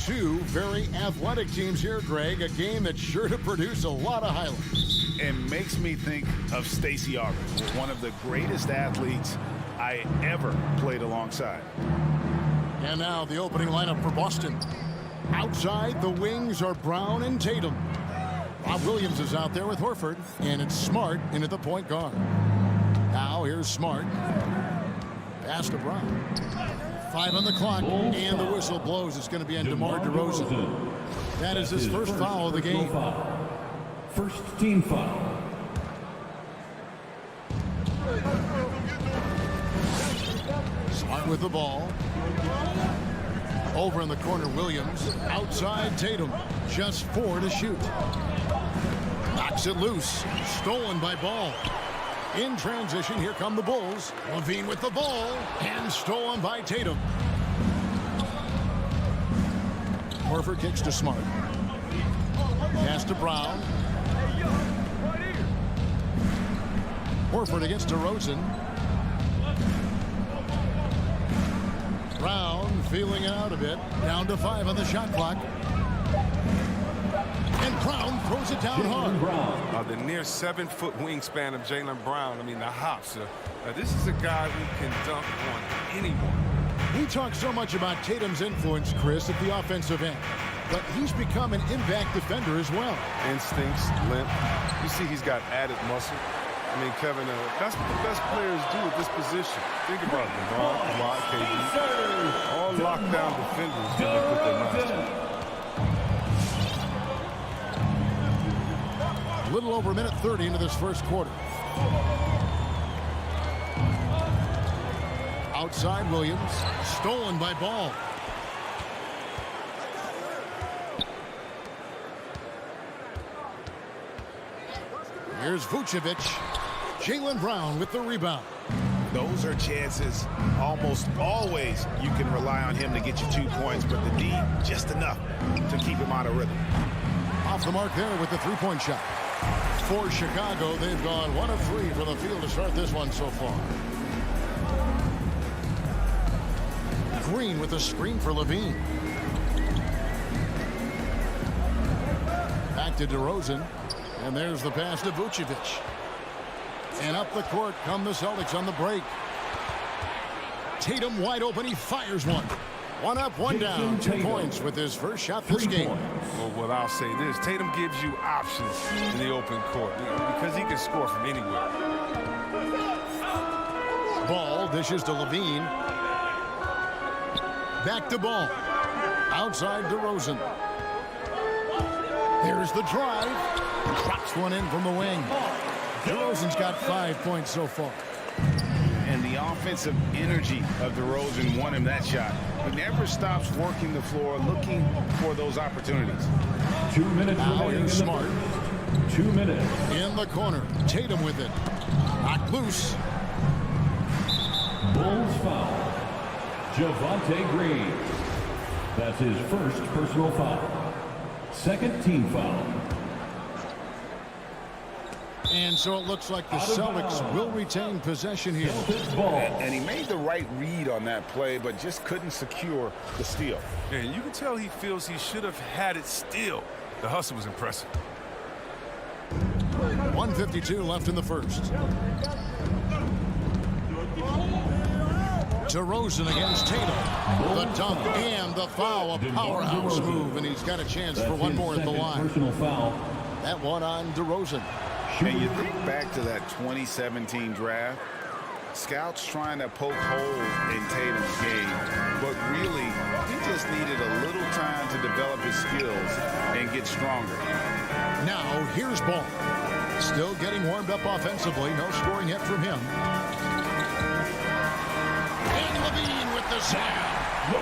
two very athletic teams here, Greg. A game that's sure to produce a lot of highlights. It makes me think of Stacey Augers, one of the greatest athletes I ever played alongside. And now the opening lineup for Boston. Outside, the wings are Brown and Tatum. Bob Williams is out there with Horford, and it's Smart in at the point guard. Now here's Smart. Pass to Brown. 5 on the clock, and the whistle blows. It's going to be on DeMar DeRozan. That is his first foul of the game. First team foul. Smart with the ball. Over in the corner, Williams. Outside, Tatum. Just 4 to shoot. Knocks it loose. Stolen by Ball. In transition, here come the Bulls. Levine with the ball. And stolen by Tatum. Horford kicks to Smart. Pass to Brown. Horford against DeRozan. Brown feeling it out a bit. Down to 5 on the shot clock. And Brown throws it down hard. The near 7-foot wingspan of Jaylen Brown. I mean, the hops. This is a guy who can dunk on anyone. We talk so much about Tatum's influence, Chris, at the offensive end. But he's become an impact defender as well. Instincts, limp. You see he's got added muscle. I mean, Kevin, that's what the best players do at this position. Think about it. LeBron, Kawhi, KD. All lockdown defenders when they put their minds to it. A little over a minute 30 into this first quarter. Outside, Williams. Stolen by Ball. Here's Vucevic. Jaylen Brown with the rebound. Those are chances almost always you can rely on him to get you 2 points, but the D, just enough to keep him out of rhythm. Off the mark there with the three-point shot. For Chicago, they've gone 1 of 3 from the field to start this one so far. Green with a screen for Levine. Back to DeRozan. And there's the pass to Vucevic. And up the court come the Celtics on the break. Tatum wide open. He fires one. 1 up, 1 down. 2 points with his first shot this game. Well, I'll say this. Tatum gives you options in the open court because he can score from anywhere. Ball dishes to Levine. Back to Ball. Outside DeRozan. There's the drive. Drops one in from the wing. DeRozan's got 5 points so far. And the offensive energy of DeRozan won him that shot. He never stops working the floor, looking for those opportunities. 2 minutes now remaining. Smart. 2 minutes. In the corner. Tatum with it. Knocked loose. Bulls foul. Javonte Green. That's his first personal foul. Second team foul. And so it looks like the Celtics will retain possession here. And he made the right read on that play, but just couldn't secure the steal. Yeah, you can tell he feels he should have had it still. The hustle was impressive. 1:52 left in the first. DeRozan against Tatum. The dunk and the foul. A powerhouse move, and he's got a chance for one more at the line. Personal foul. That one on DeRozan. And you think back to that 2017 draft, scouts trying to poke holes in Tatum's game, but really, he just needed a little time to develop his skills and get stronger. Now, here's Ball. Still getting warmed up offensively. No scoring yet from him. And Levine with the sack.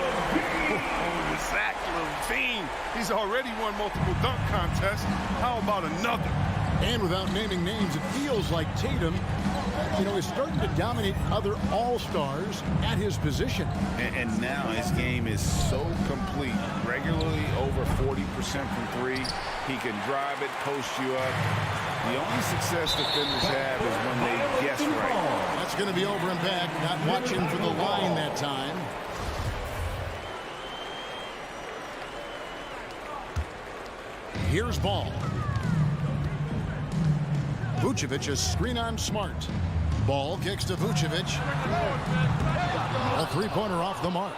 The sack, Levine. He's already won multiple dunk contests. How about another? And without naming names, it feels like Tatum, is starting to dominate other all-stars at his position. And now his game is so complete. Regularly over 40% from 3. He can drive it, post you up. The only success defenders have is when they guess right. That's going to be over and back. Not watching for the line that time. Here's Ball. Vucevic is screen on Smart. Ball kicks to Vucevic. A three-pointer off the mark.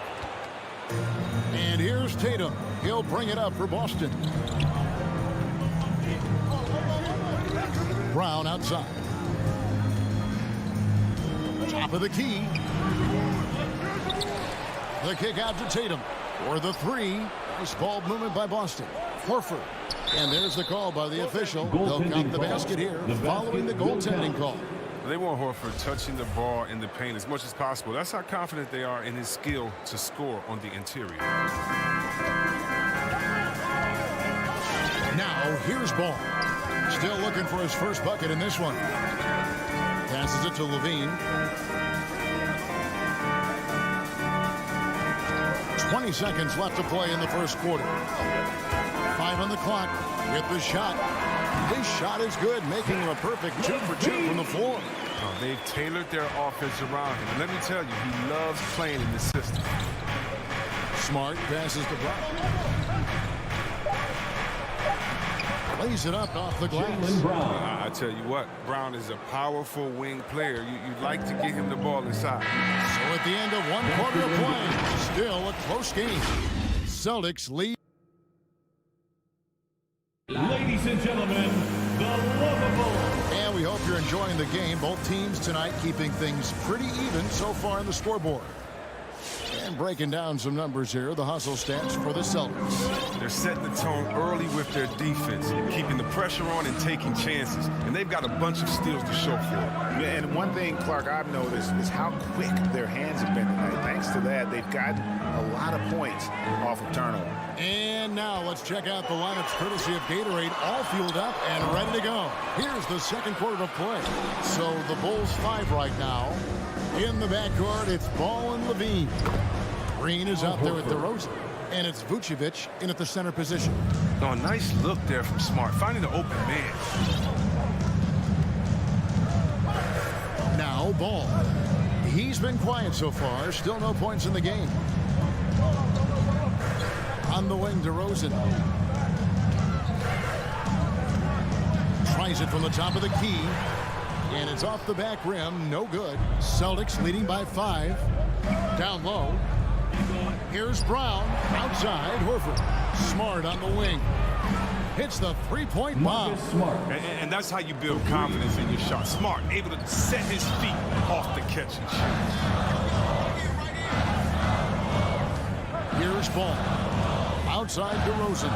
And here's Tatum. He'll bring it up for Boston. Brown outside. Top of the key. The kick out to Tatum. For the three. Nice ball movement by Boston. Horford. And there's the call by the official. They'll count the basket here following the goaltending call. They want Horford touching the ball in the paint as much as possible. That's how confident they are in his skill to score on the interior. Now, here's Ball. Still looking for his first bucket in this one. Passes it to Levine. 20 seconds left to play in the first quarter. 5 on the clock. With the shot. His shot is good, making him a perfect 2 for 2 from the floor. They've tailored their offense around him. And let me tell you, he loves playing in this system. Smart passes to Brown. Lays it up off the glass. I tell you what, Brown is a powerful wing player. You'd like to get him the ball inside. So at the end of one quarter of play, still a close game. Celtics lead. Ladies and gentlemen, the lovable. And we hope you're enjoying the game. Both teams tonight keeping things pretty even so far on the scoreboard. And breaking down some numbers here, the hustle stats for the Celtics. They're setting the tone early with their defense, keeping the pressure on and taking chances. And they've got a bunch of steals to show for it. Yeah, and one thing, Clark, I've noticed is how quick their hands have been tonight. Thanks to that, they've gotten a lot of points off of turnover. And now let's check out the lineups courtesy of Gatorade, all fueled up and ready to go. Here's the second quarter of play. So the Bulls 5 right now. In the backcourt, it's Ball and Levine. Green is out there with DeRozan. And it's Vucevic in at the center position. Oh, nice look there from Smart, finding the open man. Now Ball. He's been quiet so far. Still no points in the game. On the wing, DeRozan. Tries it from the top of the key. And it's off the back rim. No good. Celtics leading by 5. Down low. Here's Brown. Outside. Horford. Smart on the wing. Hits the three-point bomb. Smart. And that's how you build confidence in your shot. Smart, able to set his feet off the catch and shoot. Here's Ball. Outside DeRozan.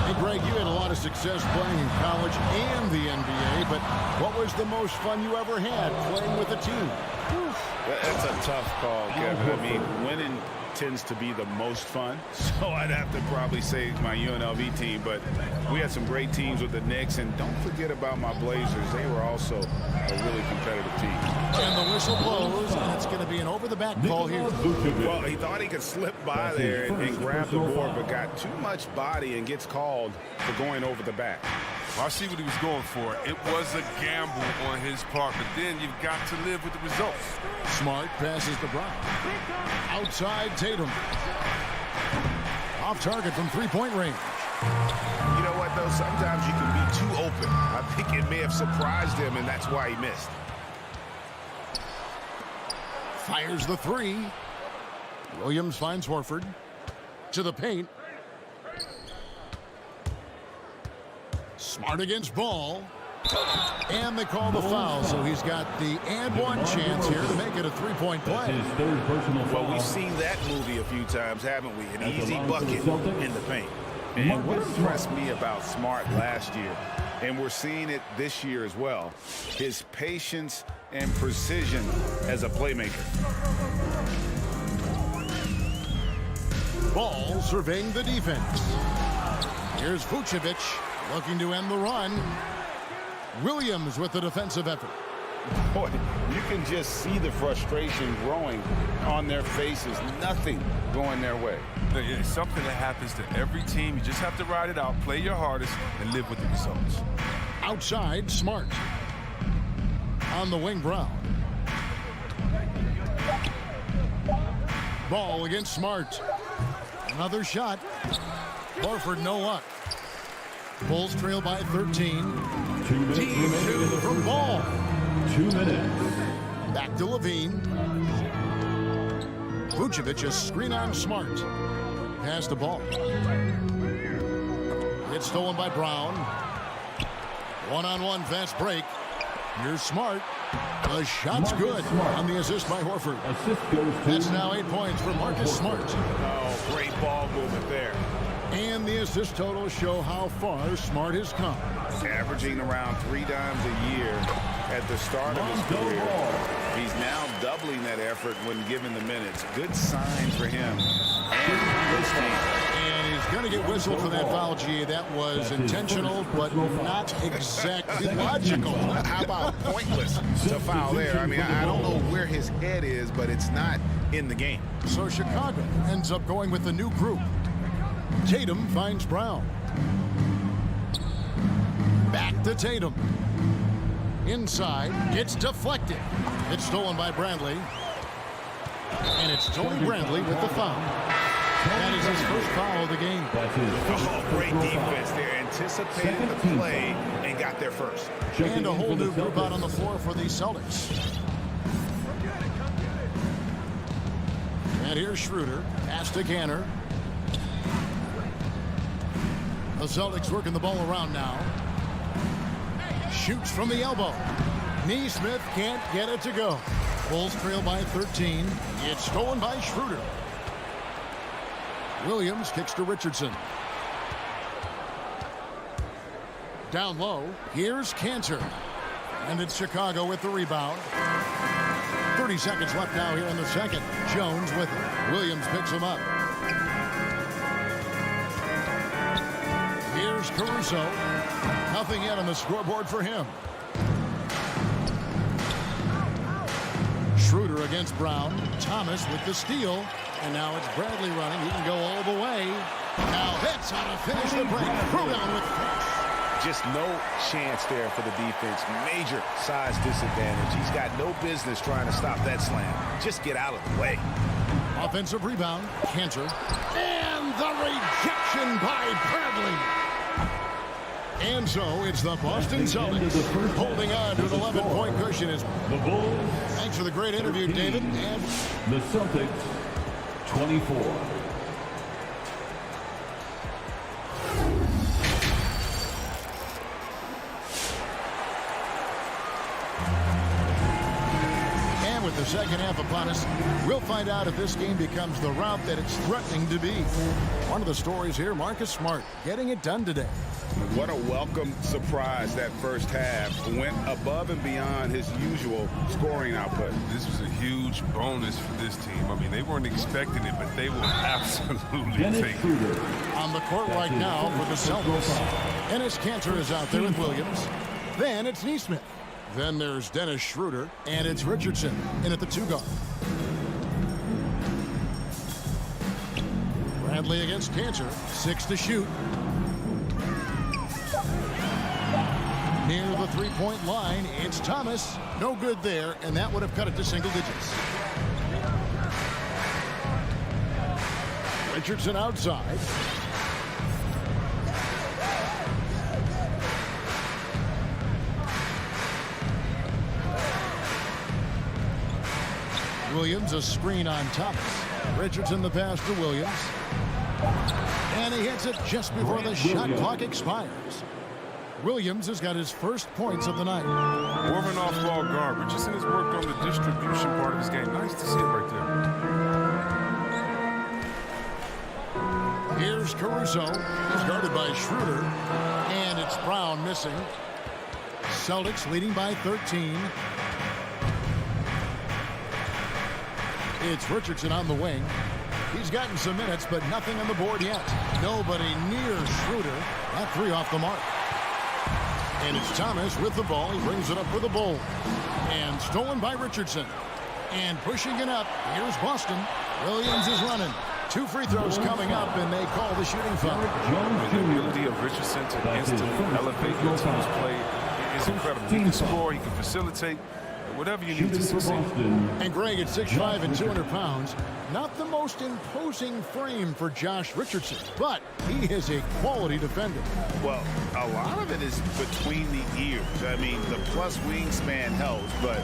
Hey, Greg, you had a lot of success playing in college and the NBA, but what was the most fun you ever had playing with a team? That's a tough call, Kevin. I mean, winning tends to be the most fun, so I'd have to probably say my UNLV team, but we had some great teams with the Knicks, and don't forget about my Blazers. They were also a really competitive team. And the whistle blows, and it's going to be an over-the-back call here. Well, he thought he could slip by there and grab the board, but got too much body and gets called for going over the back. I see what he was going for. It was a gamble on his part, but then you've got to live with the results. Smart passes to Brown. Outside Tatum. Off target from three-point range. You know what, though? Sometimes you can be too open. I think it may have surprised him, and that's why he missed. Fires the three. Williams finds Horford. To the paint. Smart against Ball. And they call the foul, so he's got the and one chance here to make it a three-point play. His third personal foul. Well, we've seen that movie a few times, haven't we? An easy bucket in the paint. And what impressed me about Smart last year, and we're seeing it this year as well, his patience and precision as a playmaker. Ball surveying the defense. Here's Vucevic looking to end the run. Williams with the defensive effort. Boy, you can just see the frustration growing on their faces. Nothing going their way. It's something that happens to every team. You just have to ride it out, play your hardest, and live with the results. Outside, Smart. On the wing, Brown. Ball against Smart. Another shot. Horford, no luck. Bulls trail by 13. 2 minutes remaining From Ball. 2 minutes. Back to Levine. Vucevic, a screen on Smart. Pass the ball. It's stolen by Brown. One-on-one fast break. Here's Smart. The shot's good on the assist by Horford. Assist goes to That's now 8 points for Marcus Smart. Oh, great ball movement there. And the assist totals show how far Smart has come. Averaging around 3 times a year at the start of his career. He's now doubling that effort when given the minutes. Good sign for him and his team. And he's going to get whistled for that foul, G. That was intentional, but not exactly logical. How about pointless to foul there? I mean, I don't know where his head is, but it's not in the game. So Chicago ends up going with the new group. Tatum finds Brown. Back to Tatum. Inside, it's deflected. It's stolen by Bradley. And it's Tony Bradley with the foul. That is his first foul of the game. Oh, great defense there. Anticipated the play and got there first. And a whole new group out on the floor for the Celtics. And here's Schroeder. Pass to Ganner. The Celtics working the ball around now. Shoots from the elbow. Neesmith can't get it to go. Bulls trail by 13. It's stolen by Schroeder. Williams kicks to Richardson. Down low, here's Cantor. And it's Chicago with the rebound. 30 seconds left now here in the second. Jones with it. Williams picks him up. Here's Caruso. Nothing yet on the scoreboard for him. Schroeder against Brown. Thomas with the steal. And now it's Bradley running. He can go all the way. Now that's how to finish the break. Brown with finish. Just no chance there for the defense. Major size disadvantage. He's got no business trying to stop that slam. Just get out of the way. Offensive rebound. Cantor. And the rejection by Bradley. And so it's the Boston Celtics holding on to an 11-point cushion. the Bulls. Thanks for the great interview, David. And The Celtics, 24. And with the second half upon us, we'll find out if this game becomes the route that it's threatening to be. One of the stories here, Marcus Smart getting it done today. What a welcome surprise that first half. Went above and beyond his usual scoring output. This was a huge bonus for this team. I mean, they weren't expecting it, but they will absolutely take it. On the court right now for the Celtics. Enes Kanter is out there with Williams. Then it's Neesmith. Then there's Dennis Schroeder. And it's Richardson in at the 2-guard. Bradley against Kanter. 6 to shoot. Near the three-point line, it's Thomas. No good there, and that would have cut it to single digits. Richardson outside. Williams, a screen on Thomas. Richardson the pass to Williams. And he hits it just before the shot clock expires. Williams has got his first points of the night. More of an off-ball guard. Richardson has worked on the distribution part of his game. Nice to see it right there. Here's Caruso. He's guarded by Schroeder. And it's Brown missing. Celtics leading by 13. It's Richardson on the wing. He's gotten some minutes, but nothing on the board yet. Nobody near Schroeder. That 3 off the mark. And it's Thomas with the ball. He brings it up for the Bulls. And stolen by Richardson. And pushing it up. Here's Boston. Williams is running. 2 free throws coming up, and they call the shooting foul. The ability of Richardson to instantly elevate your team's play is incredible. He can score, he can facilitate, Whatever you need Shooting to for succeed. Boston. And Greg at 6'5" and 200 pounds. Not the most imposing frame for Josh Richardson, but he is a quality defender. Well, a lot of it is between the ears. I mean, the plus wingspan helps, but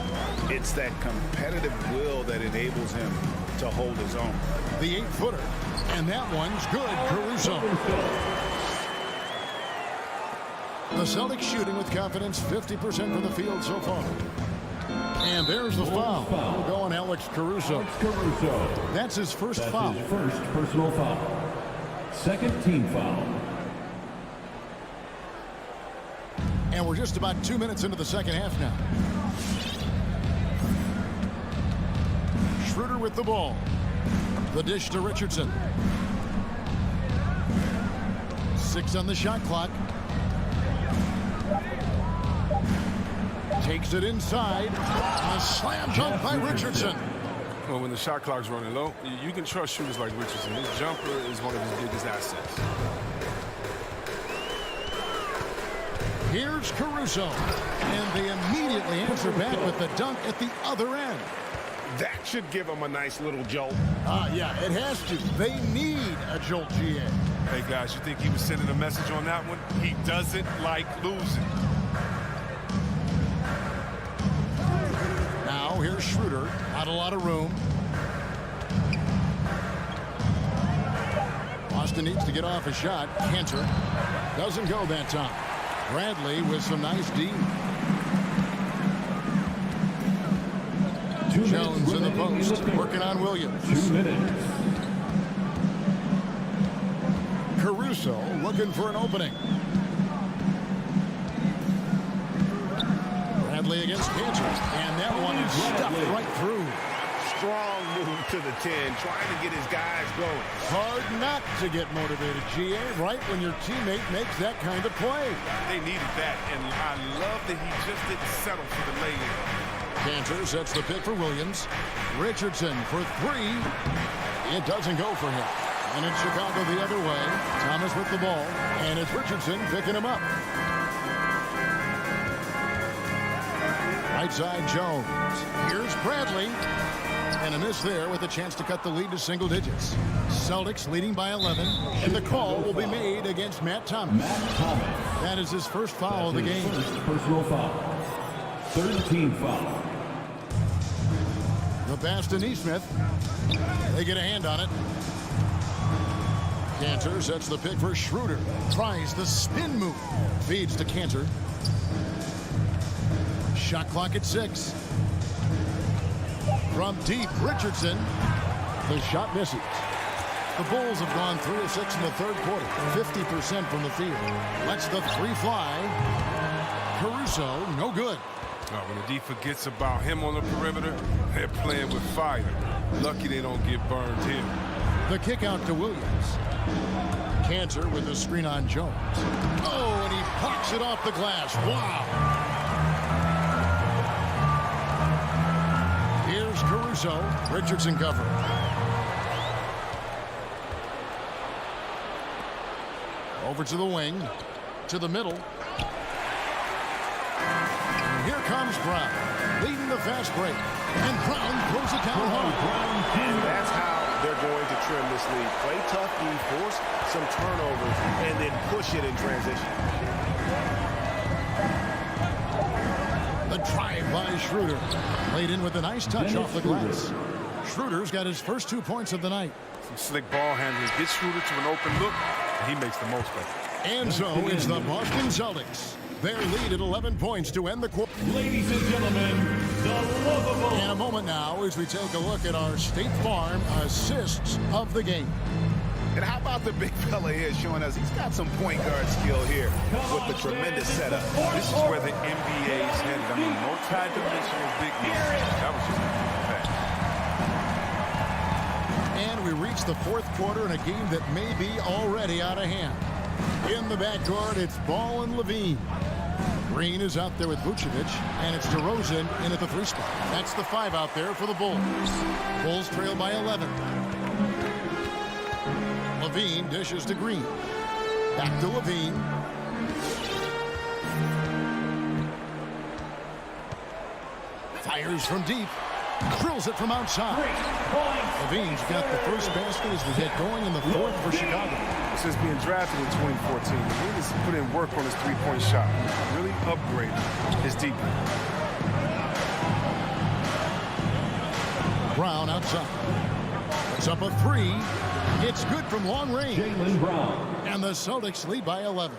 it's that competitive will that enables him to hold his own. The 8-footer. And that one's good, Caruso. The Celtics shooting with confidence, 50% from the field so far. And there's the foul. We'll go on Alex Caruso. That's his first foul. His first personal foul. Second team foul. And we're just about 2 minutes into the second half now. Schroeder with the ball. The dish to Richardson. 6 on the shot clock. Takes it inside. A slam dunk by Richardson. Well, when the shot clock's running low, you can trust shooters like Richardson. His jumper is one of his biggest assets. Here's Caruso. And they immediately answer back with the dunk at the other end. That should give him a nice little jolt. Yeah, it has to. They need a jolt, GA. Hey, guys, you think he was sending a message on that one? He doesn't like losing. Now here's Schroeder. Not a lot of room. Boston needs to get off a shot. Cantor doesn't go that time. Bradley with some nice D. Jones in the post, working on Williams. 2 minutes. Caruso looking for an opening. Bradley against Cantor, and that one is stuffed right through. Strong move to the 10, trying to get his guys going. Hard not to get motivated, GA, right when your teammate makes that kind of play. They needed that, and I love that he just didn't settle for the lay-in. Cantor sets the pick for Williams. Richardson for 3. It doesn't go for him. And it's Chicago the other way. Thomas with the ball. And it's Richardson picking him up. Right side Jones. Here's Bradley. And a miss there with a chance to cut the lead to single digits. Celtics leading by 11. And the call will be made against Matt Thomas. That is his first foul of the game. First personal foul. Third team foul. The pass to Neesmith. They get a hand on it. Cantor sets the pick for Schroeder. Tries the spin move. Feeds to Cantor. Shot clock at 6. From deep, Richardson. The shot misses. The Bulls have gone 3 of 6 in the third quarter. 50% from the field. Lets the 3 fly. Caruso, no good. When the D forgets about him on the perimeter, they're playing with fire. Lucky they don't get burned here. The kick out to Williams. Cantor with the screen on Jones. Oh, and he pops it off the glass. Wow. Here's Caruso. Richardson cover. Over to the wing. To the middle. Here comes Brown, leading the fast break. And Brown throws it down hard. And that's how they're going to trim this lead. Play tough, force some turnovers, and then push it in transition. The drive by Schroeder. Laid in with a nice touch off the glass. Schroeder's got his first 2 points of the night. Some slick ball handling. Gets Schroeder to an open look, and he makes the most of it. And so it's the Boston Celtics. Their lead at 11 points to end the quarter. Ladies and gentlemen, the lovable. In a moment now as we take a look at our State Farm assists of the game. And how about the big fella here showing us he's got some point guard skill here with the tremendous setup. This is where the NBA's headed. I mean, multi-dimensional big man. That was just And we reach the fourth quarter in a game that may be already out of hand. In the backcourt, it's Ball and Levine. Green is out there with Vucevic, and it's DeRozan in at the 3 spot. That's the 5 out there for the Bulls. Bulls trail by 11. Levine dishes to Green. Back to Levine. Fires from deep. Drills it from outside. Levine's got the first basket as we get going in the fourth for Chicago. Since being drafted in 2014, Levine has put in work on his three-point shot. Really upgraded his deep. Brown outside. It's up a three. It's good from long range. Jaylen Brown. And the Celtics lead by 11.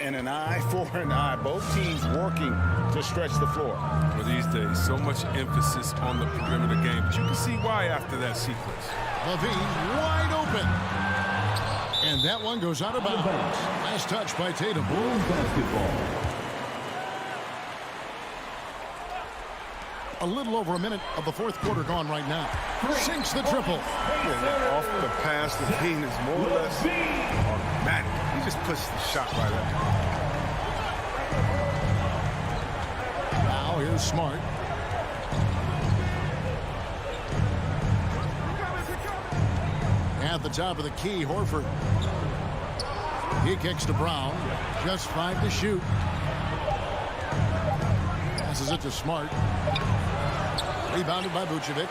And an eye for an eye. Both teams working to stretch the floor. For these days, so much emphasis on the perimeter game. But you can see why after that sequence. Levine wide open. And that one goes out of bounds. Last touch by Tatum. Bulls basketball. A little over a minute of the fourth quarter gone right now. Sinks the triple. Yeah, off the pass, Levine is more or less automatic. He just pushes the shot right up. Now here's Smart. At the top of the key, Horford. He kicks to Brown. Just 5 to shoot. Passes it to Smart. Rebounded by Vucevic.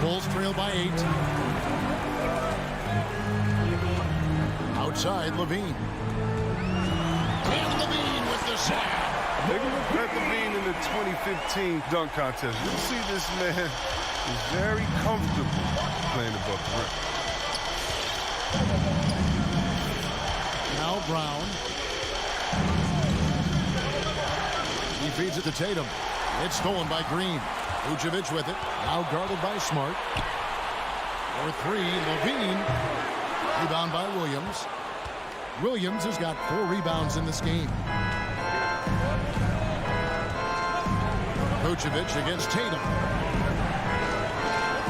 Bulls trail by 8. Outside, Levine. And Levine with the slam. Take a look at Levine in the 2015 dunk contest. You see this man is very comfortable playing above the rim. Now Brown. He feeds it to Tatum. It's stolen by Green. Vucevic with it. Now guarded by Smart. For 3, Levine. Rebound by Williams. Williams has got 4 rebounds in this game. Vucevic against Tatum.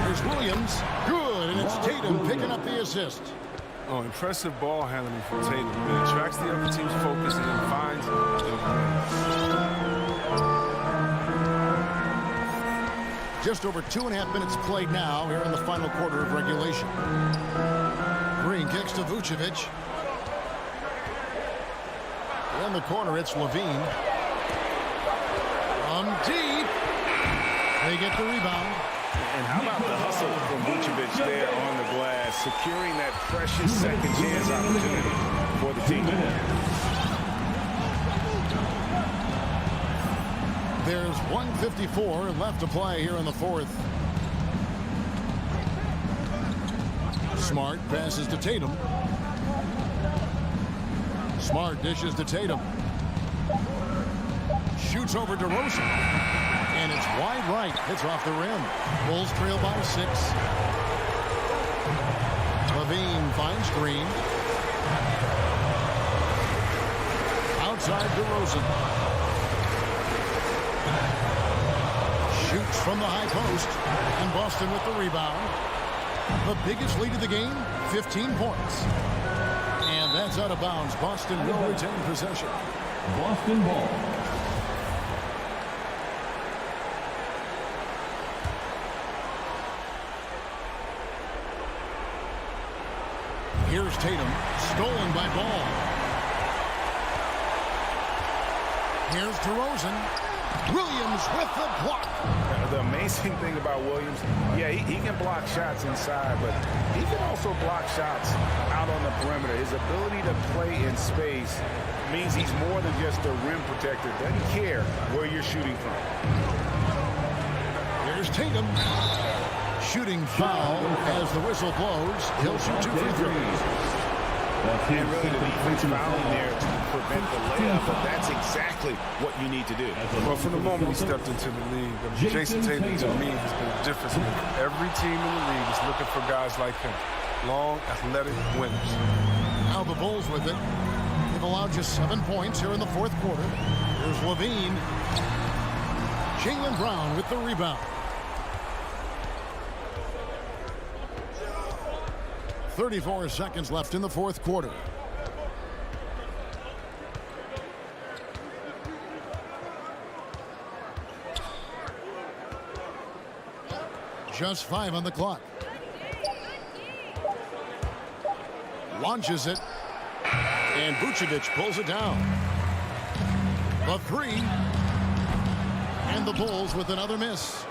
Here's Williams. Good, and it's Tatum picking up the assist. Oh, impressive ball handling from Tatum. He attracts the other team's focus and then finds the Just over 2.5 minutes played now here in the final quarter of regulation. Green kicks to Vucevic. In the corner, it's Levine. From deep. They get the rebound. And how about the hustle from Vucevic there on the glass, securing that precious second chance opportunity for the team. There's 1:54 left to play here in the fourth. Smart passes to Tatum. Smart dishes to Tatum. Shoots over DeRozan. And it's wide right. Hits off the rim. Bulls trail by 6. Levine finds Green. Outside DeRozan. Shoots from the high post. And Boston with the rebound. The biggest lead of the game, 15 points. And that's out of bounds. Boston will retain possession. Boston ball. Here's Tatum, stolen by Ball. Here's DeRozan. Williams with the block. The amazing thing about Williams, yeah, he can block shots inside, but he can also block shots out on the perimeter. His ability to play in space means he's more than just a rim protector. Doesn't care where you're shooting from. Here's Tatum. Shooting foul as the whistle blows. He'll shoot 2 free throws. And really the defense fouling there to prevent the layup, but that's exactly what you need to do. Well, from the moment he stepped into the league, Jason Tatum to me has been a difference maker. Every team in the league is looking for guys like him. Long, athletic winners. Now the Bulls with it. They've allowed just 7 points here in the fourth quarter. Here's Levine. Jaylen Brown with the rebound. 34 seconds left in the fourth quarter. Just 5 on the clock. Launches it. And Vucevic pulls it down. The 3. And And the Bulls with another miss.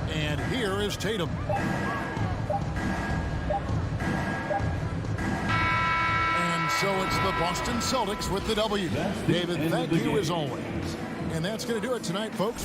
And here is Tatum. And so it's the Boston Celtics with the W. David, thank you as always. And that's going to do it tonight, folks.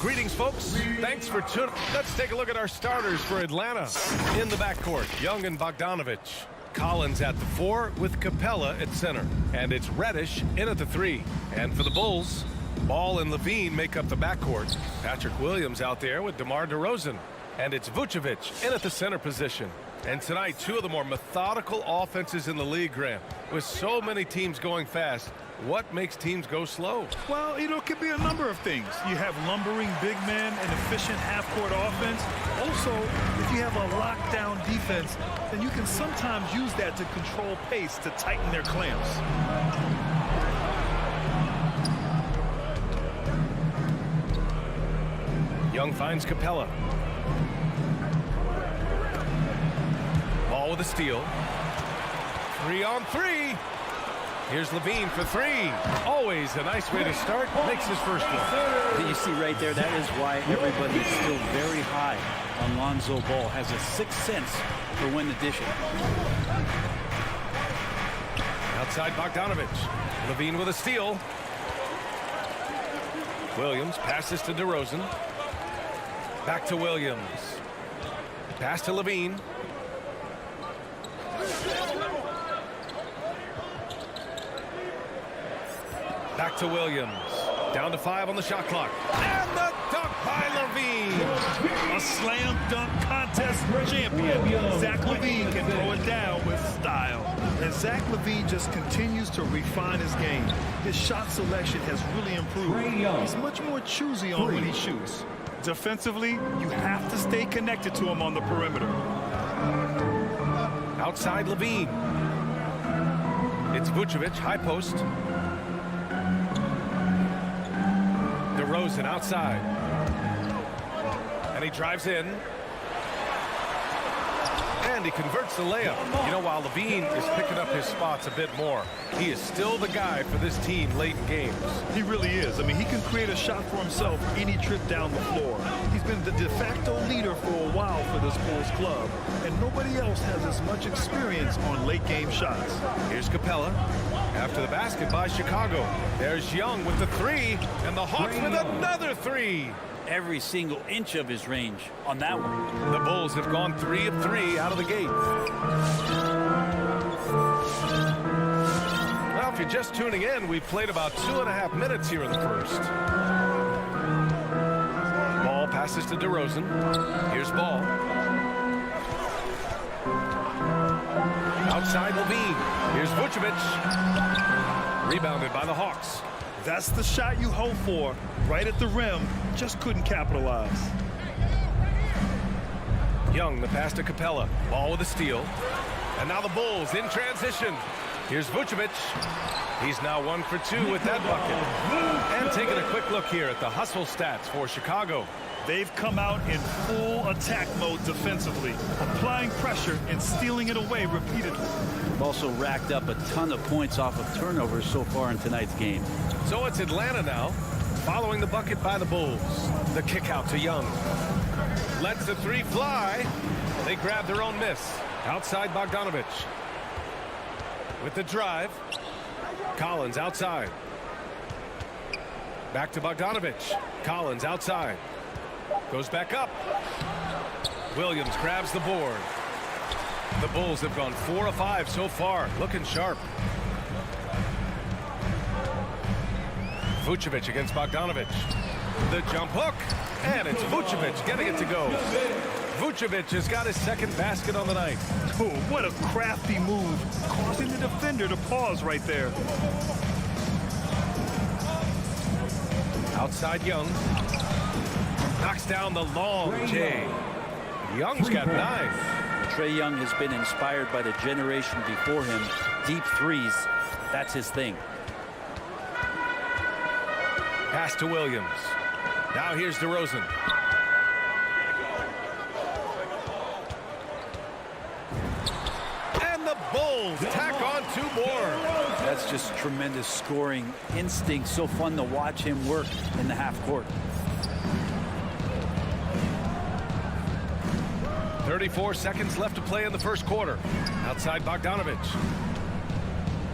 Greetings, folks. Thanks for tuning. Let's take a look at our starters for Atlanta. In the backcourt, Young and Bogdanovich. Collins at the 4 with Capella at center. And it's Reddish in at the 3. And for the Bulls, Ball and Levine make up the backcourt. Patrick Williams out there with DeMar DeRozan. And it's Vucevic in at the center position. And tonight, two of the more methodical offenses in the league, Graham. With so many teams going fast, what makes teams go slow? Well, it could be a number of things. You have lumbering big men and efficient half-court offense. Also, if you have a lockdown defense, then you can sometimes use that to control pace to tighten their clamps. Young finds Capella. Ball with a steal. 3-on-3. Here's Levine for 3. Always a nice way to start. Makes his first one. You see right there, that is why everybody is still very high on Lonzo Ball. Has a sixth sense for when to dish it. Outside Bogdanovich. Levine with a steal. Williams passes to DeRozan. Back to Williams. Pass to Levine. Back to Williams. Down to 5 on the shot clock. And the dunk by Levine. A slam dunk contest champion. Zach Levine can throw it down with style. And Zach Levine just continues to refine his game. His shot selection has really improved. He's much more choosy on when he shoots. Defensively, you have to stay connected to him on the perimeter. Outside Levine. It's Vucevic, high post. DeRozan outside. And he drives in. And he converts the layup. You know, while Levine is picking up his spots a bit more, he is still the guy for this team late in games. He really is. I mean, he can create a shot for himself any trip down the floor. He's been the de facto leader for a while for this Bulls club, and nobody else has as much experience on late game shots. Here's Capella. After the basket by Chicago. There's Young with the 3, and the Hawks with another 3. Every single inch of his range on that one. The Bulls have gone 3 of 3 out of the gate. Well, if you're just tuning in, we've played about 2.5 minutes here in the first. Ball passes to DeRozan. Here's Ball. Outside Levine. Here's Vucevic. Rebounded by the Hawks. That's the shot you hope for. Right at the rim. Just couldn't capitalize. Young, the pass to Capella. Ball with a steal. And now the Bulls in transition. Here's Vucevic. He's now 1 for 2 with that bucket. And taking a quick look here at the hustle stats for Chicago. They've come out in full attack mode defensively, applying pressure and stealing it away repeatedly. They've also racked up a ton of points off of turnovers so far in tonight's game. So it's Atlanta now, following the bucket by the Bulls. The kick out to Young. Lets the 3 fly. They grab their own miss. Outside Bogdanovich. With the drive. Collins outside. Back to Bogdanovich. Collins outside. Goes back up. Williams grabs the board. The Bulls have gone 4 of 5 so far. Looking sharp. Vucevic against Bogdanovich. The jump hook. And it's Vucevic getting it to go. Vucevic has got his second basket on the night. Oh, what a crafty move, causing the defender to pause right there. Outside Young. Knocks down the long J. Young's got 9. Trae Young has been inspired by the generation before him. Deep threes, that's his thing. Pass to Williams. Now here's DeRozan. And the Bulls tack on 2 more. That's just tremendous scoring instinct. So fun to watch him work in the half court. 34 seconds left to play in the first quarter. Outside Bogdanovich.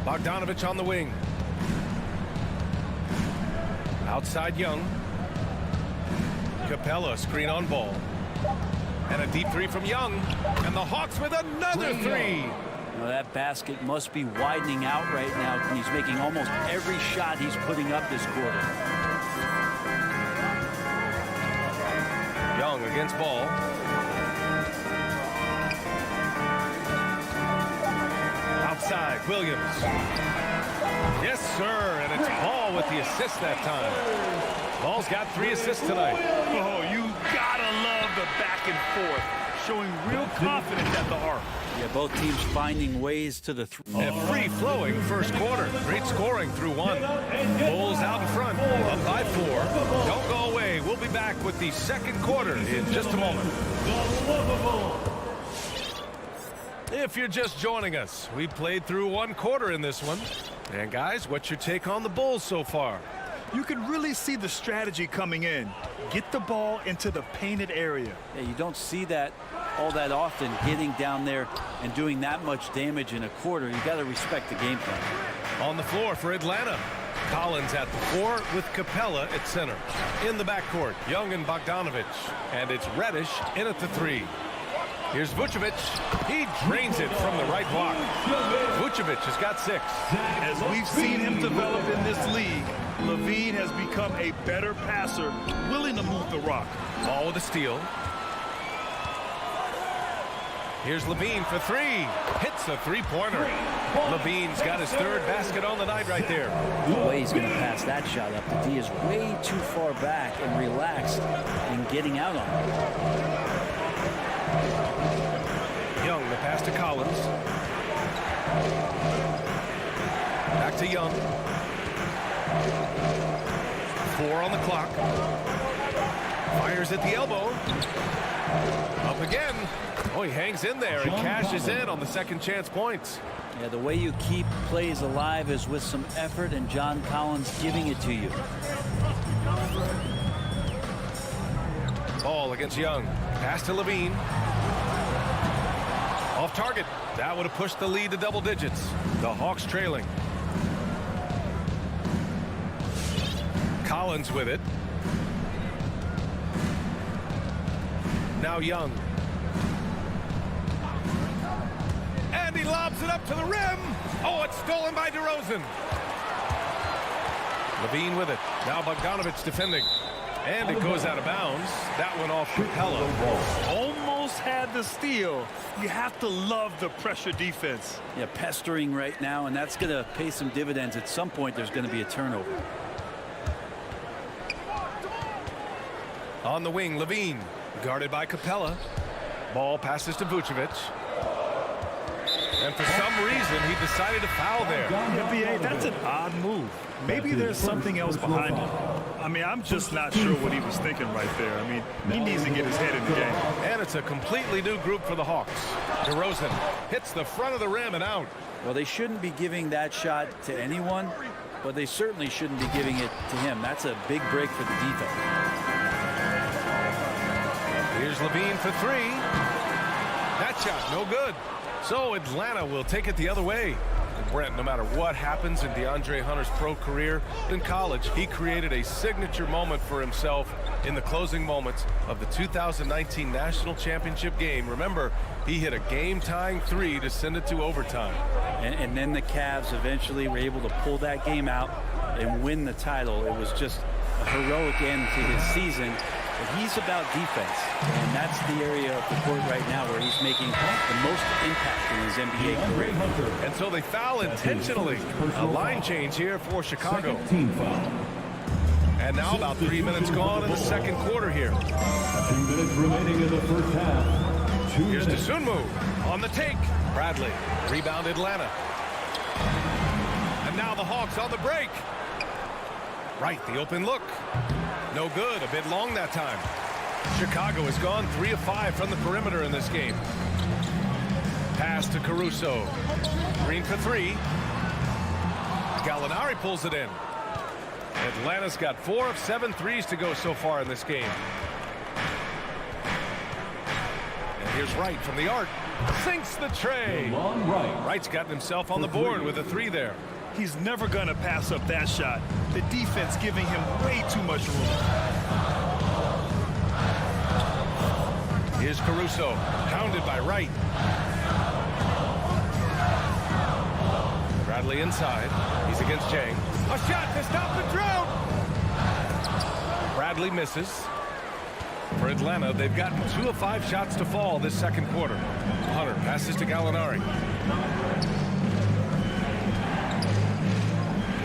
Bogdanovich on the wing. Outside Young. Capella screen on ball. And a deep three from Young. And the Hawks with another three. Now that basket must be widening out right now. He's making almost every shot he's putting up this quarter. Young against ball. Outside, Williams. Yes, sir, and it's Ball with the assist that time. Ball's got 3 assists tonight. Oh, you gotta love the back and forth, showing real confidence at the arc. Yeah, both teams finding ways to the A free-flowing first quarter. Great scoring through 1. Bulls out in front, up by 4. Don't go away. We'll be back with the second quarter in just a moment. If you're just joining us, we played through 1 quarter in this one. And guys, what's your take on the Bulls so far? You can really see the strategy coming in. Get the ball into the painted area. Yeah, you don't see that all that often, getting down there and doing that much damage in a quarter. You got to respect the game plan. On the floor for Atlanta, Collins at the 4 with Capella at center. In the backcourt, Young and Bogdanovich. And it's Reddish in at the 3. Here's Vucevic. He drains it from the right block. Vucevic has got 6. As we've seen him develop in this league, Levine has become a better passer, willing to move the rock. Ball with a steal. Here's Levine for 3. Hits a 3-pointer. Levine's got his 3rd basket on the night right there. No way he's going to pass that shot up. The D is way too far back and relaxed in getting out on it. Young, the pass to Collins. Back to Young. 4 on the clock. Fires at the elbow. Up again. Oh, he hangs in there and cashes in on the second chance points. Yeah, the way you keep plays alive is with some effort, and John Collins giving it to you. Ball against Young. Pass to Levine. Off target. That would have pushed the lead to double digits. The Hawks trailing. Collins with it. Now Young. And he lobs it up to the rim. Oh, it's stolen by DeRozan. Levine with it. Now Bogdanovich defending. And it goes out of bounds. That went off Capella. Almost had the steal. You have to love the pressure defense. Yeah, pestering right now, and that's going to pay some dividends. At some point, there's going to be a turnover. On the wing, Levine. Guarded by Capella. Ball passes to Vucevic. And for some reason, he decided to foul there. NBA, that's an odd move. Maybe there's something else behind it. I mean, I'm just not sure what he was thinking right there. I mean, he needs to get his head in the game. And it's a completely new group for the Hawks. DeRozan hits the front of the rim and out. Well, they shouldn't be giving that shot to anyone, but they certainly shouldn't be giving it to him. That's a big break for the defense. Here's Levine for 3. That shot, no good. So Atlanta will take it the other way. And Brent, no matter what happens in DeAndre Hunter's pro career, in college, he created a signature moment for himself in the closing moments of the 2019 National Championship game. Remember, he hit a game-tying 3 to send it to overtime. And then the Cavs eventually were able to pull that game out and win the title. It was just a heroic end to his season. But he's about defense, and that's the area of the court right now where he's making the most impact in his NBA career. And so they foul intentionally. A line change here for Chicago. And now about 3 minutes gone in the second quarter here. 2 minutes remaining in the first half. Here's Dosunmu on the take. Bradley, rebound Atlanta. And now the Hawks on the break. Right, the open look. No good, a bit long that time. Chicago has gone 3 of 5 from the perimeter in this game. Pass to Caruso. Green for 3. Gallinari pulls it in. Atlanta's got 4 of 7 threes to go so far in this game. And here's Wright from the arc. Sinks the tray. Wright's gotten himself on the board with a 3 there. He's never going to pass up that shot. The defense giving him way too much room. Here's Caruso, hounded by Wright. Bradley inside. He's against Jang. A shot to stop the drought. Bradley misses. For Atlanta, they've gotten 2 of 5 shots to fall this second quarter. Hunter passes to Gallinari.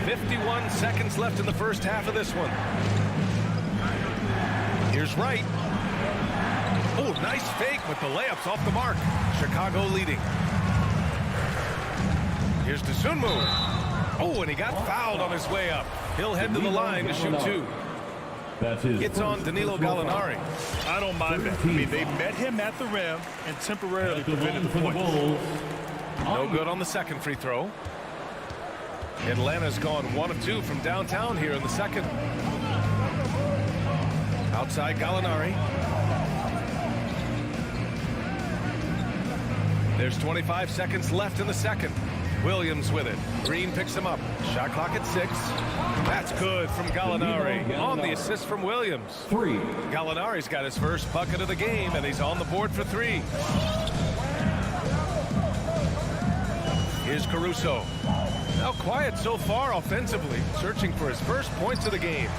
51 seconds left in the first half of this one. Here's Wright. Oh, nice fake, but the layup's off the mark. Chicago leading. Here's Dosunmu. Oh, and he got fouled on his way up. He'll head to the line to shoot 2. That's his Gets on Danilo Gallinari. I don't mind that. I mean, they met him at the rim and temporarily prevented the points. No good on the second free throw. Atlanta's gone 1 of 2 from downtown here in the second. Outside Gallinari. There's 25 seconds left in the second. Williams with it. Green picks him up. Shot clock at 6. That's good from Gallinari on the assist from Williams. 3. Gallinari's got his first bucket of the game, and he's on the board for 3. Here's Caruso. Now quiet so far offensively, searching for his first points of the game.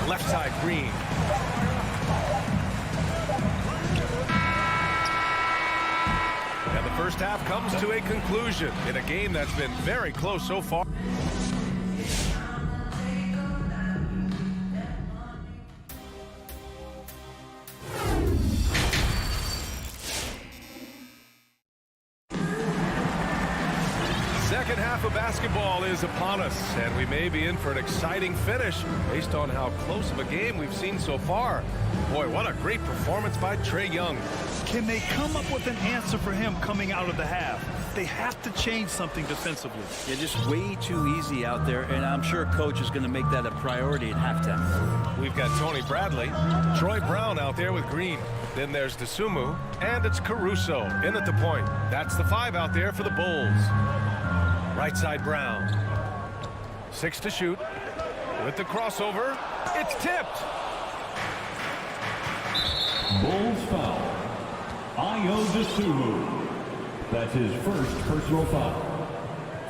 Left side, Green. And the first half comes to a conclusion in a game that's been very close so far. Second half of basketball is upon us, and we may be in for an exciting finish based on how close of a game we've seen so far. Boy, what a great performance by Trae Young. Can they come up with an answer for him coming out of the half? They have to change something defensively. They're just way too easy out there, and I'm sure coach is going to make that a priority at halftime. We've got Tony Bradley, Troy Brown out there with Green. Then there's Dosunmu, and it's Caruso in at the point. That's the 5 out there for the Bulls. Right side Brown. 6 to shoot. With the crossover, it's tipped. Bulls foul. Ayo Dosunmu. That's his first personal foul.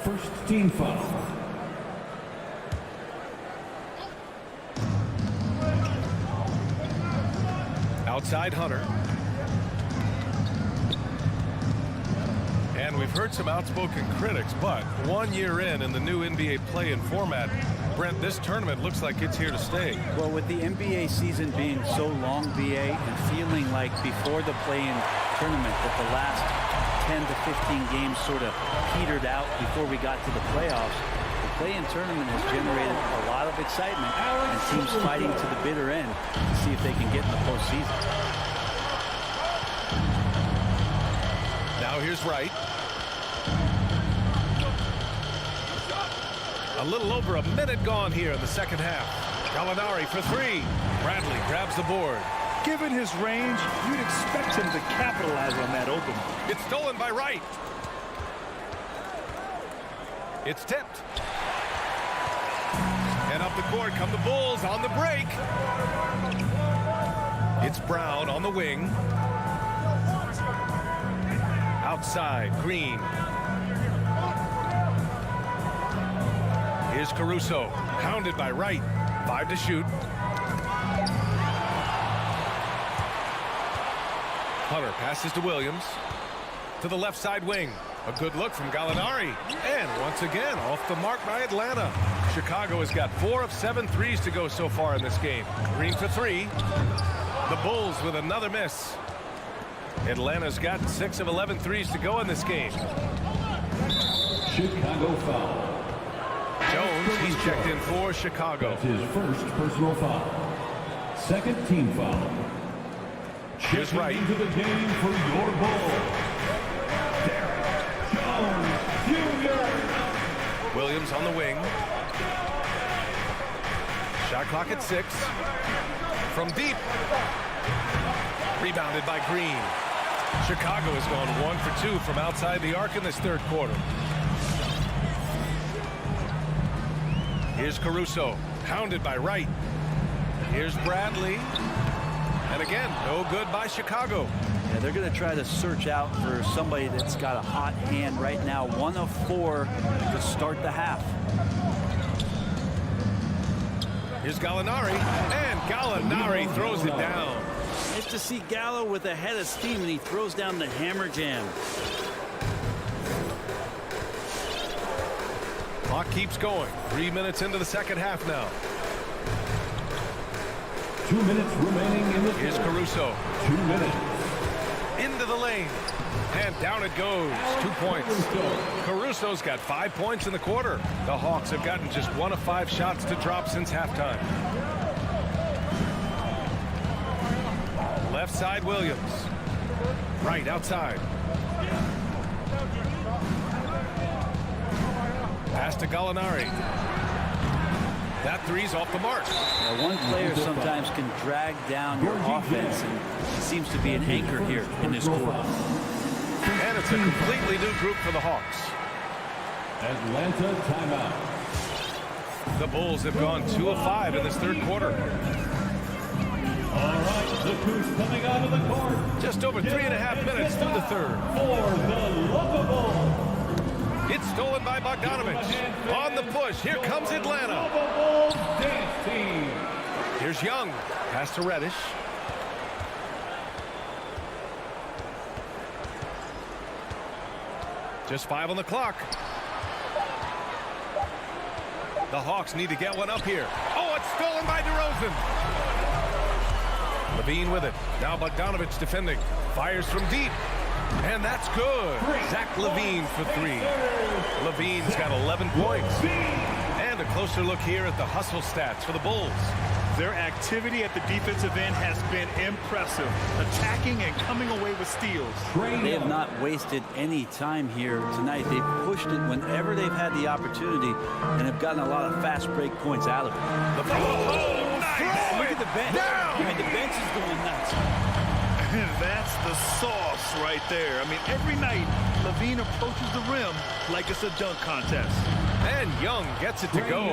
First team foul. Outside Hunter. And we've heard some outspoken critics, but 1 year in the new NBA play-in format, Brent, this tournament looks like it's here to stay. Well, with the NBA season being so long, BA, and feeling like before the play-in tournament that the last 10 to 15 games sort of petered out before we got to the playoffs, the play-in tournament has generated a lot of excitement and teams fighting to the bitter end to see if they can get in the postseason. Now here's Wright. A little over a minute gone here in the second half. Gallinari for 3. Bradley grabs the board. Given his range, you'd expect him to capitalize on that open. It's stolen by Wright. It's tipped. And up the court come the Bulls on the break. It's Brown on the wing. Outside, Green. Here's Caruso, hounded by Wright. 5 to shoot. Hunter passes to Williams. To the left side wing. A good look from Gallinari. And once again, off the mark by Atlanta. Chicago has got 4 of 7 threes to go so far in this game. Green for 3. The Bulls with another miss. Atlanta's got 6 of 11 threes to go in this game. Chicago foul. Jones, he's checked in for Chicago. That's his first personal foul. Second team foul. Here's Wright. Into the game for your Bulls. Derek Jones Jr. Williams on the wing. Shot clock at 6. From deep. Rebounded by Green. Chicago has gone 1 for 2 from outside the arc in this third quarter. Here's Caruso, hounded by Wright. Here's Bradley. And again, no good by Chicago. Yeah, they're going to try to search out for somebody that's got a hot hand right now. 1 of 4 to start the half. Here's Gallinari, and Gallinari throws it down. Nice to see Gallo with a head of steam, and he throws down the hammer jam. Clock keeps going. 3 minutes into the second half now. 2 minutes remaining in the Here's third. Caruso. 2 minutes. Into the lane. And down it goes. 2 points. Caruso's got 5 points in the quarter. The Hawks have gotten just 1 of 5 shots to drop since halftime. Left side, Williams. Right outside. Pass to Gallinari. That three's off the mark. Now, one player sometimes can drag down your offense, and he seems to be an anchor here in this quarter. And it's a completely new group for the Hawks. Atlanta timeout. The Bulls have gone 2 of 5 in this third quarter. All right, look who's coming out of the court. Just over 3.5 minutes through the third. For the lovable. It's stolen by Bogdanovich. On the push, here comes Atlanta. Lovable dance team. Here's Young. Pass to Reddish. Just 5 on the clock. The Hawks need to get one up here. Oh, it's stolen by DeRozan. Levine with it. Now Bogdanovich defending. Fires from deep. And that's good. Zach LaVine for 3. Levine's got 11 points. And a closer look here at the hustle stats for the Bulls. Their activity at the defensive end has been impressive, attacking and coming away with steals. They have not wasted any time here tonight. They've pushed it whenever they've had the opportunity and have gotten a lot of fast break points out of it. Oh, nice. Look at the bench. I mean, the bench is going nuts. That's the sauce right there. I mean, every night, Levine approaches the rim like it's a dunk contest. And Young gets it to go.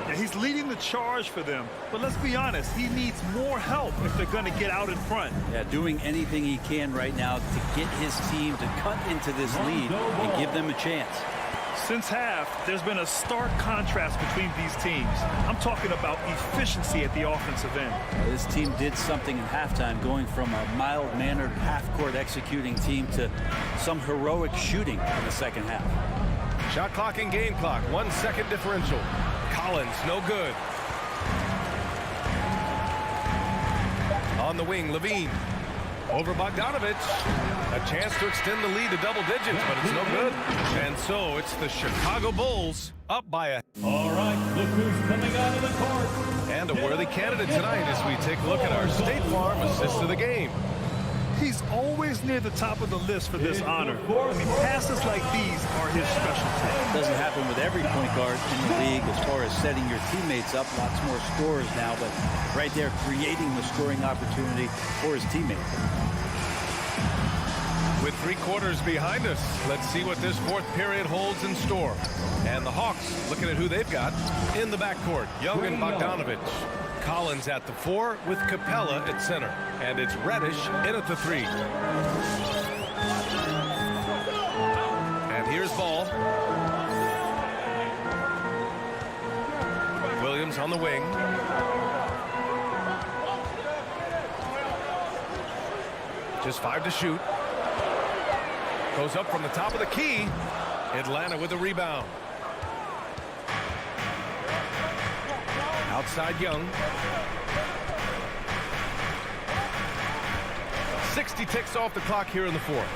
Yeah, he's leading the charge for them. But let's be honest, he needs more help if they're going to get out in front. Yeah, doing anything he can right now to get his team to cut into this lead and give them a chance. Since half, there's been a stark contrast between these teams. I'm talking about efficiency at the offensive end. This team did something in halftime, going from a mild-mannered half-court executing team to some heroic shooting in the second half. Shot clock and game clock. 1 second differential. Collins, no good. On the wing, Levine. Over Bogdanovich. A chance to extend the lead to double digits, but it's no good. And so it's the Chicago Bulls up by a... All right, look who's coming out of the court. And a worthy candidate tonight as we take a look at our State Farm assist of the game. He's always near the top of the list for this honor. I mean, passes like these are his specialty. It doesn't happen with every point guard in the league as far as setting your teammates up. Lots more scorers now, but right there creating the scoring opportunity for his teammates. With 3 quarters behind us, let's see what this fourth period holds in store. And the Hawks looking at who they've got in the backcourt. Young and Bogdanovich. Collins at the 4 with Capella at center. And it's Reddish in at the 3. And here's Ball. Williams on the wing. Just 5 to shoot. Goes up from the top of the key. Atlanta with the rebound. Outside Young. 60 ticks off the clock here in the fourth.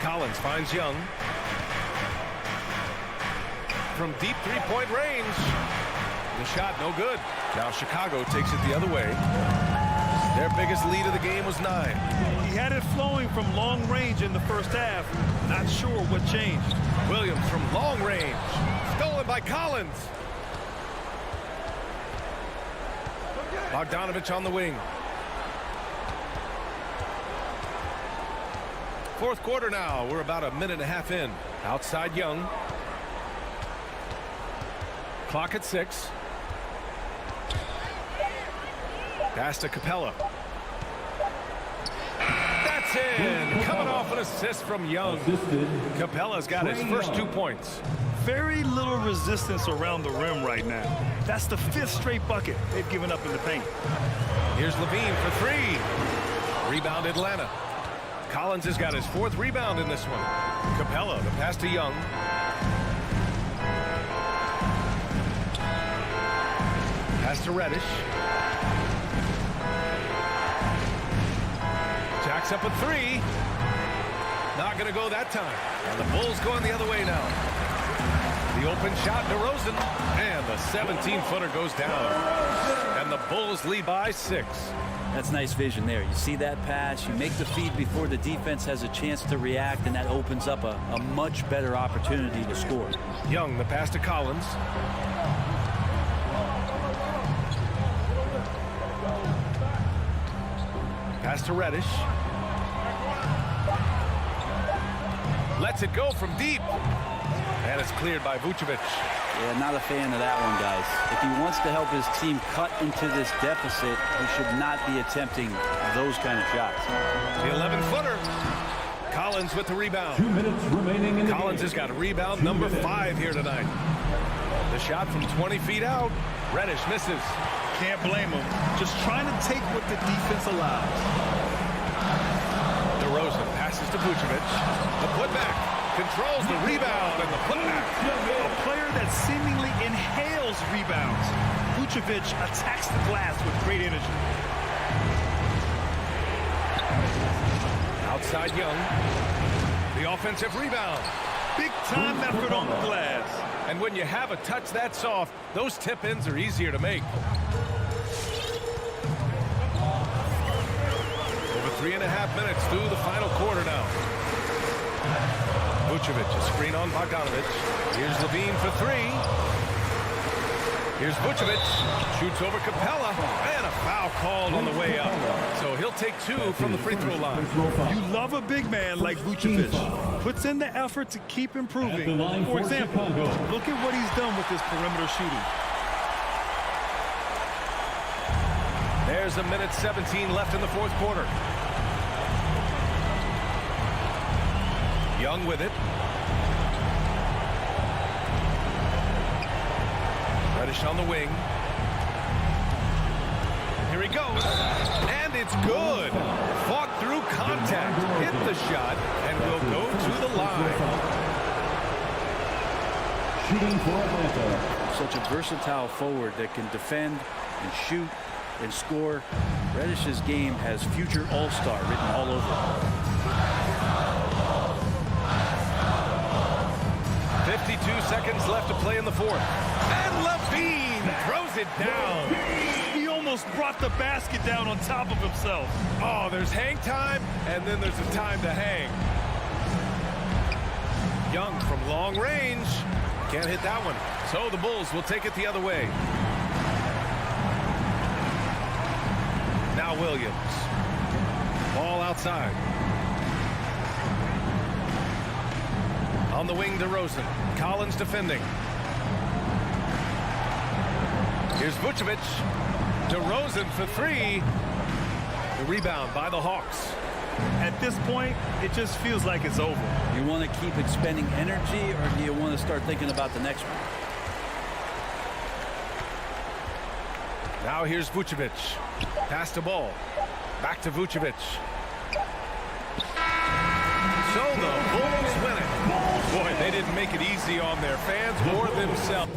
Collins finds Young. From deep three-point range. The shot no good. Now Chicago takes it the other way. Their biggest lead of the game was 9. He had it flowing from long range in the first half. Not sure what changed. Williams from long range. Stolen by Collins. Bogdanovich on the wing. Fourth quarter now. We're about a minute and a half in. Outside Young. Clock at 6. Pass to Capella. That's in. Coming off an assist from Young. Capella's got his first 2 points. Very little resistance around the rim right now. That's the 5th straight bucket they've given up in the paint. Here's Levine for 3. Rebound Atlanta. Collins has got his 4th rebound in this one. Capella, the pass to Young. Pass to Reddish. Jacks up a 3. Not going to go that time. And the Bulls going the other way now. The open shot, DeRozan. And the 17-footer goes down. And the Bulls lead by 6. That's nice vision there. You see that pass, you make the feed before the defense has a chance to react, and that opens up a much better opportunity to score. Young, the pass to Collins. Pass to Reddish. Lets it go from deep. And it's cleared by Vucevic. Yeah, not a fan of that one, guys. If he wants to help his team cut into this deficit, he should not be attempting those kind of shots. The 11-footer. Collins with the rebound. 2 minutes remaining in the Collins game. has got rebound number 5 here tonight. The shot from 20 feet out. Reddish misses. Can't blame him. Just trying to take what the defense allows. DeRozan passes to Vucevic. The putback. Controls the rebound and the putback. A player that seemingly inhales rebounds. Vucevic attacks the glass with great energy. Outside Young. The offensive rebound. Big time effort on the glass. And when you have a touch that soft, those tip-ins are easier to make. Over 3.5 minutes through the final quarter now. Vucevic, a screen on Bogdanovic. Here's Levine for 3. Here's Vucevic. Shoots over Capella. And a foul called on the way up. So he'll take 2 from the free throw line. You love a big man like Vucevic. Puts in the effort to keep improving. For example, look at what he's done with his perimeter shooting. There's 1:17 left in the 4th quarter. Young with it. Reddish on the wing. Here he goes. And it's good. Fought through contact. Hit the shot and will go to the line. Shooting for Atlanta. Such a versatile forward that can defend and shoot and score. Reddish's game has future all-star written all over it. 52 seconds left to play in the 4th. And Levine throws it down. He almost brought the basket down on top of himself. Oh, there's hang time, and then there's a time to hang. Young from long range. Can't hit that one. So the Bulls will take it the other way. Now Williams. Ball outside. On the wing, DeRozan. Collins defending. Here's Vucevic. DeRozan for 3. The rebound by the Hawks. At this point, it just feels like it's over. You want to keep expending energy, or do you want to start thinking about the next one? Now here's Vucevic. Pass the ball. Back to Vucevic. So the Bulls win it. Boy, they didn't make it easy on their fans or themselves.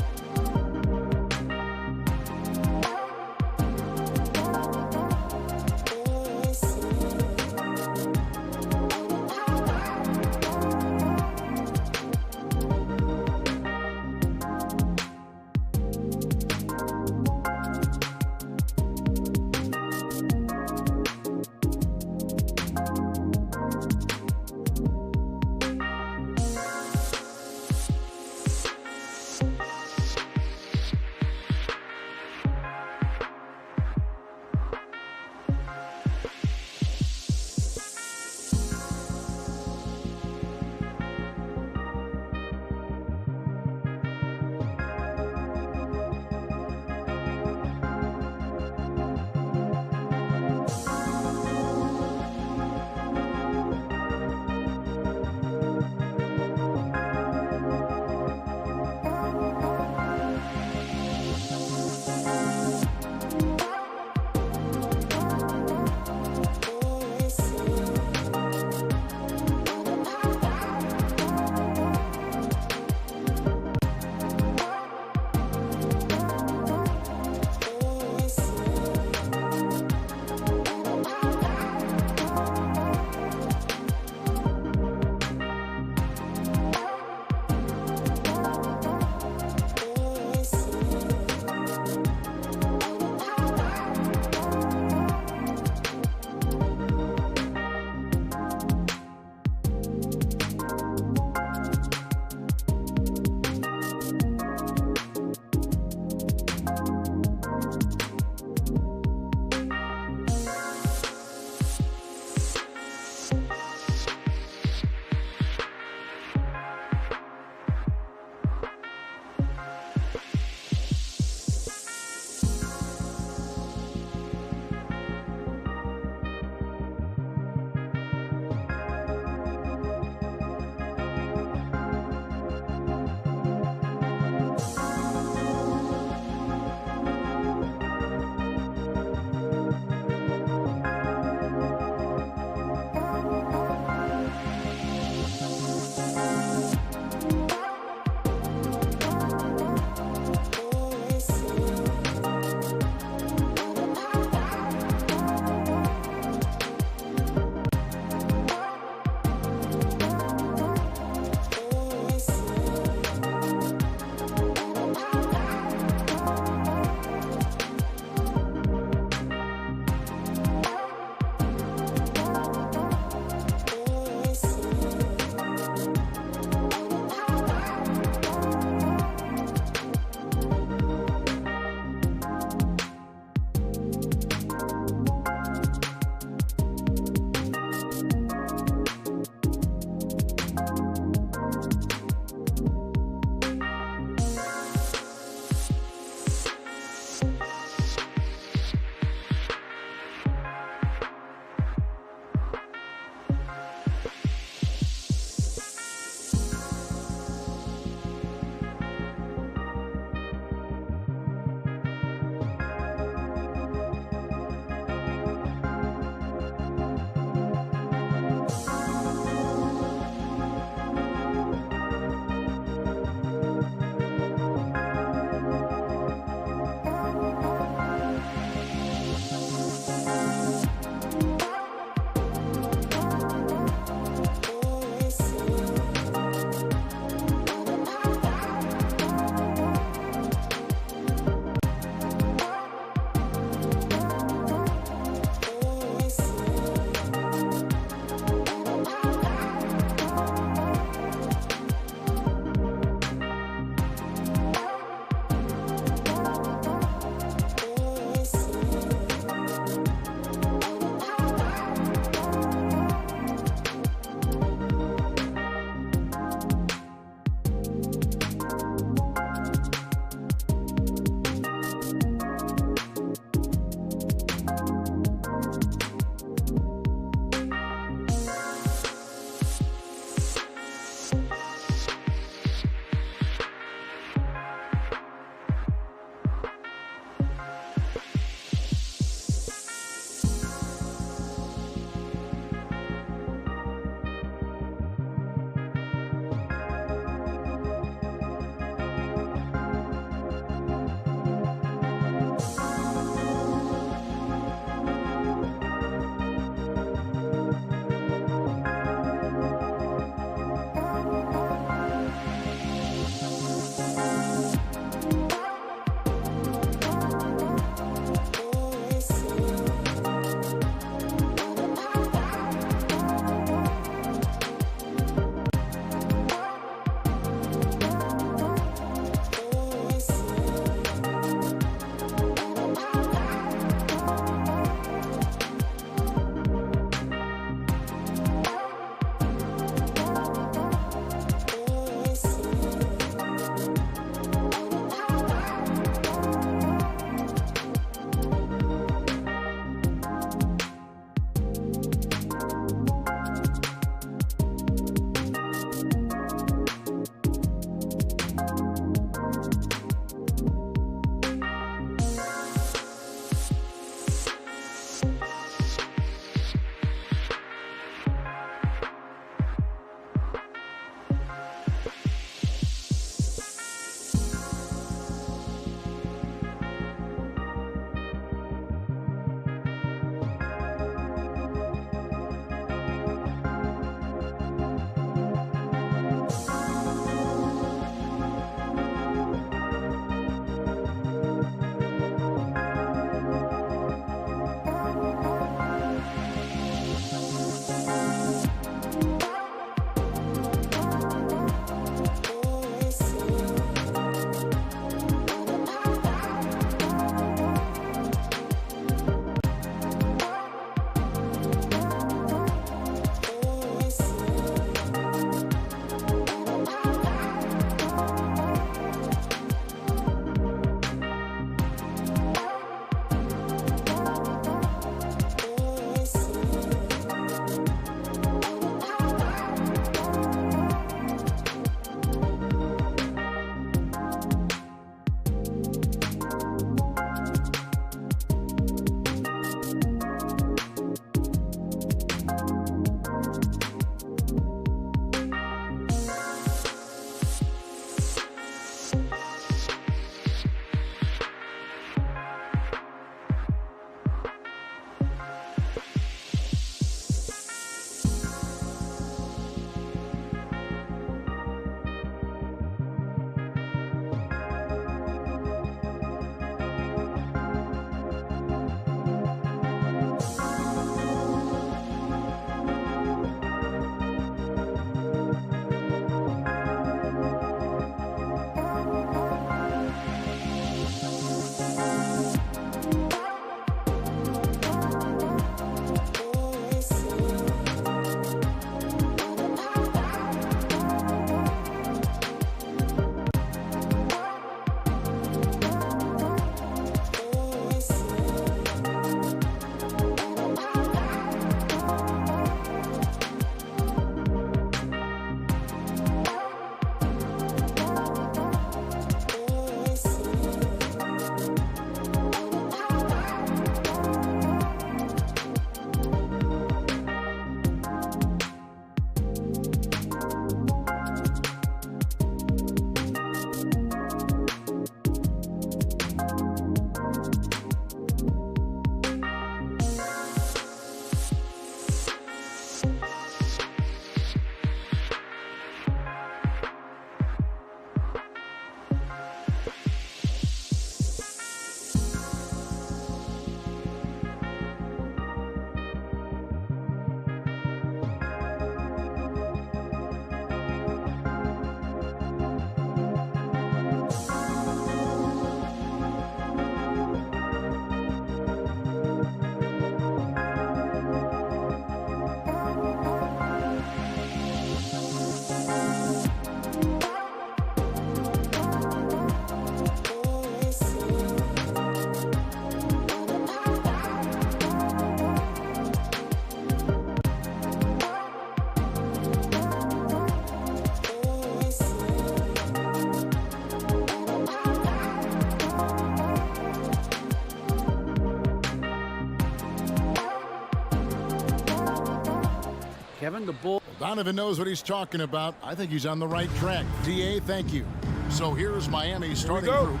Kevin, the Bull. Donovan knows what he's talking about. I think he's on the right track. DA, thank you. So here's Miami's starting group.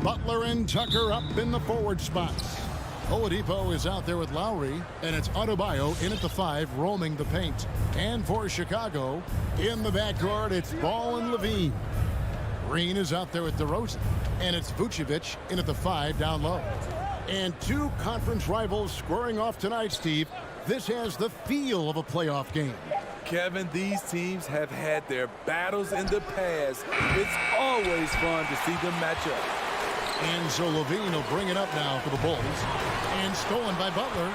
Butler and Tucker up in the forward spots. Oladipo is out there with Lowry, and it's Adebayo in at the 5, roaming the paint. And for Chicago, in the backcourt, it's Ball and Levine. Green is out there with DeRozan, and it's Vucevic in at the 5 down low. And two conference rivals squaring off tonight, Steve. This has the feel of a playoff game. Kevin, these teams have had their battles in the past. It's always fun to see them match up. And so Levine will bring it up now for the Bulls. And stolen by Butler.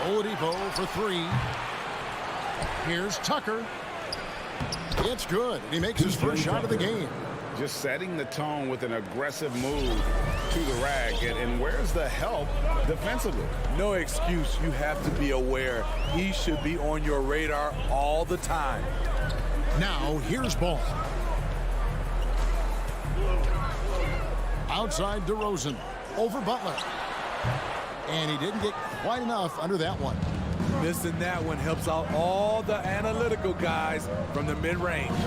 Oladipo for 3. Here's Tucker. It's good. He makes his first shot of the game. Just setting the tone with an aggressive move to the rack. And where's the help defensively? No excuse. You have to be aware. He should be on your radar all the time. Now, here's Ball. Outside DeRozan. Over Butler. And he didn't get quite enough under that one. Missing that one helps out all the analytical guys from the mid-range.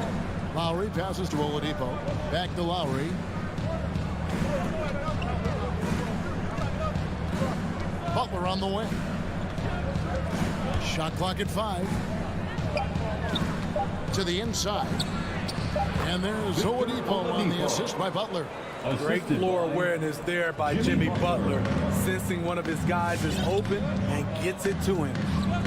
Lowry passes to Oladipo. Back to Lowry. Butler on the wing. Shot clock at 5. To the inside. And there's Oladipo on the assist by Butler. Great floor awareness there by Jimmy Butler, sensing one of his guys is open and gets it to him.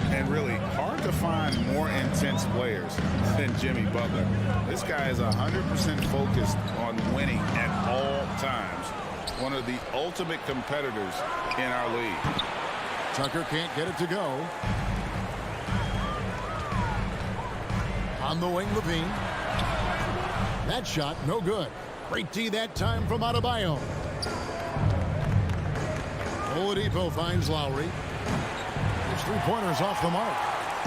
And really hard to find more intense players than Jimmy Butler. This guy is 100% focused on winning at all times. One of the ultimate competitors in our league. Tucker can't get it to go. On the wing, Levine. That shot, no good. Great D that time from Adebayo. Oladipo finds Lowry. His 3-pointers off the mark.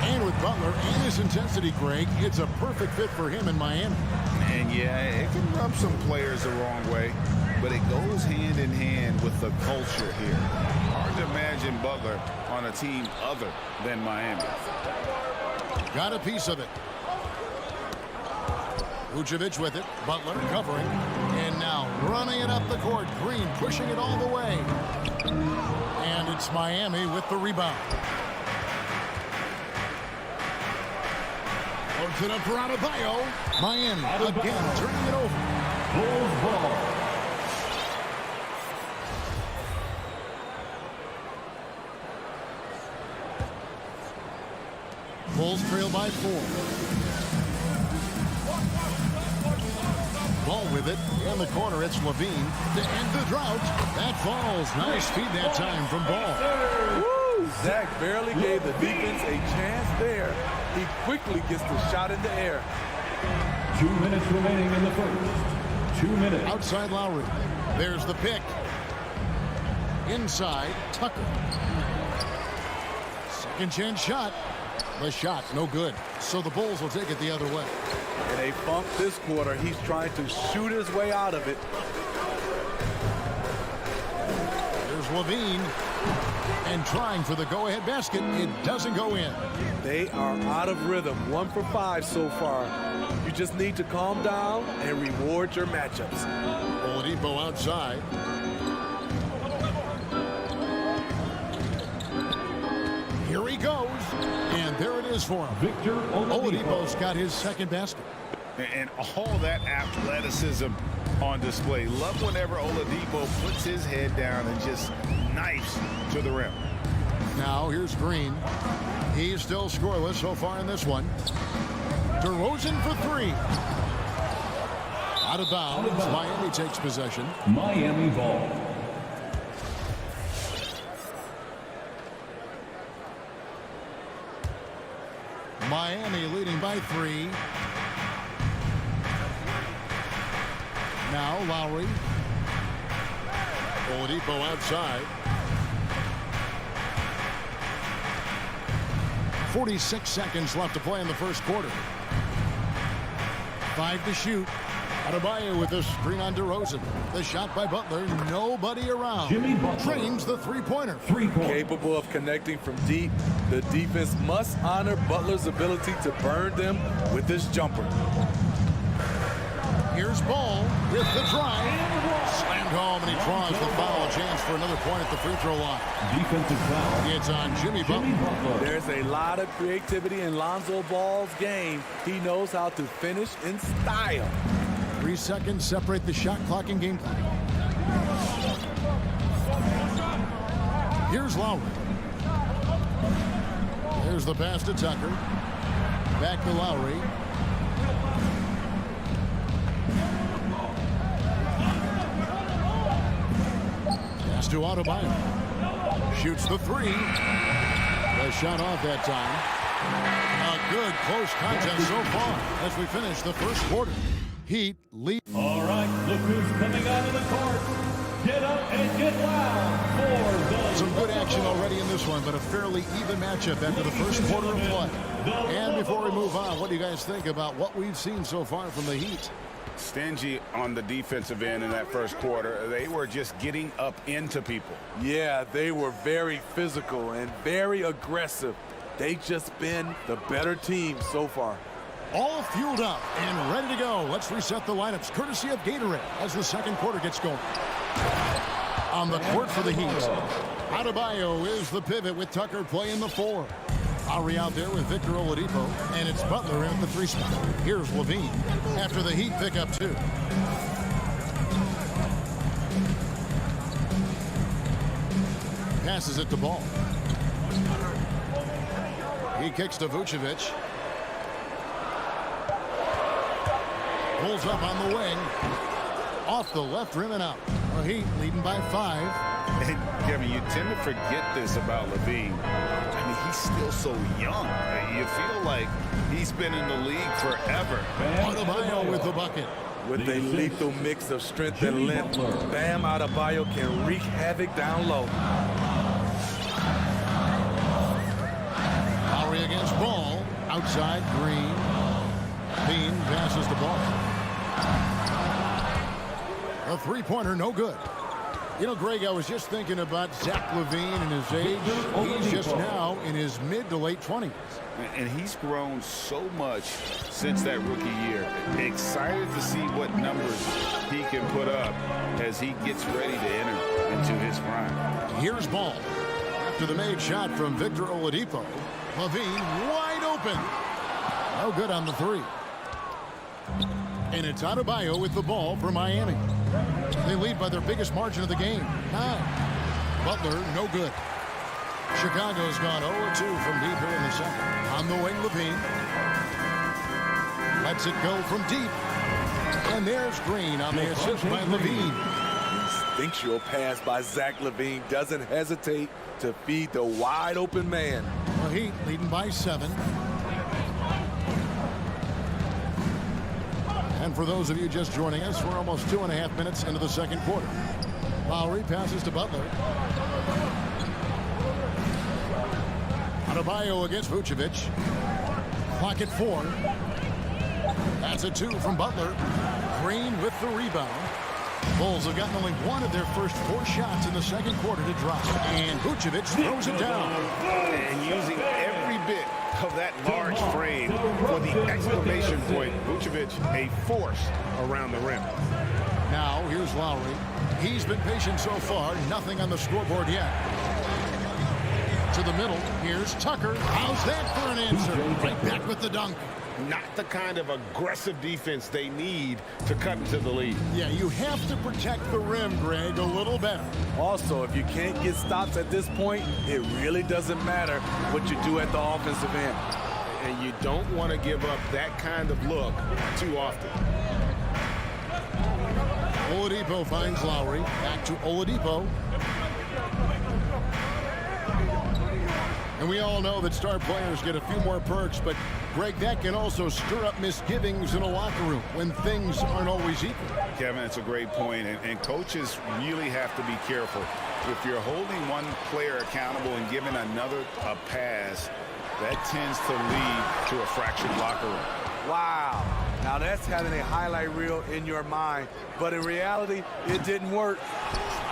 And with Butler and his intensity, Greg, it's a perfect fit for him in Miami. And yeah, it can rub some players the wrong way, but it goes hand in hand with the culture here. Hard to imagine Butler on a team other than Miami. Got a piece of it. Vucevic with it. Butler covering. And now running it up the court. Green pushing it all the way. And it's Miami with the rebound. Puts it up for Adebayo. Miami again turning it over. Bulls ball. Bulls trail by 4. Ball with it in the corner. It's Levine to end the drought. That falls. Nice speed that time from Ball. Woo! Zach barely gave the defense a chance there. He quickly gets the shot in the air. 2 minutes remaining in the first. 2 minutes. Outside Lowry. There's the pick. Inside Tucker. Second chance shot. The shot no good. So the Bulls will take it the other way. In a funk this quarter, he's trying to shoot his way out of it. There's Levine. And trying for the go-ahead basket. It doesn't go in. They are out of rhythm. 1 for 5 so far. You just need to calm down and reward your matchups. Oladipo outside. Here he goes. And there it is for him. Victor Oladipo. Oladipo's got his second basket. And all that athleticism on display. Love whenever Oladipo puts his head down and just knifes to the rim. Now here's Green. He's still scoreless so far in this one. DeRozan for 3. Out of bounds. Miami takes possession. Miami ball. Miami leading by 3. Now Lowry. Oladipo outside. 46 seconds left to play in the first quarter. 5 to shoot. Adebayo with the screen on DeRozan. The shot by Butler. Nobody around. Jimmy Butler. Trains the three-pointer. Capable of connecting from deep, the defense must honor Butler's ability to burn them with his jumper. Here's Ball with the drive. Slammed home, and he draws the foul. Chance for another point at the free throw line. Defensive foul. It's on Jimmy Butler. There's a lot of creativity in Lonzo Ball's game. He knows how to finish in style. 3 seconds separate the shot clock and game clock. Here's Lowry. There's the pass to Tucker. Back to Lowry. Pass to Adebayo. Shoots the three. The shot off that time. A good close contest so far as we finish the first quarter. Heat lead. All right, look who's coming out of the court. Get up and get loud for the... Some good action already in this one, but a fairly even matchup after the first quarter of play. And before we move on, what do you guys think about what we've seen so far from the Heat? Stingy on the defensive end in that first quarter. They were just getting up into people. Yeah, they were very physical and very aggressive. They just been the better team so far. All fueled up and ready to go. Let's reset the lineups courtesy of Gatorade as the second quarter gets going. On the court for the Heat, Adebayo is the pivot with Tucker playing the 4. Lowry out there with Victor Oladipo, and it's Butler in at the 3 spot. Here's Levine after the Heat pick up 2. Passes it to Ball. He kicks to Vucevic. Pulls up on the wing. Off the left rim and out. The Heat leading by 5. And Kevin, you tend to forget this about Levine. I mean, he's still so young. You feel like he's been in the league forever. Adebayo with the bucket. With a lethal mix of strength and length, Bam Adebayo can wreak havoc down low. Lowry against Ball. Outside, Green. Bean passes the ball. A three-pointer, no good. You know, Greg, I was just thinking about Zach LaVine and his age. He's just now in his mid to late 20s. And he's grown so much since that rookie year. Excited to see what numbers he can put up as he gets ready to enter into his prime. Here's Ball. After the made shot from Victor Oladipo, LaVine wide open. No good on the 3. And it's Adebayo with the ball for Miami. They lead by their biggest margin of the game, 9. Butler, no good. Chicago's gone 0-2 from deep here in the second. On the wing, Levine. Lets it go from deep. And there's Green on the assist by Levine. Instinctual pass by Zach LaVine doesn't hesitate to feed the wide open man. The Heat leading by 7. And for those of you just joining us, we're almost 2.5 minutes into the second quarter. Lowry passes to Butler. Adebayo against Vucevic. Clock at 4. That's a 2 from Butler. Green with the rebound. Bulls have gotten only one of their first 4 shots in the second quarter to drop. And Vucevic throws it down. And using every bit of that large frame for the exclamation point. Vucevic, a force around the rim. Now, here's Lowry. He's been patient so far. Nothing on the scoreboard yet. To the middle. Here's Tucker. How's that for an answer? Right back with the dunk. Not the kind of aggressive defense they need to cut into the lead. Yeah, you have to protect the rim, Greg, a little better. Also, if you can't get stops at this point, it really doesn't matter what you do at the offensive end. And you don't want to give up that kind of look too often. Oladipo finds Lowry. Back to Oladipo. And we all know that star players get a few more perks, but Greg, that can also stir up misgivings in a locker room when things aren't always equal. Kevin, that's a great point, and coaches really have to be careful. If you're holding one player accountable and giving another a pass, that tends to lead to a fractured locker room. Wow. Now that's having a highlight reel in your mind, but in reality, it didn't work.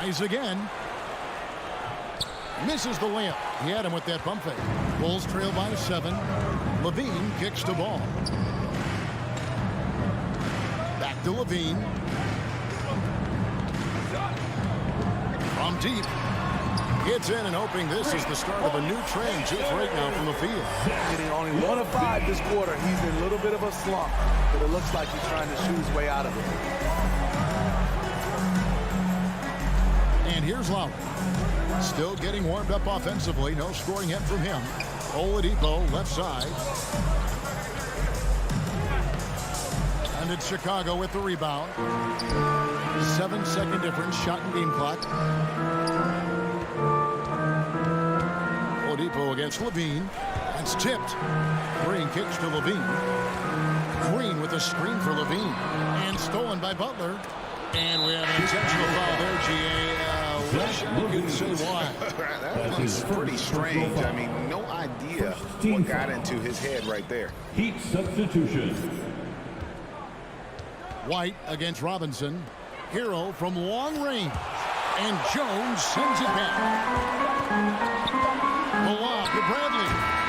Tries again. Misses the layup. He had him with that bump fake. Bulls trail by 7. Levine kicks the ball. Back to Levine. From deep. Gets in and hoping this is the start of a new trend just right now from the field. Getting only 1 of 5 this quarter. He's in a little bit of a slump, but it looks like he's trying to shoot his way out of it. And here's Lowry. Still getting warmed up offensively. No scoring yet from him. Oladipo left side. And it's Chicago with the rebound. 7-second difference. Shot and game clock. Oladipo against Levine. It's tipped. Green kicks to Levine. Green with a screen for Levine. And stolen by Butler. And we have an intentional foul there, G.A. Wish I could say why. That was pretty strange. I mean, no idea what got into his head right there. Heat substitution. White against Robinson. Hero from long range. And Jones sends it back. The lob to Bradley.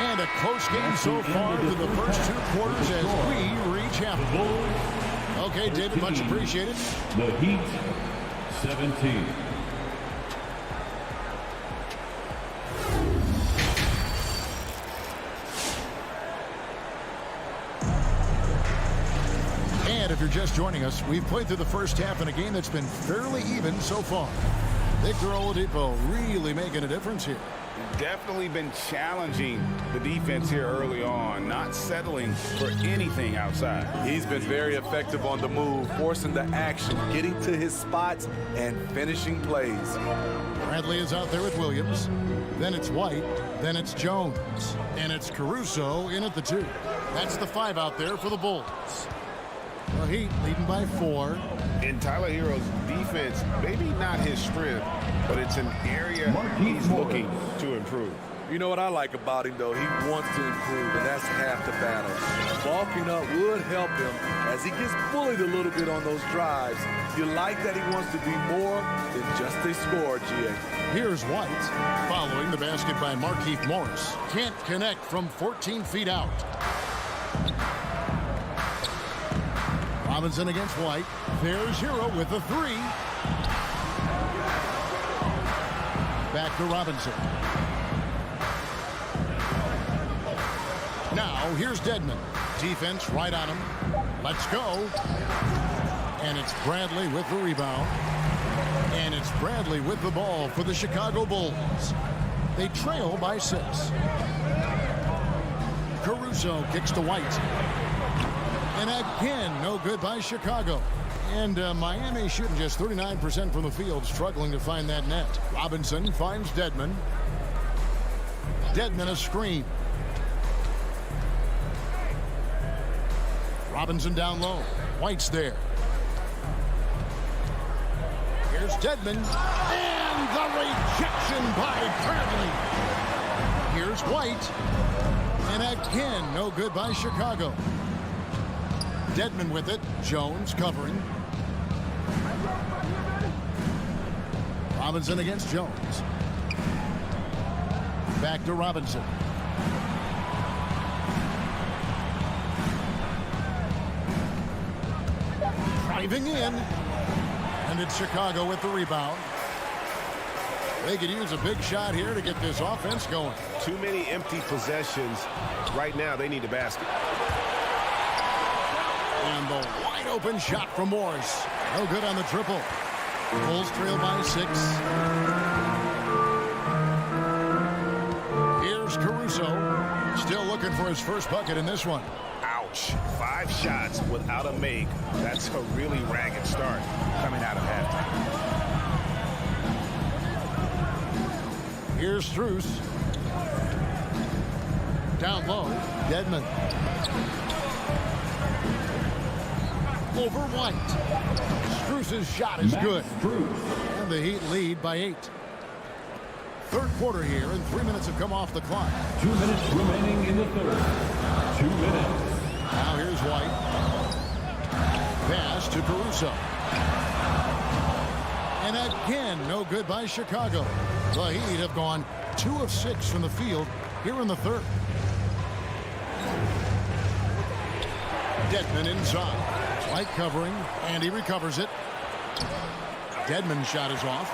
And a close game so far through the first 2 quarters as we reach halftime. Okay, David, much appreciated. The Heat, 17. And if you're just joining us, we've played through the first half in a game that's been fairly even so far. Victor Oladipo really making a difference here. Definitely been challenging the defense here early on, not settling for anything outside. He's been very effective on the move, forcing the action, getting to his spots, and finishing plays. Bradley is out there with Williams. Then it's White. Then it's Jones. And it's Caruso in at the 2. That's the 5 out there for the Bulls. The Heat leading by 4. In Tyler Hero's defense, maybe not his strength, but it's an area he's looking to improve. You know what I like about him, though? He wants to improve, and that's half the battle. Bulking up would help him as he gets bullied a little bit on those drives. You like that he wants to be more than just a scorer, G.A. Here's White following the basket by Markieff Morris. Can't connect from 14 feet out. Robinson against White. There's Hero with a 3. Back to Robinson. Now here's Dedmon. Defense right on him. Let's go. And it's Bradley with the rebound. And it's Bradley with the ball for the Chicago Bulls. They trail by 6. Caruso kicks to White. And again, no good by Chicago. And Miami shooting just 39% from the field, struggling to find that net. Robinson finds Dedmon. Dedmon a screen. Robinson down low. White's there. Here's Dedmon. And the rejection by Bradley. Here's White. And again, no good by Chicago. Dedmon with it. Jones covering. Robinson against Jones. Back to Robinson. Driving in. And it's Chicago with the rebound. They could use a big shot here to get this offense going. Too many empty possessions. Right now, they need a basket. And the wide open shot from Morris. No good on the triple. Bulls trail by 6. Here's Caruso. Still looking for his first bucket in this one. Ouch. 5 shots without a make. That's a really ragged start coming out of halftime. Here's Strus. Down low. Dedmon. Over White. Strus's shot is good. And the Heat lead by 8. Third quarter here, and 3 minutes have come off the clock. 2 minutes remaining in the third. 2 minutes. Now here's White. pass to Caruso. And again, no good by Chicago. The Heat have gone 2 of 6 from the field here in the third. Dedmon inside. Light covering, and he recovers it. Dedmon's shot is off.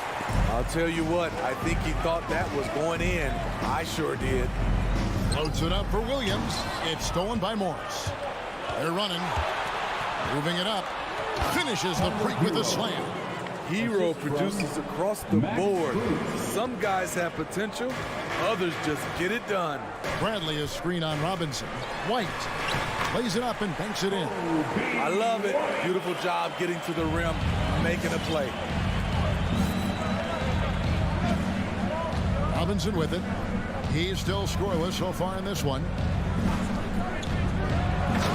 I'll tell you what, I think he thought that was going in. I sure did. Loads it up for Williams. It's stolen by Morris. They're running. Moving it up. Finishes the break with a slam. Hero produces across the board. Some guys have potential. Others just get it done. Bradley is screen on Robinson. White lays it up and banks it in. I love it. Beautiful job getting to the rim, making a play. Robinson with it. He's still scoreless so far in this one.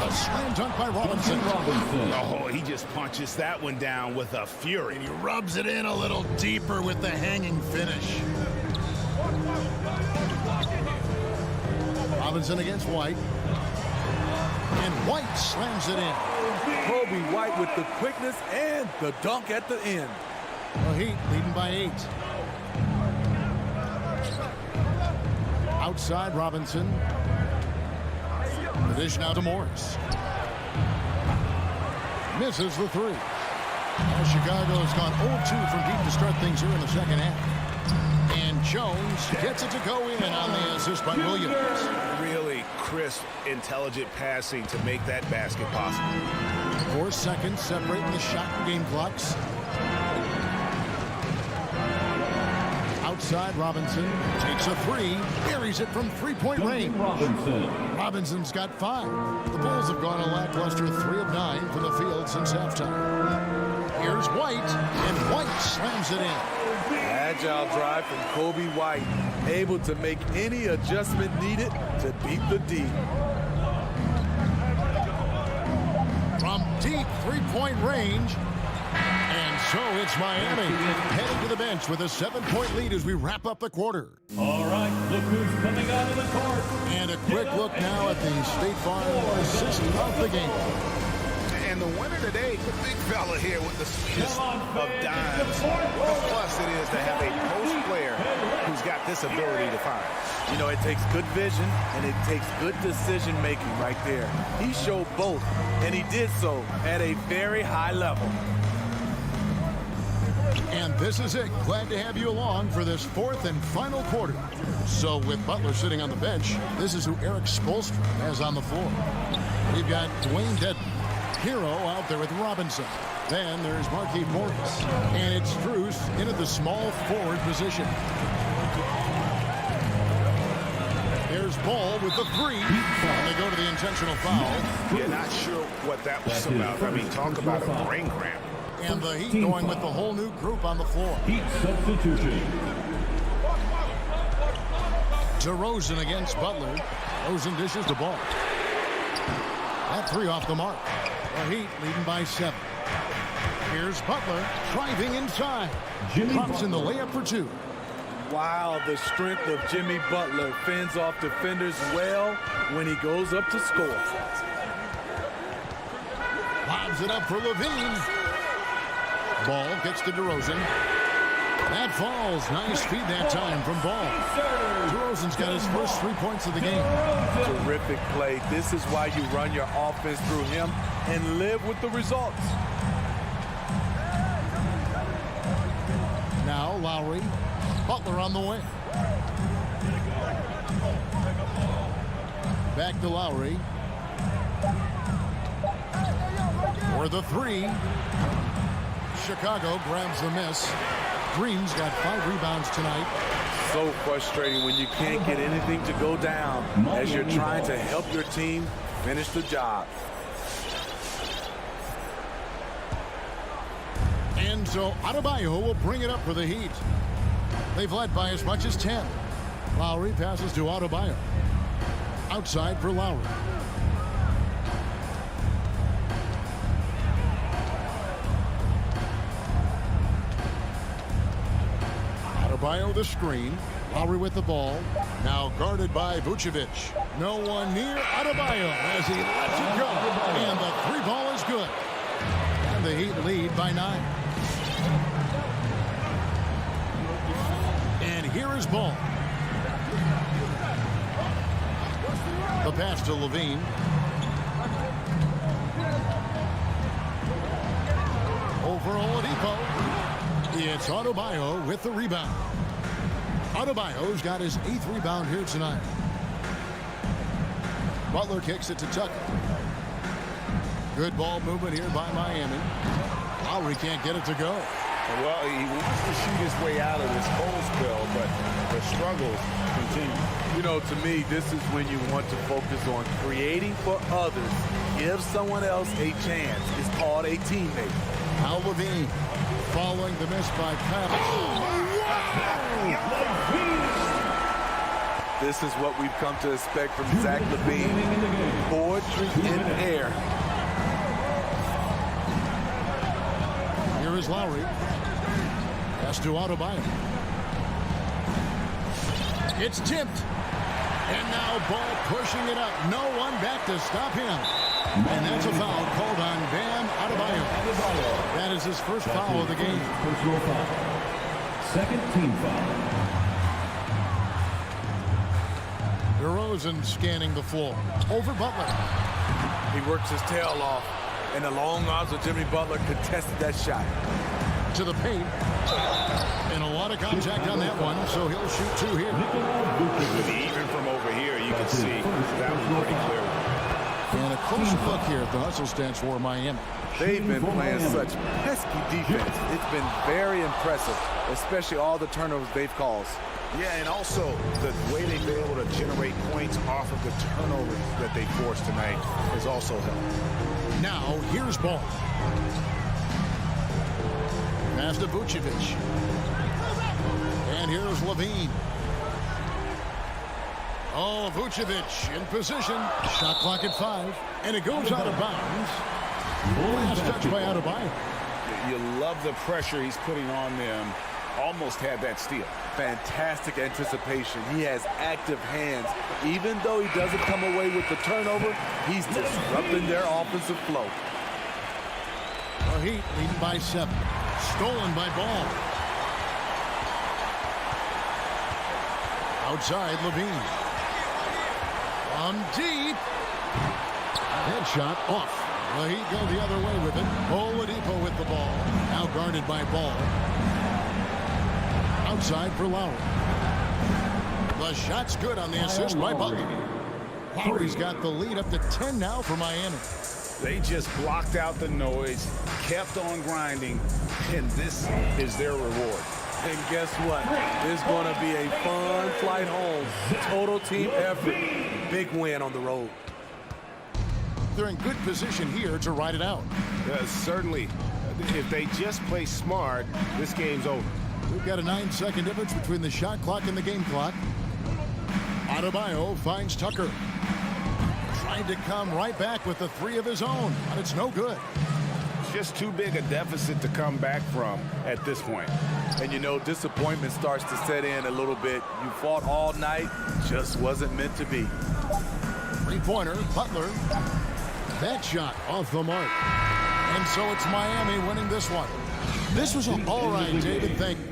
A slam dunk by Robinson. Oh, he just punches that one down with a fury. And he rubs it in a little deeper with the hanging finish. Robinson against White. And White slams it in. Kobe White with the quickness and the dunk at the end. The Heat leading by 8. Outside Robinson. The dish now to Morris. Misses the 3. Chicago has gone 0-2 from deep to start things here in the second half. And Jones gets it to go in on the assist by Williams. Really crisp, intelligent passing to make that basket possible. 4 seconds separating the shot and game clocks. Outside Robinson takes a 3, buries it from 3-point range. Robinson's got 5. The Bulls have gone a lackluster 3 of 9 from the field since halftime. Here's White, and White slams it in. Agile drive from Kobe White, able to make any adjustment needed to beat the D. From deep 3-point range. And so it's Miami heading to the bench with a 7-point lead as we wrap up the quarter. All right, look who's coming out of the court. And a quick look now at the State Farm assist of the game. And the winner today, the big fella here with the sweetest of dimes. What a plus it is to have a post player who's got this ability to find. You know, it takes good vision and it takes good decision making right there. He showed both, and he did so at a very high level. And this is it. Glad to have you along for this 4th and final quarter. So with Butler sitting on the bench, this is who Eric Spoelstra has on the floor. We've got Dwayne Dedmon, Hero out there with Robinson. Then there's Markieff Morris. And it's Strus in at the small forward position. There's Ball with the 3. And they go to the intentional foul. Yeah, not sure what that was about. I mean, talk about a brain cramp. And the Heat going with the whole new group on the floor. Heat substitution. DeRozan against Butler. Rosen dishes the ball. That 3 off the mark. The Heat leading by 7. Here's Butler driving inside. Drops in the layup for 2. Wow, the strength of Jimmy Butler fends off defenders well when he goes up to score. Lobs it up for Levine. Ball gets to DeRozan. That falls. Nice feed that time from Ball. DeRozan's got his first 3 points of the game. Terrific play. This is why you run your offense through him and live with the results. Now Lowry. Butler on the way. Back to Lowry. For the 3. Chicago grabs the miss. Green's got 5 rebounds tonight. So frustrating when you can't get anything to go down as you're trying to help your team finish the job. And so Adebayo will bring it up for the Heat. They've led by as much as 10. Lowry passes to Adebayo. Outside for Lowry. Adebayo the screen. Lowry with the ball. Now guarded by Vucevic. No one near Adebayo as he lets it go. And the 3 ball is good. the Heat lead by 9. And here is Ball. The pass to Levine. Over Oladipo. It's Adebayo with the rebound. Adebayo's got his 8th rebound here tonight. Butler kicks it to Tucker. Good ball movement here by Miami. Lowry can't get it to go. Well, he wants to shoot his way out of this cold spell, but the struggles continue. You know, to me, this is when you want to focus on creating for others. Give someone else a chance. It's called a teammate. Al Levine following the miss by Kyle. This is what we've come to expect from Zach LaVine. Poetry in air. Here is Lowry. Pass to Adebayo. It's tipped. And now Ball pushing it up. No one back to stop him. And that's a foul called on Bam Adebayo. That is his first foul of the game. Personal foul. Second team foul. DeRozan scanning the floor. Over Butler. He works his tail off, and the long arms of Jimmy Butler contested that shot. To the paint. And a lot of contact on that one, so he'll shoot 2 here. Even from over here, you can see that was pretty clear. And a closer look here at the hustle stance for Miami. They've been playing such pesky defense. It's been very impressive, especially all the turnovers they've caused. Yeah, and also the way they've been able to generate points off of the turnovers that they forced tonight has also helped. Now, here's Ball. Pass to Vucevic. And here's Levine. Oh, Vucevic in position. Shot clock at 5. And it goes out of bounds. Last touch by Adebayo. You love the pressure he's putting on them. Almost had that steal. Fantastic anticipation. He has active hands. Even though he doesn't come away with the turnover, he's disrupting their offensive flow. The Heat leading by 7. Stolen by Ball. Outside, Levine. From deep. Headshot off. The Heat go the other way with it. Oladipo with the ball. Now guarded by Ball. Outside for Lowry. The shot's good on the assist by Butler. Lowry's got the lead up to 10 now for Miami. They just blocked out the noise, kept on grinding, and this is their reward. And guess what? It's going to be a fun flight home. Total team effort. Big win on the road. They're in good position here to ride it out. Certainly, if they just play smart, this game's over. We've got a 9-second difference between the shot clock and the game clock. Adebayo finds Tucker. Trying to come right back with the 3 of his own, but it's no good. It's just too big a deficit to come back from at this point. And you know, disappointment starts to set in a little bit. You fought all night, just wasn't meant to be. 3-pointer, Butler. That shot off the mark. And so it's Miami winning this one. This was all right, David. Thank you.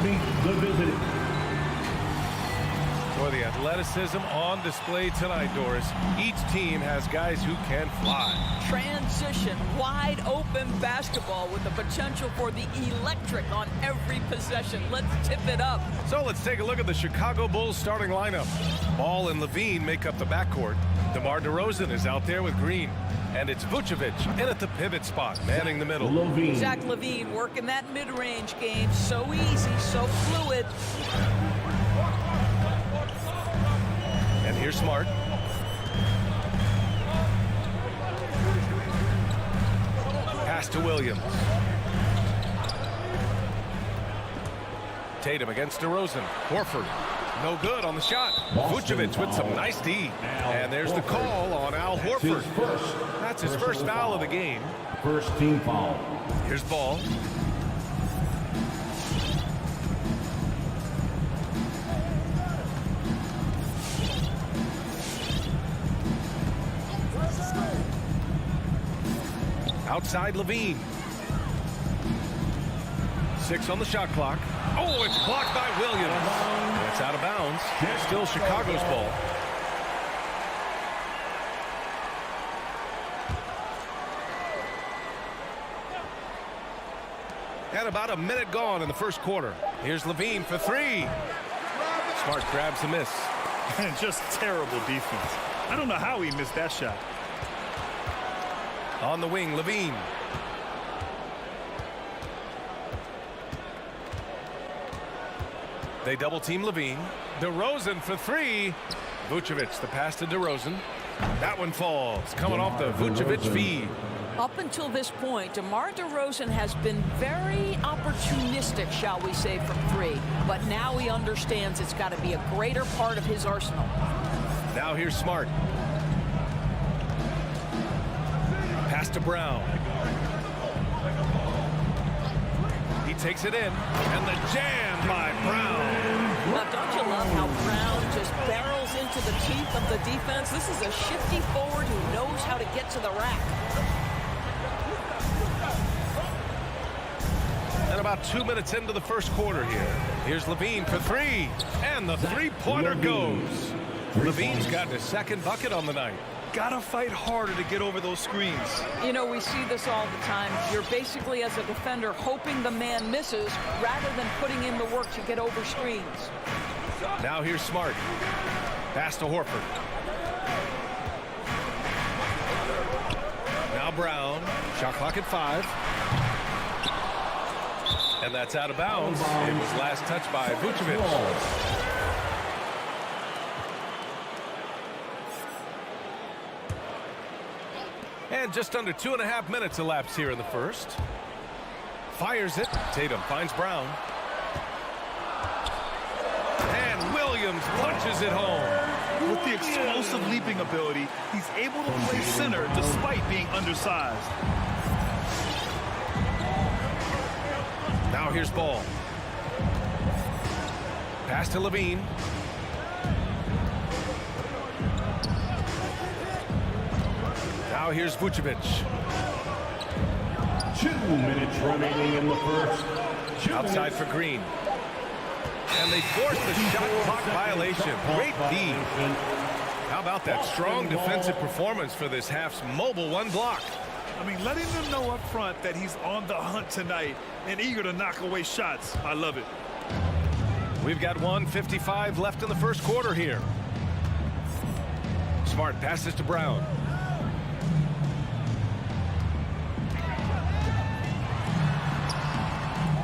meet the visitors. For the athleticism on display tonight, Doris. Each team has guys who can fly. Transition, wide open basketball with the potential for the electric on every possession. Let's tip it up. So let's take a look at the Chicago Bulls starting lineup. Ball and Levine make up the backcourt. DeMar DeRozan is out there with Green. And it's Vucevic in at the pivot spot, manning the middle. Zach LaVine working that mid-range game. So easy, so fluid. And here's Smart. Pass to Williams. Tatum against DeRozan. Horford. No good on the shot. Vucevic with some nice D. And there's the call on Al Horford. That's his first foul of the game. First team foul. Here's Ball. Outside Levine. 6 on the shot clock. Oh, it's blocked by Williams. That's out of bounds. Still Chicago's ball. And about a minute gone in the first quarter. Here's Levine for 3. Smart grabs the miss. And just terrible defense. I don't know how he missed that shot. On the wing, Levine. They double-team Levine. DeRozan for 3. Vucevic, the pass to DeRozan. That one falls, coming off the Vucevic feed. Up until this point, DeMar DeRozan has been very opportunistic, shall we say, from 3. But now he understands it's got to be a greater part of his arsenal. Now here's Smart. Pass to Brown. He takes it in, and the jam by Brown. Now, don't you love how Brown just barrels into the teeth of the defense? This is a shifty forward who knows how to get to the rack. And about 2 minutes into the first quarter here. Here's Levine for 3, and the three-pointer goes. Levine's gotten his second bucket on the night. Gotta fight harder to get over those screens. You know, we see this all the time. You're basically, as a defender, hoping the man misses rather than putting in the work to get over screens. Now here's Smart. Pass to Horford. Now Brown. Shot clock at 5. And that's out of bounds. It was last touched by Vucevic. And just under 2.5 minutes elapsed here in the first. Fires it. Tatum finds Brown. And Williams punches it home. With the explosive leaping ability, he's able to play center despite being undersized. Now here's Ball. Pass to Levine. Now here's Vucevic. 2 minutes remaining in the first. Outside for Green. And they force the shot clock violation. Great D. How about that strong defensive performance for this half's mobile one block? I mean, letting them know up front that he's on the hunt tonight and eager to knock away shots. I love it. We've got 1:55 left in the first quarter here. Smart passes to Brown.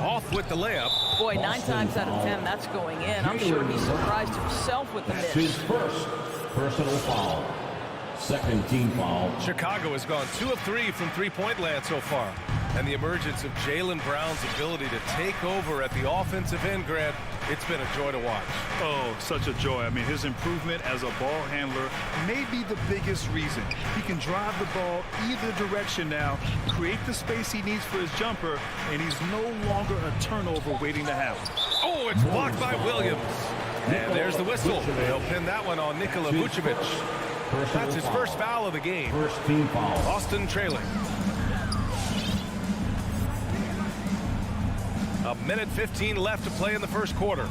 Off with the layup. Boy, 9 times out of 10, that's going in. I'm sure he's surprised himself with the miss. His first personal foul. Second team foul. Chicago has gone 2 of 3 from three-point land so far. And the emergence of Jaylen Brown's ability to take over at the offensive end, Grant, it's been a joy to watch. Oh, such a joy. I mean, his improvement as a ball handler may be the biggest reason. He can drive the ball either direction now, create the space he needs for his jumper, and he's no longer a turnover waiting to happen. Oh, it's blocked by Williams. And there's the whistle. They'll pin that one on Nikola Vucevic. That's his first foul of the game. First team foul. Boston trailing. A minute 15 left to play in the first quarter.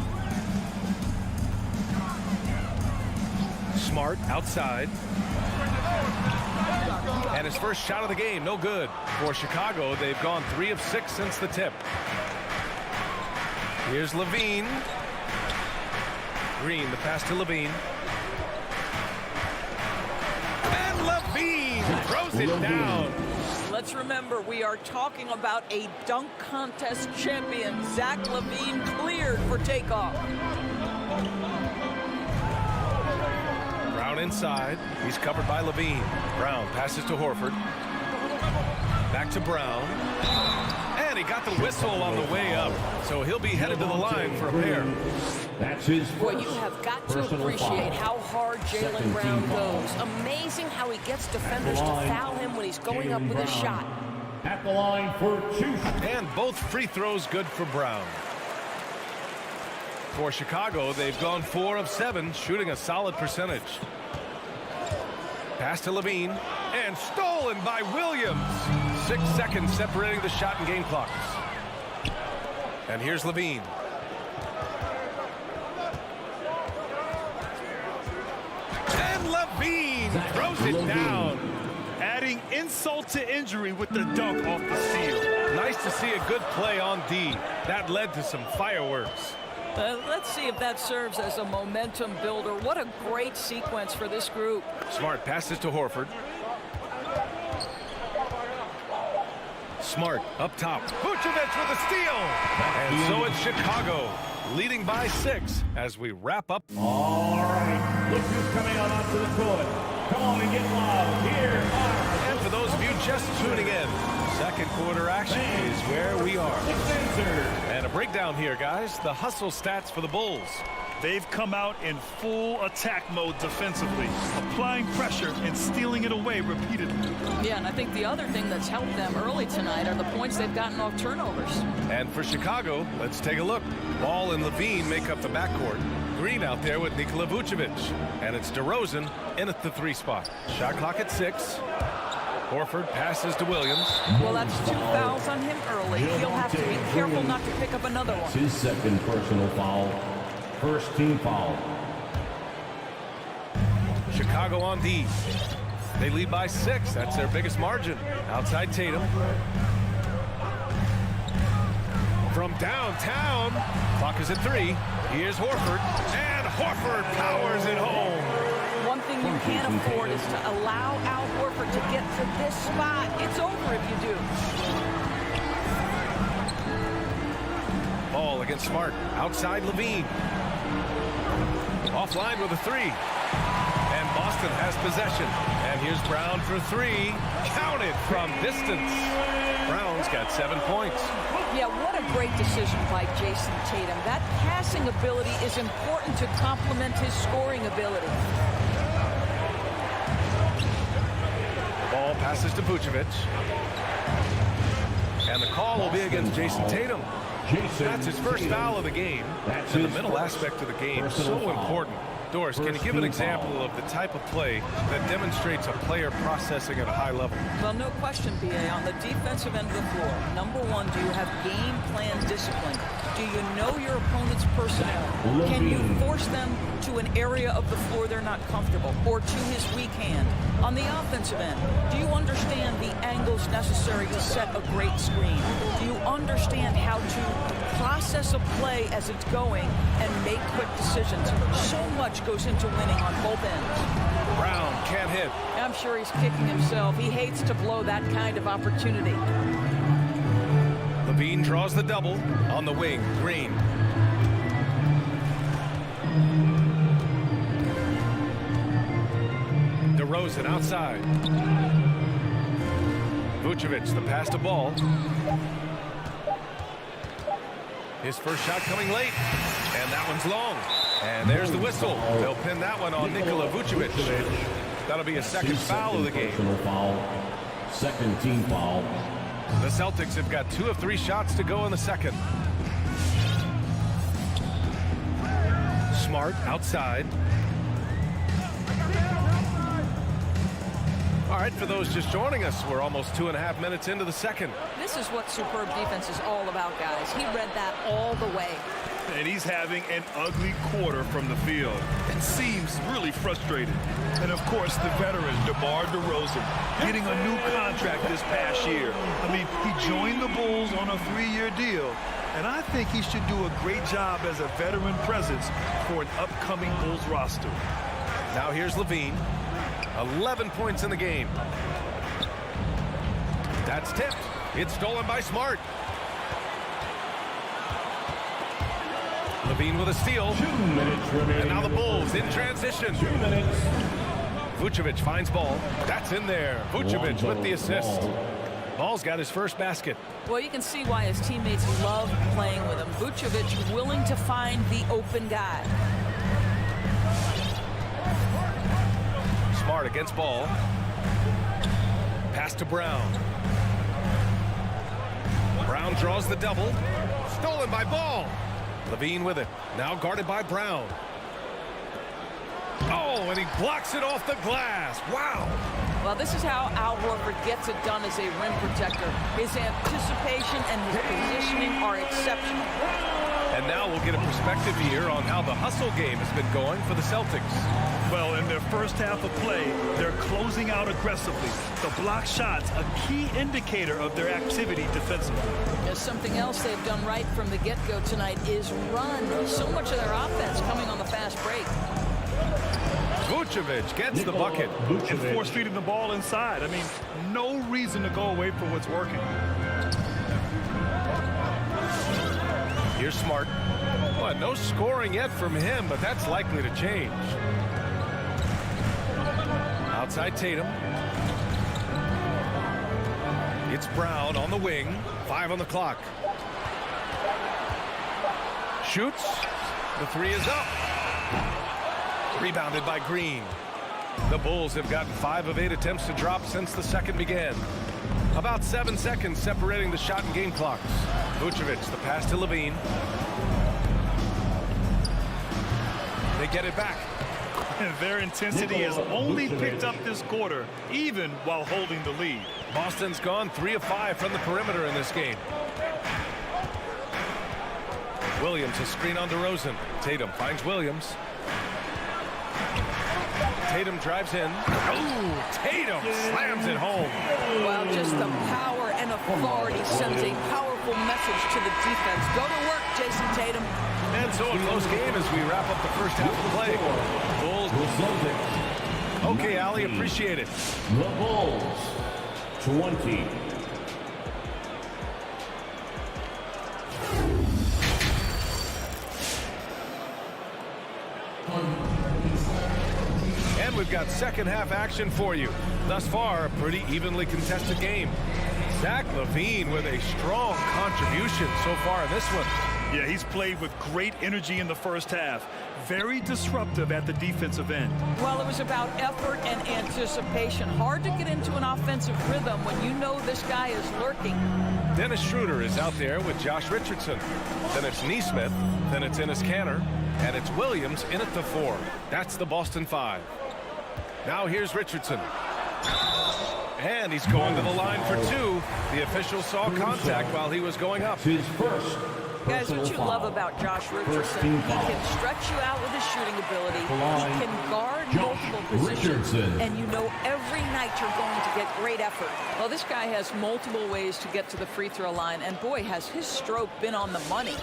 Smart outside. And his first shot of the game, no good. For Chicago, they've gone 3 of 6 since the tip. Here's Levine. Green, the pass to Levine. And Levine throws it down. Let's remember, we are talking about a dunk contest champion. Zach Levine cleared for takeoff. Brown inside. He's covered by Levine. Brown passes to Horford. Back to Brown. And he got the whistle on the way up. So he'll be headed to the line for a pair. That's his Boy, first you have got to personal appreciate foul. how hard Jaylen Brown goes. Amazing how he gets defenders to foul him when he's going up with a shot. At the line for 2. And both free throws good for Brown. For Chicago, they've gone 4 of 7, shooting a solid percentage. Pass to Levine, and stolen by Williams. 6 seconds separating the shot and game clocks. And here's Levine. And Levine throws it down. Adding insult to injury with the dunk off the steal. Nice to see a good play on D. That led to some fireworks. Let's see if that serves as a momentum builder. What a great sequence for this group. Smart passes to Horford. Smart up top. Vucevic with a steal. And so it's Chicago leading by 6 as we wrap up. All right, look who's coming out onto the court. Come on and get loud. Here are. And for those of you just tuning in, second quarter action is where we are. And a breakdown here, guys. The hustle stats for the Bulls. They've come out in full attack mode defensively, applying pressure and stealing it away repeatedly. Yeah, and I think the other thing that's helped them early tonight are the points they've gotten off turnovers. And for Chicago, let's take a look. Ball and Levine make up the backcourt. Green out there with Nikola Vucevic. And it's DeRozan in at the 3 spot. Shot clock at 6. Horford passes to Williams. Well, that's 2 fouls on him early. He'll have to be careful not to pick up another one. His second personal foul. First team foul. Chicago on D. They lead by 6. That's their biggest margin. Outside Tatum. From downtown. Clock is at 3. Here's Horford. And Horford powers it home. One thing you can't afford is to allow Al Horford to get to this spot. It's over if you do. Ball against Smart. Outside Levine. Offline with a 3. And Boston has possession. And here's Brown for 3. Counted from distance. Brown's got 7 points. Yeah, what a great decision by Jason Tatum. That passing ability is important to complement his scoring ability. Ball passes to Vucevic. And the call will be against Jason Tatum. That's his first foul of the game. And the mental aspect of the game is so important. Doris, can you give an example of the type of play that demonstrates a player processing at a high level? Well, no question, B.A. On the defensive end of the floor, number one, do you have game plan discipline? Do you know your opponent's personnel? Can you force them to an area of the floor they're not comfortable or to his weak hand? On the offensive end, do you understand the angles necessary to set a great screen? Do you understand how to process a play as it's going and make quick decisions? So much goes into winning on both ends. Brown can't hit. I'm sure he's kicking himself. He hates to blow that kind of opportunity. Levine draws the double on the wing. Green. DeRozan outside. Vucevic, the pass to Ball. His first shot coming late, and that one's long. And there's the whistle. They'll pin that one on Nikola Vucevic. That'll be a second foul of the game. Second team foul. The Celtics have got 2 of 3 shots to go in the second. Smart outside. All right, for those just joining us, we're almost 2.5 minutes into the second. This is what superb defense is all about, guys. He read that all the way. And he's having an ugly quarter from the field. It seems really frustrated. And, of course, the veteran, DeMar DeRozan, getting a new contract this past year. I mean, he joined the Bulls on a 3-year deal. And I think he should do a great job as a veteran presence for an upcoming Bulls roster. Now here's Levine. 11 points in the game. That's tipped. It's stolen by Smart. Levine with a steal. 2 minutes remaining. And now the Bulls in transition. 2 minutes. Vucevic finds ball. That's in there. Vucevic with the assist. Ball. Ball's got his first basket. Well, you can see why his teammates love playing with him. Vucevic willing to find the open guy. Smart against ball. Pass to Brown. Brown draws the double. Stolen by Ball. Levine with it. Now guarded by Brown. Oh, and he blocks it off the glass. Wow. Well, this is how Al Horford gets it done as a rim protector. His anticipation and his positioning are exceptional. And now we'll get a perspective here on how the hustle game has been going for the Celtics. Well, in their first half of play, they're closing out aggressively. The block shots, a key indicator of their activity defensively. There's something else they've done right from the get-go tonight is run. So much of their offense coming on the fast break. Vucevic gets the bucket. And force feeding the ball inside. I mean, no reason to go away from what's working. Here's Smart. Well, no scoring yet from him, but that's likely to change. Outside Tatum. It's Brown on the wing. 5 on the clock. Shoots. The 3 is up. Rebounded by Green. The Bulls have gotten 5 of 8 attempts to drop since the second began. About 7 seconds separating the shot and game clocks. Vucevic, the pass to Levine. They get it back. And their intensity has only picked up this quarter, even while holding the lead. Boston's gone 3 of 5 from the perimeter in this game. Williams, a screen on DeRozan. Tatum finds Williams. Tatum drives in. Oh, Tatum slams it home. Well, just the power and authority sends a powerful message to the defense. Go to work, Jason Tatum. And so a close game as we wrap up the first half of the play. Bulls. Okay, Allie, appreciate it. The Bulls, 20. And we've got second half action for you. Thus far, a pretty evenly contested game. Zach LaVine with a strong contribution so far in this one. Yeah, he's played with great energy in the first half. Very disruptive at the defensive end. Well, it was about effort and anticipation. Hard to get into an offensive rhythm when you know this guy is lurking. Dennis Schroeder is out there with Josh Richardson. Then it's Neesmith. Then it's Enes Kanter. And it's Williams in at the 4. That's the Boston 5. Now here's Richardson. And he's going to the line for 2. The official saw contact while he was going up. His first. Guys, what you love about Josh Richardson, he can stretch you out with his shooting ability. He can guard multiple positions. And you know every night you're going to get great effort. Well, this guy has multiple ways to get to the free throw line. And boy, has his stroke been on the money.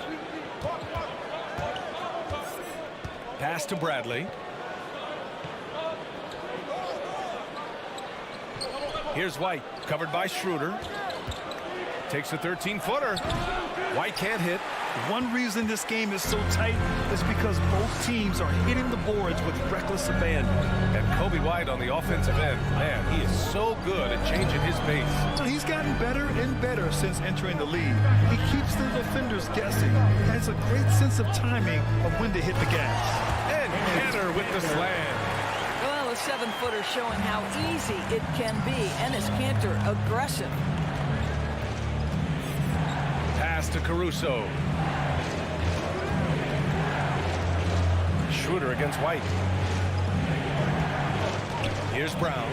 Pass to Bradley. Here's White, covered by Schroeder. Takes a 13-footer. White can't hit. One reason this game is so tight is because both teams are hitting the boards with reckless abandon. And Kobe White on the offensive end. Man, he is so good at changing his pace. So he's gotten better and better since entering the league. He keeps the defenders guessing. He has a great sense of timing of when to hit the gas. And Kanter with the slam. Well, a 7-footer showing how easy it can be. Enes Kanter, aggressive. Pass to Caruso. Schroeder against White. Here's Brown.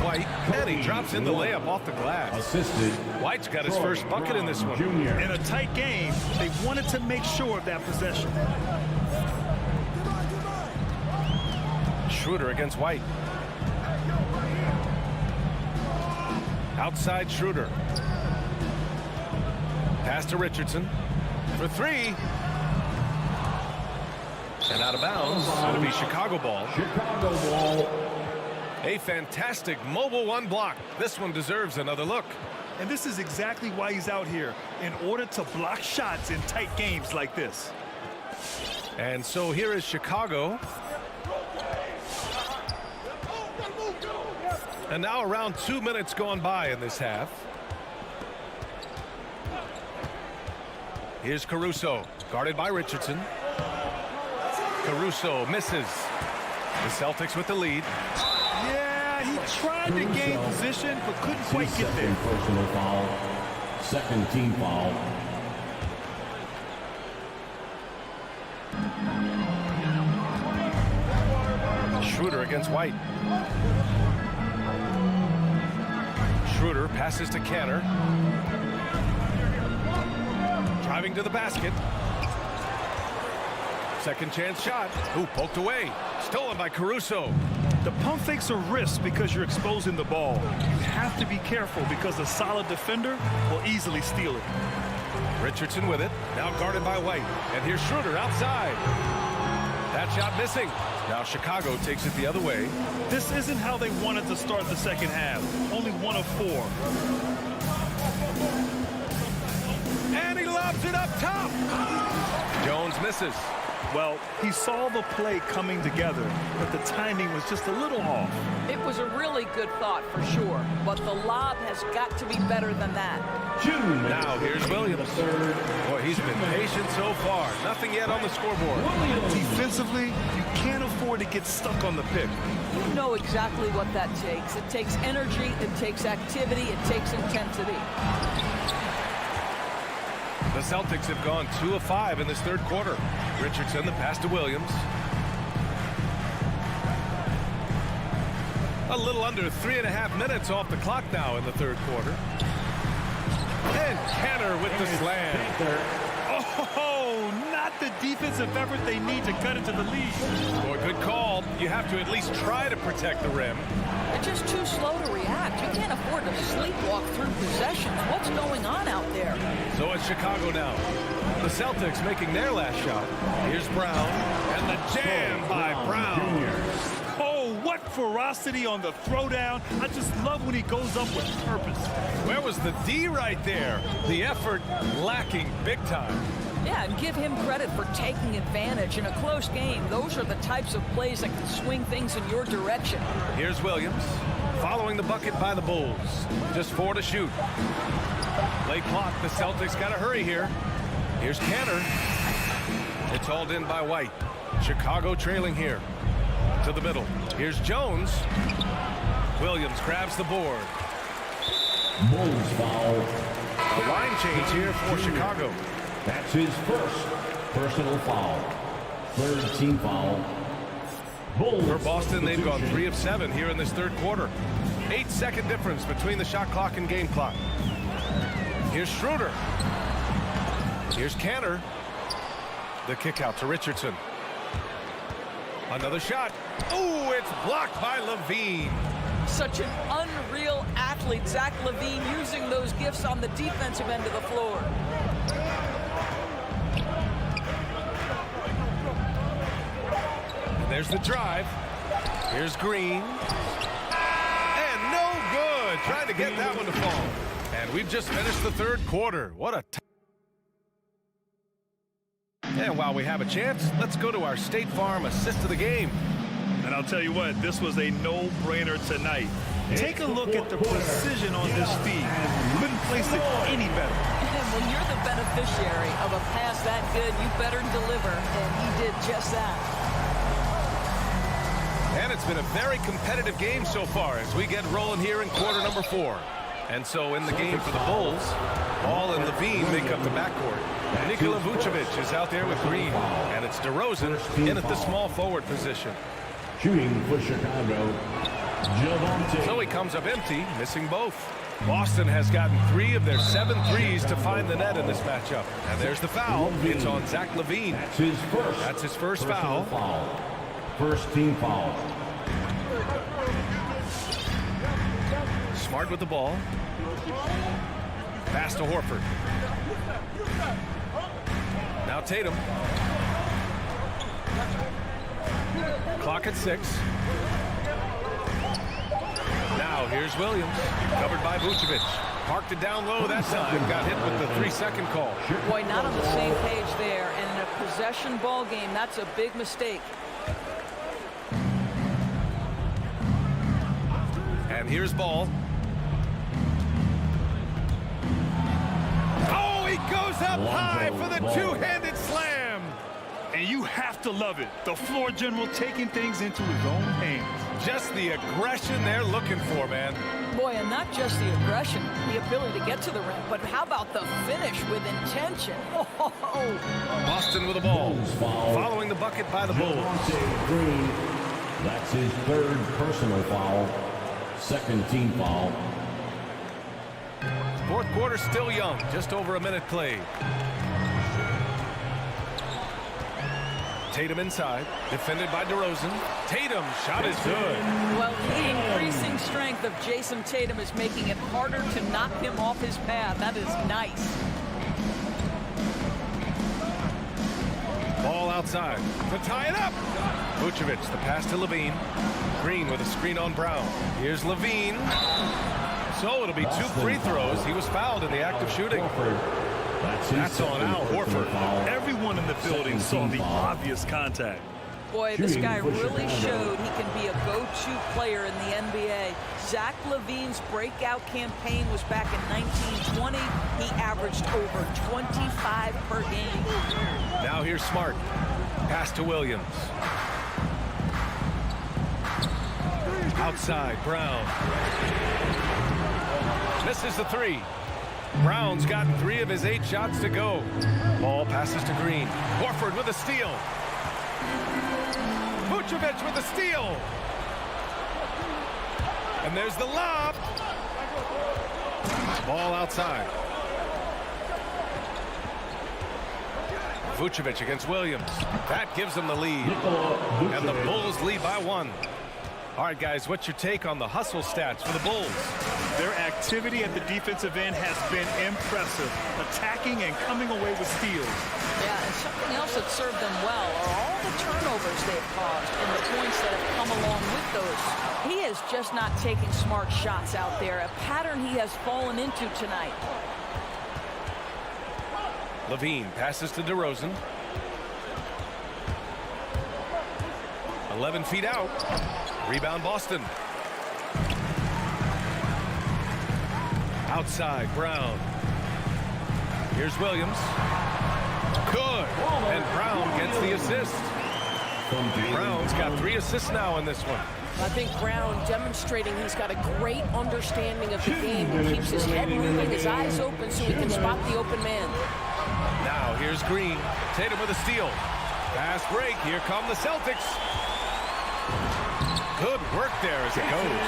White, and he drops in the layup off the glass. Assisted. White's got his first bucket in this one. Junior. In a tight game, they wanted to make sure of that possession. Schroeder against White. Outside Schroeder. Pass to Richardson for three. And out of bounds. It'll be Chicago ball. Chicago ball. A fantastic mobile one block. This one deserves another look. And this is exactly why he's out here, in order to block shots in tight games like this. And so here is Chicago. And now around 2 minutes gone by in this half. Here's Caruso, guarded by Richardson. Caruso misses. The Celtics with the lead. Yeah, he tried to gain position, but couldn't quite get there. Personal foul. Second team foul. Schroeder against White. Schroeder passes to Canner. Driving to the basket. Second chance shot. Ooh, poked away. Stolen by Caruso. The pump fakes a risk because you're exposing the ball. You have to be careful because a solid defender will easily steal it. Richardson with it. Now guarded by White. And here's Schroeder outside. That shot missing. Now Chicago takes it the other way. This isn't how they wanted to start the second half. Only 1 of 4. And he lobs it up top. Jones misses. Well, he saw the play coming together, but the timing was just a little off. It was a really good thought for sure, but the lob has got to be better than that. Now here's Williams. Boy, he's been patient so far. Nothing yet on the scoreboard. Defensively, you can't afford to get stuck on the pick. You know exactly what that takes. It takes energy, it takes activity, it takes intensity. The Celtics have gone 2 of 5 in this third quarter. Richardson, the pass to Williams. A little under 3.5 minutes off the clock now in the third quarter. And Canner with the slam. Oh, not the defensive effort they need to cut into the lead. Boy, good call. You have to at least try to protect the rim. They're just too slow to react. You can't afford to sleepwalk through possessions. What's going on out there? So it's Chicago now. The Celtics making their last shot. Here's Brown. And the jam by Brown. Oh, what ferocity on the throwdown. I just love when he goes up with purpose. Where was the D right there? The effort lacking big time. Yeah, and give him credit for taking advantage in a close game. Those are the types of plays that can swing things in your direction. Here's Williams, following the bucket by the Bulls. Just 4 to shoot. Late clock, the Celtics got to hurry here. Here's Canner. It's hauled in by White. Chicago trailing here. To the middle. Here's Jones. Williams grabs the board. Bulls foul. A line change here for Chicago. That's his first personal foul. Third team foul. Bulls. For Boston, they've gone 3 of 7 here in this third quarter. 8-second difference between the shot clock and game clock. Here's Schroeder. Here's Canner. The kick out to Richardson. Another shot. Ooh, it's blocked by Levine. Such an unreal athlete, Zach LaVine, using those gifts on the defensive end of the floor. And there's the drive. Here's Green. And no good. Trying to get that one to fall. And we've just finished the third quarter. What a and while we have a chance, let's go to our State Farm assist of the game. And I'll tell you what, this was a no-brainer tonight. Take a look at the precision on this feed. Couldn't place it any better. And when you're the beneficiary of a pass that good, you better deliver. And he did just that. And it's been a very competitive game so far as we get rolling here in quarter number 4. And so in the game for the Bulls, Ball and Levine make up the backcourt. Nikola Vucevic is out there with Green. And it's DeRozan in at the small forward position. Shooting for Chicago, Javante. So he comes up empty, missing both. Boston has gotten 3 of their 7 threes to find the net in this matchup. And there's the foul. It's on Zach LaVine. That's his first foul. First team foul. Smart with the ball. Pass to Horford. Now Tatum. Clock at 6. Now here's Williams. Covered by Vucevic. Parked it down low that time. Got hit with the 3-second call. Boy, not on the same page there. And in a possession ball game, that's a big mistake. And here's Ball. Oh, he goes up high for the two-handed slam. And you have to love it. The floor general taking things into his own hands. Just the aggression they're looking for, man. Boy, and not just the aggression, the ability to get to the rim, but how about the finish with intention? Oh. Boston with the ball. Following the bucket by the Bulls. Green. That's his 3rd personal foul. 2nd team foul. 4th quarter still young. Just over a minute played. Tatum inside, defended by DeRozan. Tatum, shot is good. Well, the increasing strength of Jason Tatum is making it harder to knock him off his path. That is nice. Ball outside to tie it up. Vucevic, the pass to LaVine. Green with a screen on Brown. Here's LaVine. So it'll be 2 free throws. He was fouled in the act of shooting. That's on Al Horford. Everyone in the building saw the obvious contact. Boy, this guy really showed he can be a go-to player in the NBA. Zach LaVine's breakout campaign was back in 1920. He averaged over 25 per game. Now here's Smart. Pass to Williams. Outside, Brown. Misses the 3. Brown's gotten 3 of his 8 shots to go. Ball passes to Green. Horford with a steal. Vucevic with a steal. And there's the lob. Ball outside. Vucevic against Williams. That gives them the lead. And the Bulls lead by 1. All right, guys, what's your take on the hustle stats for the Bulls? Their activity at the defensive end has been impressive, attacking and coming away with steals. Yeah, and something else that served them well are all the turnovers they've caused and the points that have come along with those. He is just not taking smart shots out there, a pattern he has fallen into tonight. LaVine passes to DeRozan. 11 feet out. Rebound Boston. Outside, Brown. Here's Williams. Good. And Brown gets the assist. Brown's got 3 assists now in this one. I think Brown demonstrating he's got a great understanding of the game. He keeps his head moving, his eyes open so he can spot the open man. Now here's Green. Tatum with a steal. Fast break. Here come the Celtics. Good work there as it goes.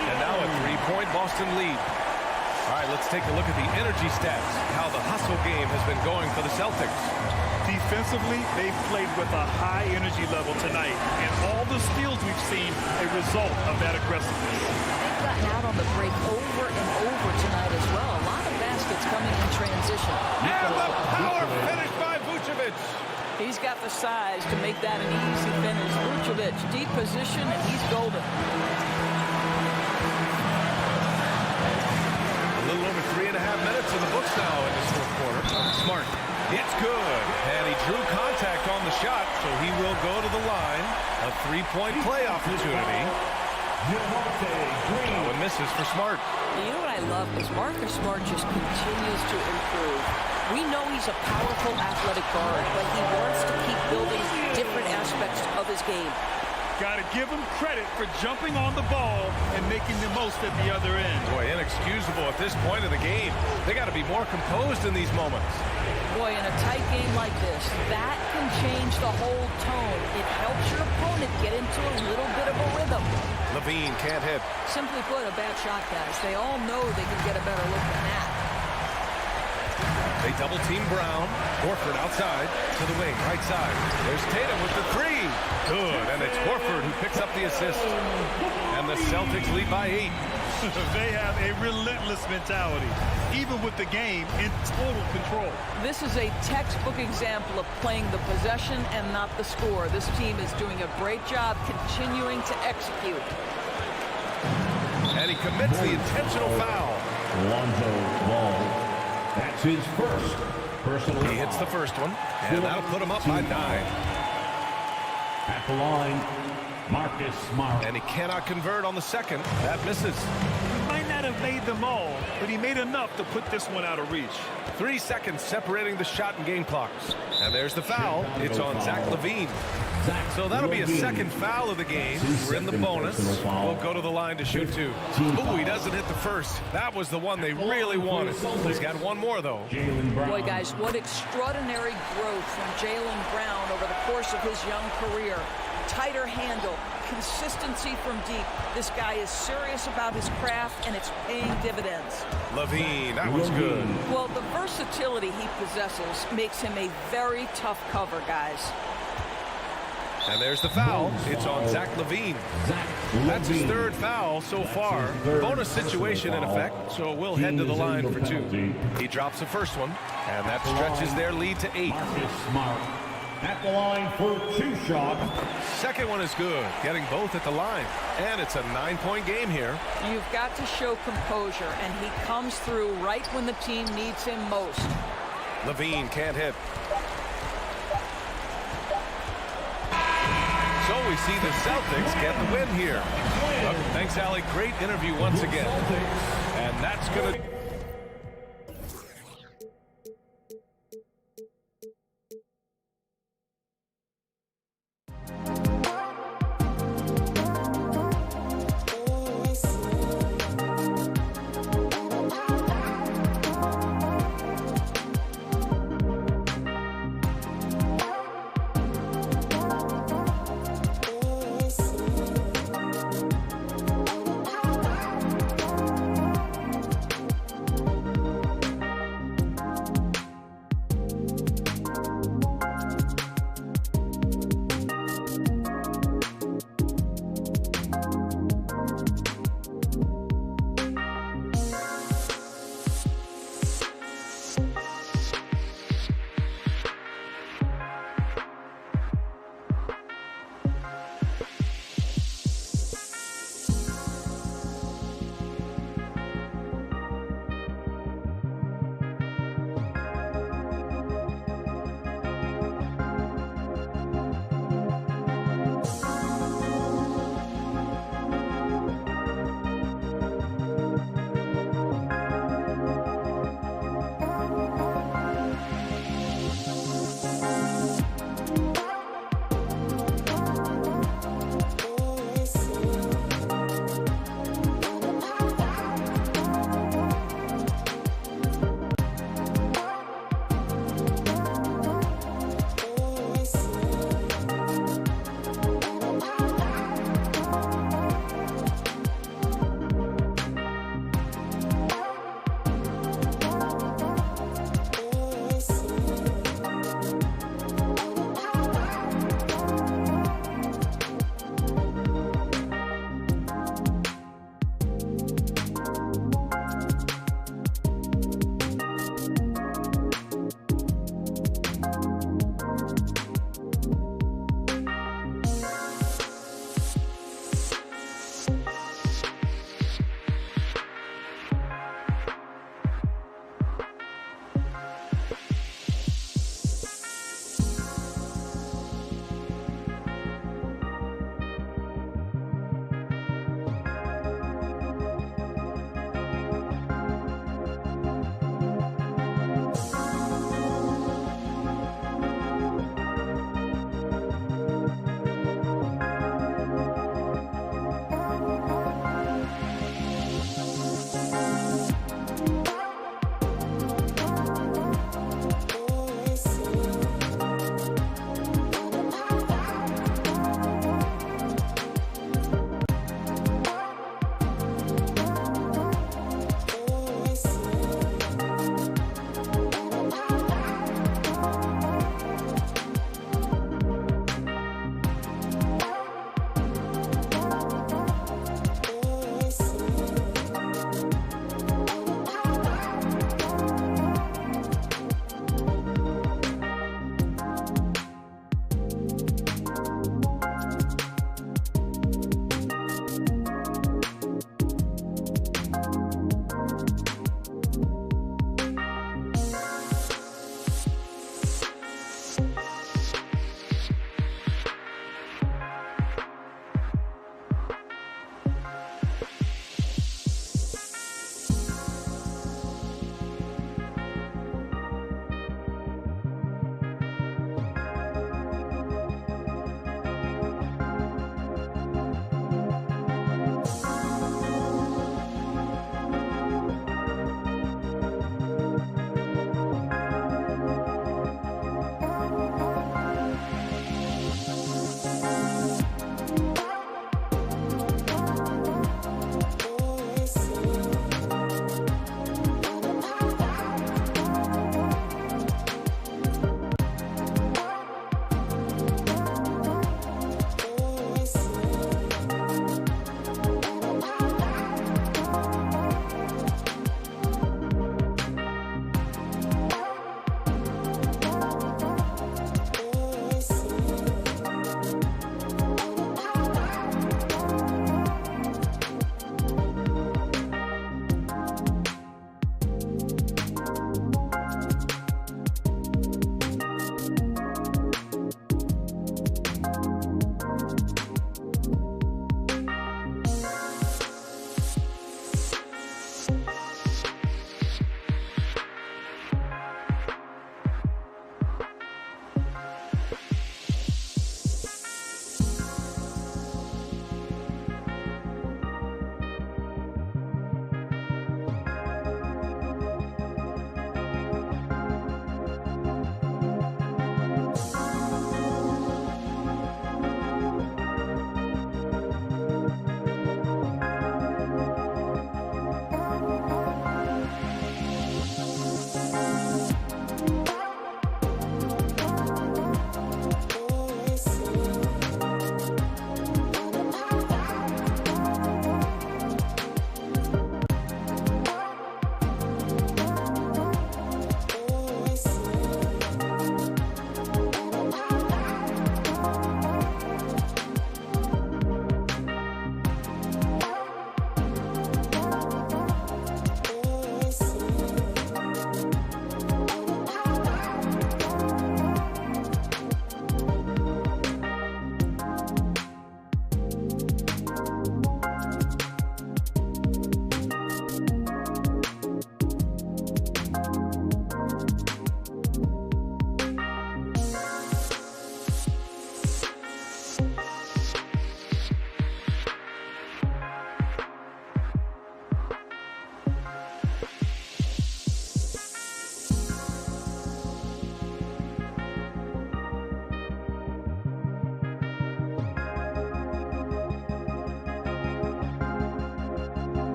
And now a 3-point Boston lead. All right, let's take a look at the energy stats, how the hustle game has been going for the Celtics. Defensively, they've played with a high energy level tonight, and all the steals we've seen a result of that aggressiveness. They've gotten out on the break over and over tonight as well. A lot of baskets coming in transition. And the power finish by Vucevic. He's got the size to make that an easy finish. Vucevic, deep position, and he's golden. A little over 3.5 minutes in the books now in this 4th quarter. Smart. It's good. And he drew contact on the shot, so he will go to the line. A 3-point play opportunity. Oh, and misses for Smart. You know what I love is Marcus Smart just continues to improve. We know he's a powerful athletic guard, but he wants to keep building different aspects of his game. Got to give him credit for jumping on the ball and making the most at the other end. Boy, inexcusable at this point of the game. They got to be more composed in these moments. Boy, in a tight game like this, that can change the whole tone. It helps your opponent get into into a little bit of a rhythm. Levine can't hit. Simply put, a bad shot, guys. They all know they can get a better look than that. They double team Brown. Horford outside to the wing, right side. There's Tatum with the three. Good, and it's Horford who picks up the assist. And the Celtics lead by 8. They have a relentless mentality, even with the game in total control. This is a textbook example of playing the possession and not the score. This team is doing a great job continuing to execute. And he commits the intentional foul. Lonzo Ball. That's his first personal foul. He hits the first one, and that'll put him up by 9. At the line, Marcus Smart. And he cannot convert on the second. That misses. Might not have made them all, but he made enough to put this one out of reach. 3 seconds separating the shot and game clocks. And there's the foul. It's on Zach LaVine. So that'll be a second foul of the game. We're in the bonus. We'll go to the line to shoot 2. Ooh, he doesn't hit the first. That was the one they really wanted. He's got one more, though. Boy, guys, what extraordinary growth from Jaylen Brown over the course of his young career. Tighter handle, consistency from deep. This guy is serious about his craft, and it's paying dividends. LaVine, that was good. Well, the versatility he possesses makes him a very tough cover, guys. And there's the foul. It's on Zach LaVine. That's his 3rd foul so far. Bonus situation in effect, so we'll head to the line for 2. He drops the first one, and that stretches their lead to 8. Marcus Smart. At the line for 2 shots. Second one is good, getting both at the line. And it's a 9-point game here. You've got to show composure, and he comes through right when the team needs him most. LaVine can't hit. So we see the Celtics get the win here. Thanks, Allie. Great interview once again. And that's going to...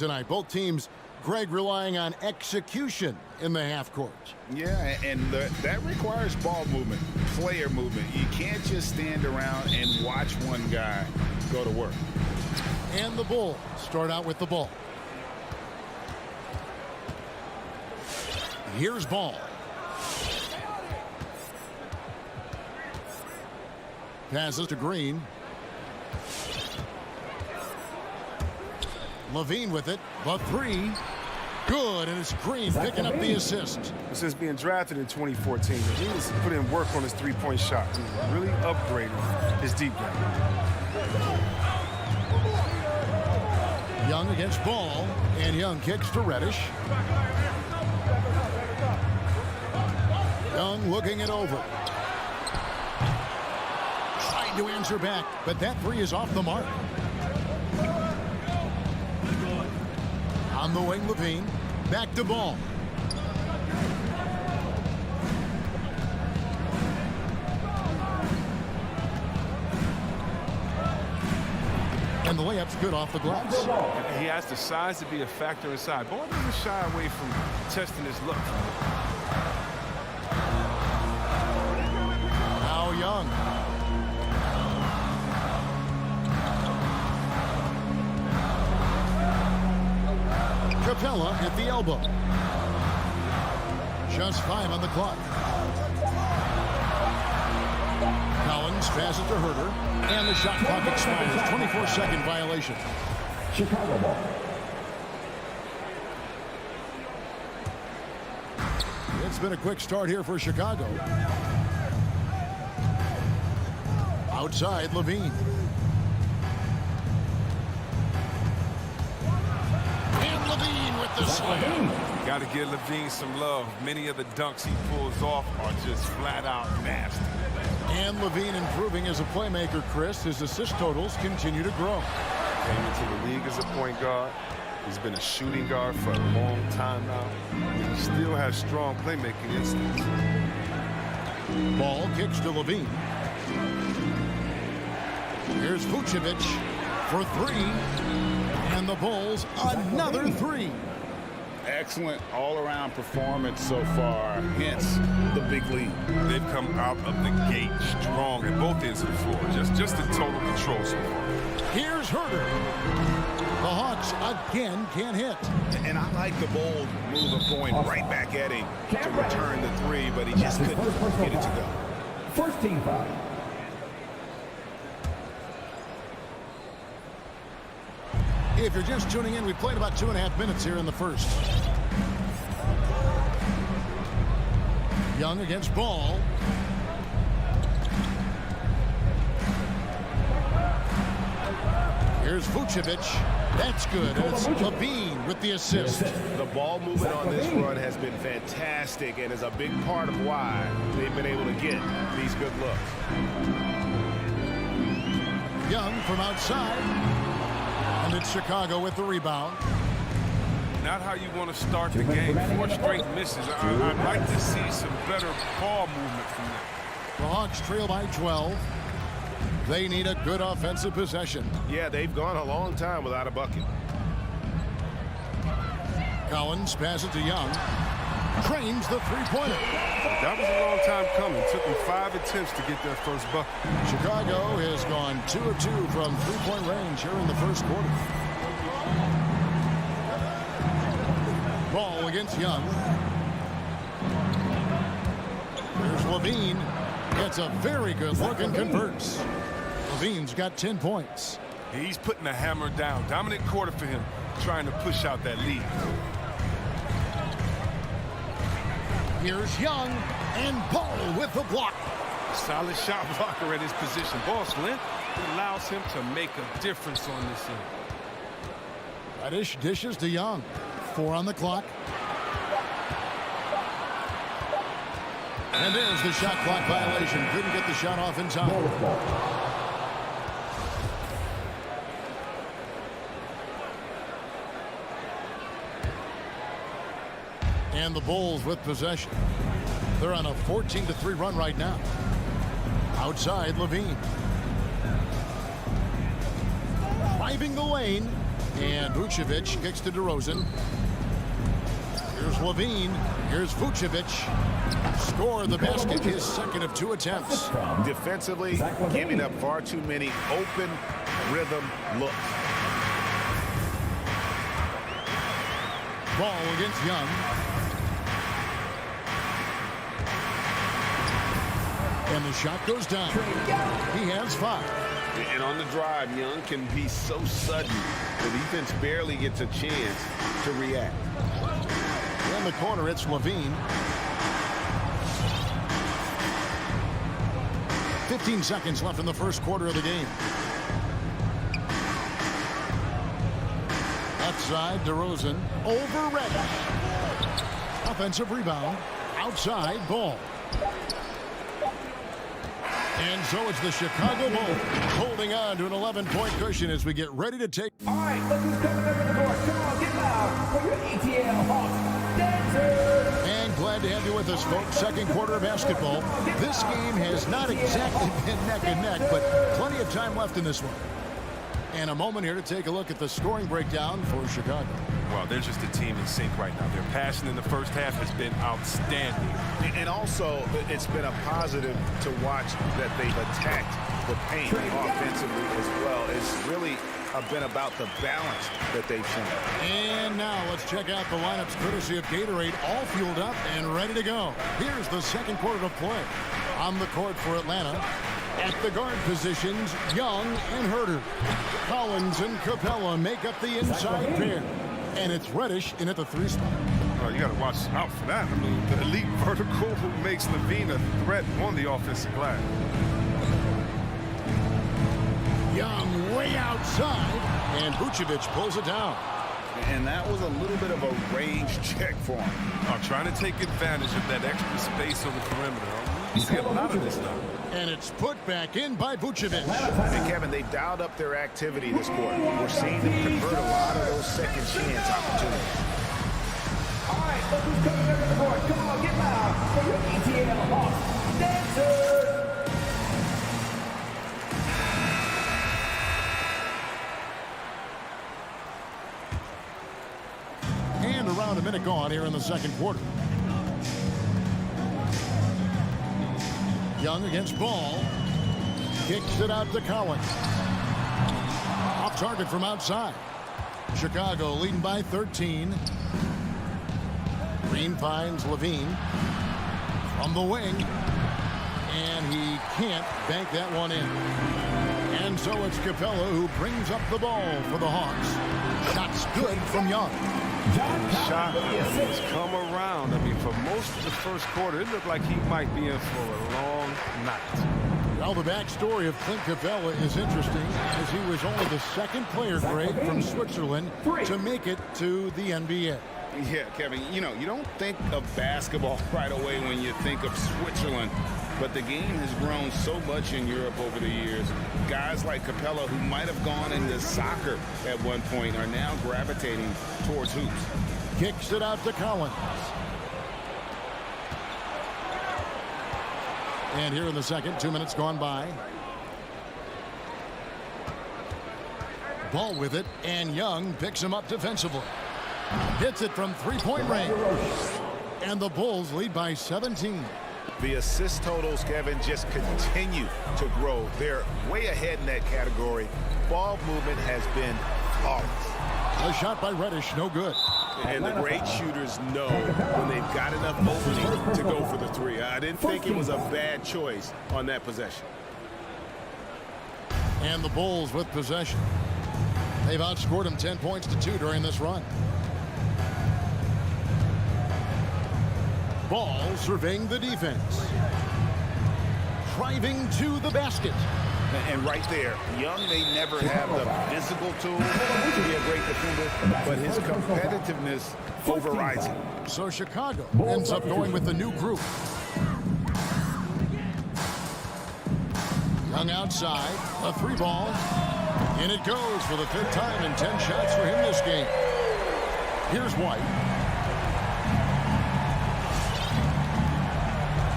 tonight. Both teams, Greg, relying on execution in the half court. Yeah, and that requires ball movement, player movement. You can't just stand around and watch one guy go to work. And the Bulls start out with the ball. Here's Ball. Passes to Green. Levine with it. The three. Good, and it's Green picking up the assist. Since being drafted in 2014, he's put in work on his three-point shot. He's really upgraded his deep game. Young against Ball, and Young kicks to Reddish. Young looking it over. Trying to answer back, but that three is off the mark. On the wing, Levine. Back to Ball. And the layup's good off the glass. He has the size to be a factor inside. Ball doesn't shy away from testing his look. Now Young. Capella at the elbow. Just 5 on the clock. Collins passes to Herter, and the shot clock expires. 24-second violation. Chicago ball. It's been a quick start here for Chicago. Outside, Levine. And Levine with the slam. Got to give Levine some love. Many of the dunks he pulls off are just flat out nasty. And Levine improving as a playmaker, Chris. His assist totals continue to grow. Came into the league as a point guard. He's been a shooting guard for a long time now. And he still has strong playmaking instincts. Ball kicks to Levine. Here's Vucevic for three. And the Bulls, another three. Excellent all-around performance so far, hence the big lead. They've come out of the gate strong at both ends of the floor. Just in total control so far. Here's Herter. The Hawks again can't hit. And I like the bold move of going right back at him to return the three, but he just couldn't get it to go. First team foul. If you're just tuning in, we played about 2.5 minutes here in the first. Young against Ball. Here's Vucevic. That's good. And it's Levine with the assist. The ball movement on this run has been fantastic and is a big part of why they've been able to get these good looks. Young from outside. And it's Chicago with the rebound. Not how you want to start the game. 4 straight misses. I'd like to see some better ball movement from them. The Hawks trail by 12. They need a good offensive possession. Yeah, they've gone a long time without a bucket. Collins passes to Young. Trains the three-pointer. That was a long time coming. Took them 5 attempts to get their first bucket. Chicago has gone 2 of 2 from three-point range here in the first quarter. Ball against Young. Here's Levine. Gets a very good look and converts. Levine's got 10 points. He's putting the hammer down. Dominant quarter for him, trying to push out that lead. Here's Young, and Ball with the block. Solid shot blocker at his position. Ball's length allows him to make a difference on this end. Reddish dishes to Young. 4 on the clock. And there's the shot clock violation. Couldn't get the shot off in time. And the Bulls with possession. They're on a 14-3 run right now. Outside, Levine. Driving the lane. And Vucevic kicks to DeRozan. Here's Levine. Here's Vucevic. Score the basket, his second of 2 attempts. Defensively, giving up far too many open rhythm looks. Ball against Young. And the shot goes down. He has 5. And on the drive, Young can be so sudden. The defense barely gets a chance to react. In the corner, it's Levine. 15 seconds left in the first quarter of the game. Outside, DeRozan. Over Reddish. Offensive rebound. Outside, Ball. And so it's the Chicago Bulls holding on to an 11-point cushion as we get ready to take. All right, look who's coming over the court. Come on, get loud for your ATL Hawks dancers. And glad to have you with us, folks. Second quarter of basketball. This game has not exactly been neck and neck, but plenty of time left in this one. And a moment here to take a look at the scoring breakdown for Chicago. Well, they're just a team in sync right now. Their passing in the first half has been outstanding. And also, it's been a positive to watch that they've attacked the paint offensively as well. It's really been about the balance that they've shown. And now let's check out the lineups courtesy of Gatorade, all fueled up and ready to go. Here's the second quarter of play. On the court for Atlanta. At the guard positions, Young and Herter. Collins and Capella make up the inside pair. And it's Reddish in at the 3 spot. Well, you got to watch out for that. I mean, the elite vertical who makes Levine a threat on the offensive glass. Young way outside, and Vucevic pulls it down. And that was a little bit of a range check for him. Trying to take advantage of that extra space on the perimeter. You see a lot of this now. And it's put back in by Vucevic. And Kevin, they've dialed up their activity this quarter. We're seeing them convert a lot of those second chance opportunities. All right, look who's coming over the court. Come on, get loud for your ATL Hawks dancers. And around a minute gone here in the second quarter. Young against Ball. Kicks it out to Collins. Off target from outside. Chicago leading by 13. Green finds Levine from the wing. And he can't bank that one in. And so it's Capella who brings up the ball for the Hawks. Shot's good from Young. Shot has come around. I mean, for most of the first quarter, it looked like he might be in for a long night. Well, the backstory of Clint Capella is interesting, as he was only the second player grade from Switzerland to make it to the NBA. Yeah, Kevin, you know, you don't think of basketball right away when you think of Switzerland, but the game has grown so much in Europe over the years. Guys like Capella, who might have gone into soccer at one point, are now gravitating towards hoops. Kicks it out to Collins. And here in the second, 2 minutes gone by. Ball with it, and Young picks him up defensively. Hits it from three-point range. And the Bulls lead by 17. The assist totals, Kevin, just continue to grow. They're way ahead in that category. Ball movement has been flawless. A shot by Reddish, no good. And the great shooters know when they've got enough opening to go for the three. I didn't think it was a bad choice on that possession. And the Bulls with possession. They've outscored them 10 points to 2 during this run. Ball surveying the defense. Driving to the basket. And right there, Young may never have the physical tools to be a great defender, but his competitiveness overrides it. So Chicago ends up going with the new group. Young outside, a 3 ball. And it goes for the 5th time in 10 shots for him this game. Here's White.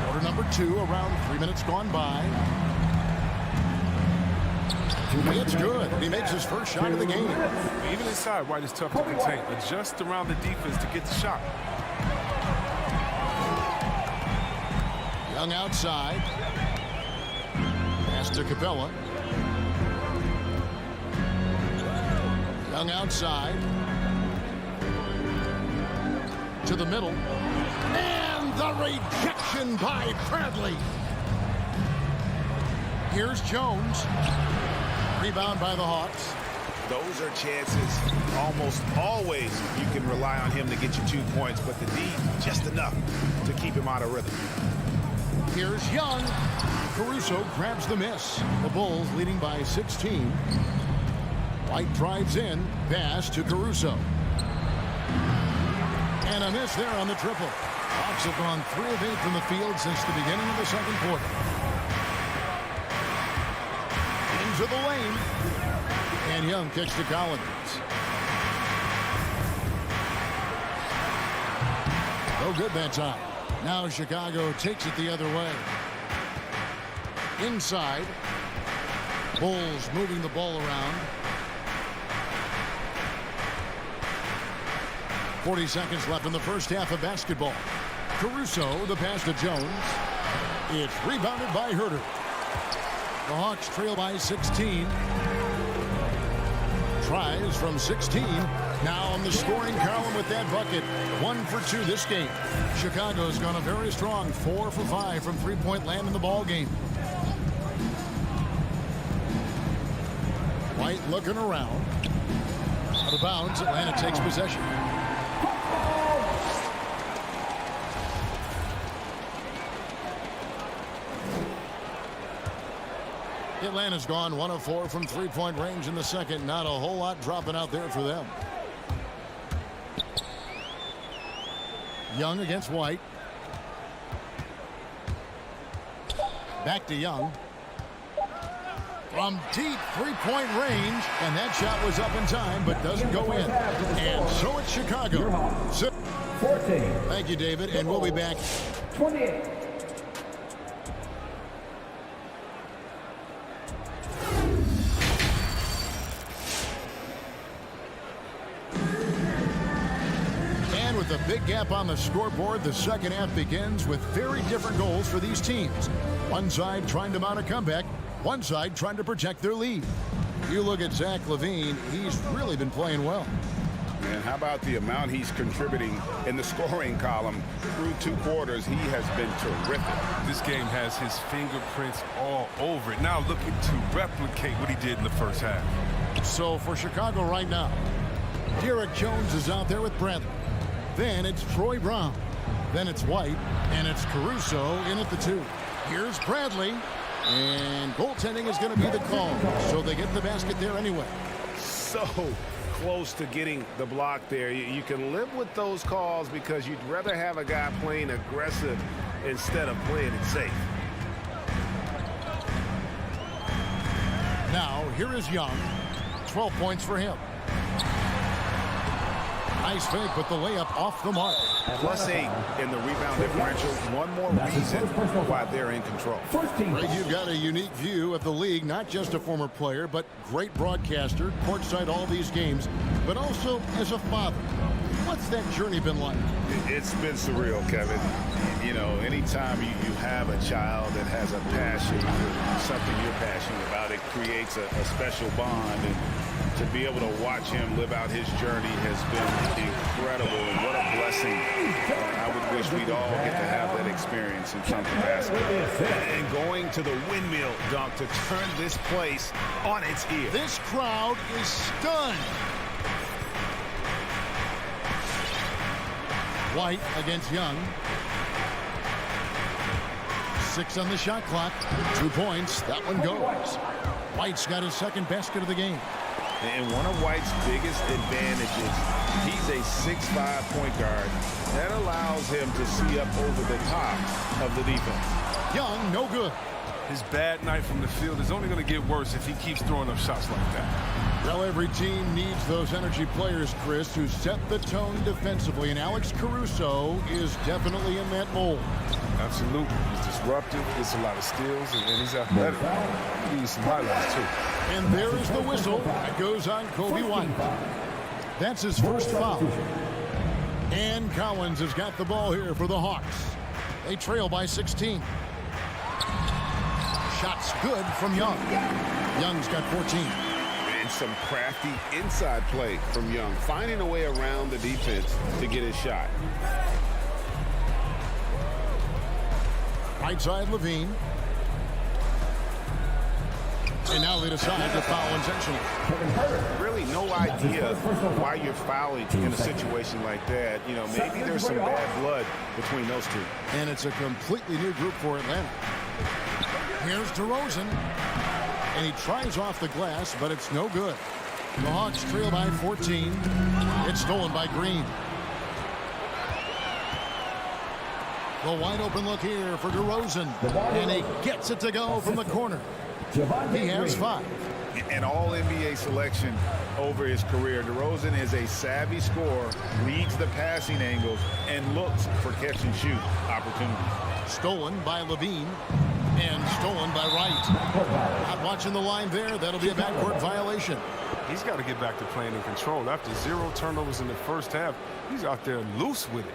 Quarter number 2, around 3 minutes gone by. It's good. He makes his first shot of the game. Even inside, White is tough to contain. Adjust around the defense to get the shot. Young outside. Pass to Capella. Young outside. To the middle. And the rejection by Bradley. Here's Jones. Rebound by the Hawks. Those are chances almost always you can rely on him to get you 2 points, but the D just enough to keep him out of rhythm. Here's Young. Caruso grabs the miss. The Bulls leading by 16. White drives in. Pass to Caruso. And a miss there on the triple. Hawks have gone 3 of 8 from the field since the beginning of the second quarter. Into the lane. And Young kicks to Collins. No good that time. Now Chicago takes it the other way. Inside. Bulls moving the ball around. 40 seconds left in the first half of basketball. Caruso, the pass to Jones. It's rebounded by Herter. The Hawks trail by 16. Tries from 16. Now on the scoring column with that bucket. 1 for 2 this game. Chicago's gone a very strong 4 for 5 from three-point land in the ball game. White looking around. Out of bounds. Atlanta takes possession. Atlanta's gone 1 of 4 from three-point range in the second. Not a whole lot dropping out there for them. Young against White. Back to Young. From deep three-point range. And that shot was up in time, but doesn't go in. And so it's Chicago. 14. Thank you, David. And we'll be back. 28. With a big gap on the scoreboard, the second half begins with very different goals for these teams. One side trying to mount a comeback, one side trying to protect their lead. You look at Zach LaVine, he's really been playing well. And how about the amount he's contributing in the scoring column? Through 2 quarters, he has been terrific. This game has his fingerprints all over it. Now looking to replicate what he did in the first half. So for Chicago right now, Derek Jones is out there with Bradley. Then it's Troy Brown. Then it's White. And it's Caruso in at the 2. Here's Bradley. And goaltending is going to be the call. So they get the basket there anyway. So close to getting the block there. You can live with those calls because you'd rather have a guy playing aggressive instead of playing it safe. Now, here is Young. 12 points for him. Nice fake, but the layup off the mark. +8 in the rebound differential. One more reason why they're in control. Greg, you've got a unique view of the league, not just a former player, but great broadcaster, courtside all these games, but also as a father. What's that journey been like? It's been surreal, Kevin. You know, anytime you have a child that has a passion for something you're passionate about, it creates a special bond. And to be able to watch him live out his journey has been incredible, and what a blessing. I would wish we'd all get to have that experience in some capacity. And going to the windmill dunk to turn this place on its ear. This crowd is stunned. White against Young. 6 on the shot clock. 2 points. That one goes. White's got his second basket of the game. And one of White's biggest advantages, he's a 6'5" point guard. That allows him to see up over the top of the defense. Young, no good. His bad night from the field is only going to get worse if he keeps throwing up shots like that. Well, every team needs those energy players, Chris, who set the tone defensively, and Alex Caruso is definitely in that mold. Absolutely. He's disruptive, gets a lot of steals, and he's athletic. He needs some highlights, too. And there is the whistle that goes on Kobe White. That's his first foul. And Collins has got the ball here for the Hawks. They trail by 16. Shots good from Young. Young's got 14. And some crafty inside play from Young, finding a way around the defense to get his shot. Right side, Levine. And now they decide to foul intentionally. Really no idea why you're fouling in a situation like that. You know, maybe there's some bad blood between those two. And it's a completely new group for Atlanta. Here's DeRozan. And he tries off the glass, but it's no good. The Hawks trail by 14. It's stolen by Green. The wide open look here for DeRozan. And he gets it to go from the corner. He has 5. An all-NBA selection over his career. DeRozan is a savvy scorer, reads the passing angles, and looks for catch-and-shoot opportunities. Stolen by Levine. And stolen by Wright. Not watching the line there. That'll be a backcourt violation. He's got to get back to playing in control. After 0 turnovers in the first half, he's out there loose with it.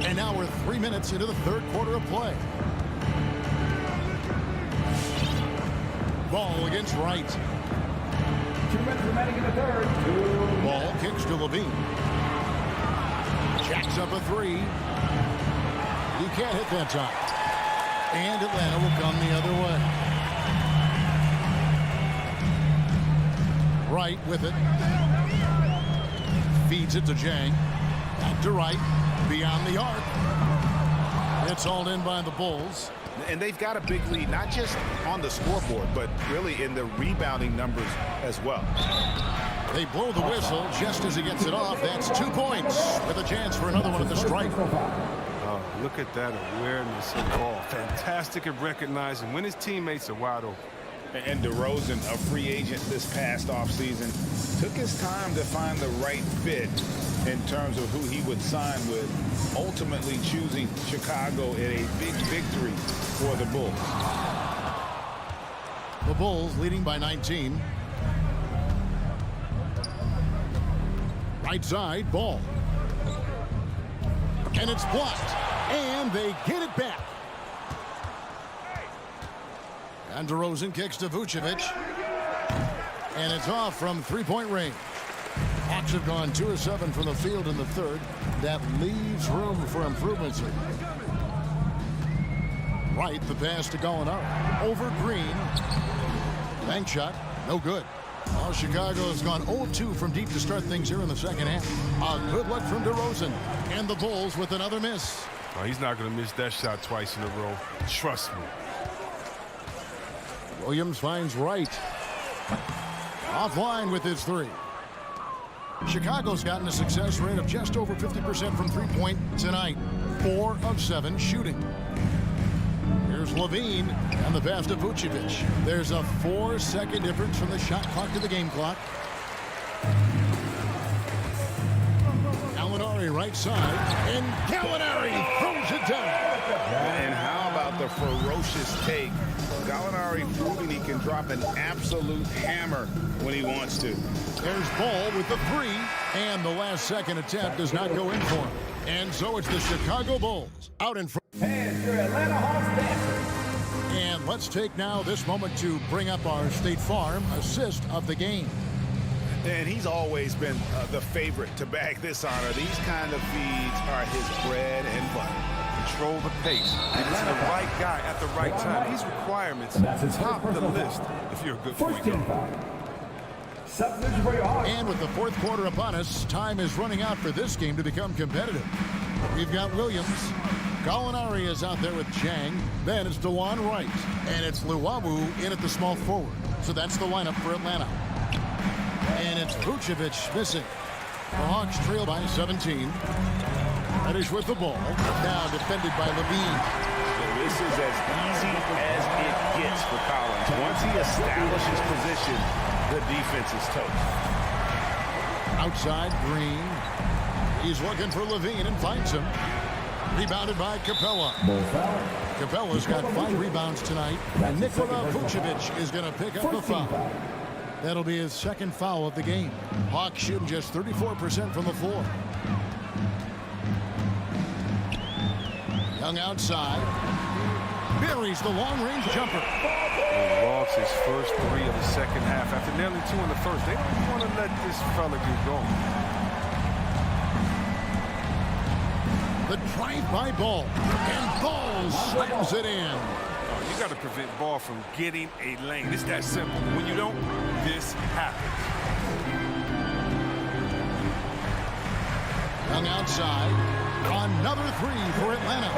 And now we're 3 minutes into the third quarter of play. Ball against Wright. 2 minutes remaining in the third. Ball kicks to Levine. Jacks up a 3. He can't hit that time. And Atlanta will come the other way. Wright with it. Feeds it to Jang. Back to Wright. Beyond the arc. It's hauled in by the Bulls. And they've got a big lead, not just on the scoreboard, but really in the rebounding numbers as well. They blow the whistle just as he gets it off. That's 2 points with a chance for another one at the stripe. Oh, look at that awareness of ball. Fantastic at recognizing when his teammates are wide open. And DeRozan, a free agent this past offseason, took his time to find the right fit in terms of who he would sign with, ultimately choosing Chicago in a big victory for the Bulls. The Bulls leading by 19. Right side, ball. And it's blocked. And they get it back. And DeRozan kicks to Vucevic. And it's off from three-point range. Hawks have gone 2 of 7 from the field in the third. That leaves room for improvements. Right, the pass to Gallinari. Over Green. Bank shot, no good. Well, Chicago has gone 0-2 from deep to start things here in the second half. A good look from DeRozan. And the Bulls with another miss. Oh, he's not going to miss that shot twice in a row. Trust me. Williams finds Wright. Offline with his 3. Chicago's gotten a success rate of just over 50% from three-point tonight. 4 of 7 shooting. Here's Levine and the pass to Vucevic. There's a 4-second difference from the shot clock to the game clock. Gallinari right side, and Gallinari throws it down. And how about the ferocious take? Gallinari proving he can drop an absolute hammer when he wants to. There's Ball with the 3, and the last second attempt does not go in for him. And so it's the Chicago Bulls out in front. And your Atlanta Hawks dancers. And let's take now this moment to bring up our State Farm assist of the game. And he's always been the favorite to bag this honor. These kind of feeds are his bread and butter. Control the pace. It's the right guy at the right time. These requirements top the list if you're a good point guard. And with the fourth quarter upon us, time is running out for this game to become competitive. We've got Williams. Gallinari is out there with Chang. Then it's DeLon Wright. And it's Luwawu in at the small forward. So that's the lineup for Atlanta. And it's Vucevic missing. The Hawks trail by 17. Reddish with the ball. Now defended by Levine. This is as easy as it gets for Collins. Once he establishes position, the defense is toast. Outside, Green. He's looking for Levine and finds him. Rebounded by Capella. Capella's got 5 rebounds tonight. And Nikola Vucevic is going to pick up the foul. That'll be his 2nd foul of the game. Hawks shooting just 34% from the floor. Young outside. Buries the long-range jumper. He lost his first 3 of the second half after nearly 2 in the first. They don't want to let this fella get going. The drive-by Ball. And Ball slams it in. You got to prevent Ball from getting a lane. It's that simple. When you don't, this happens. Young outside. Another 3 for Atlanta.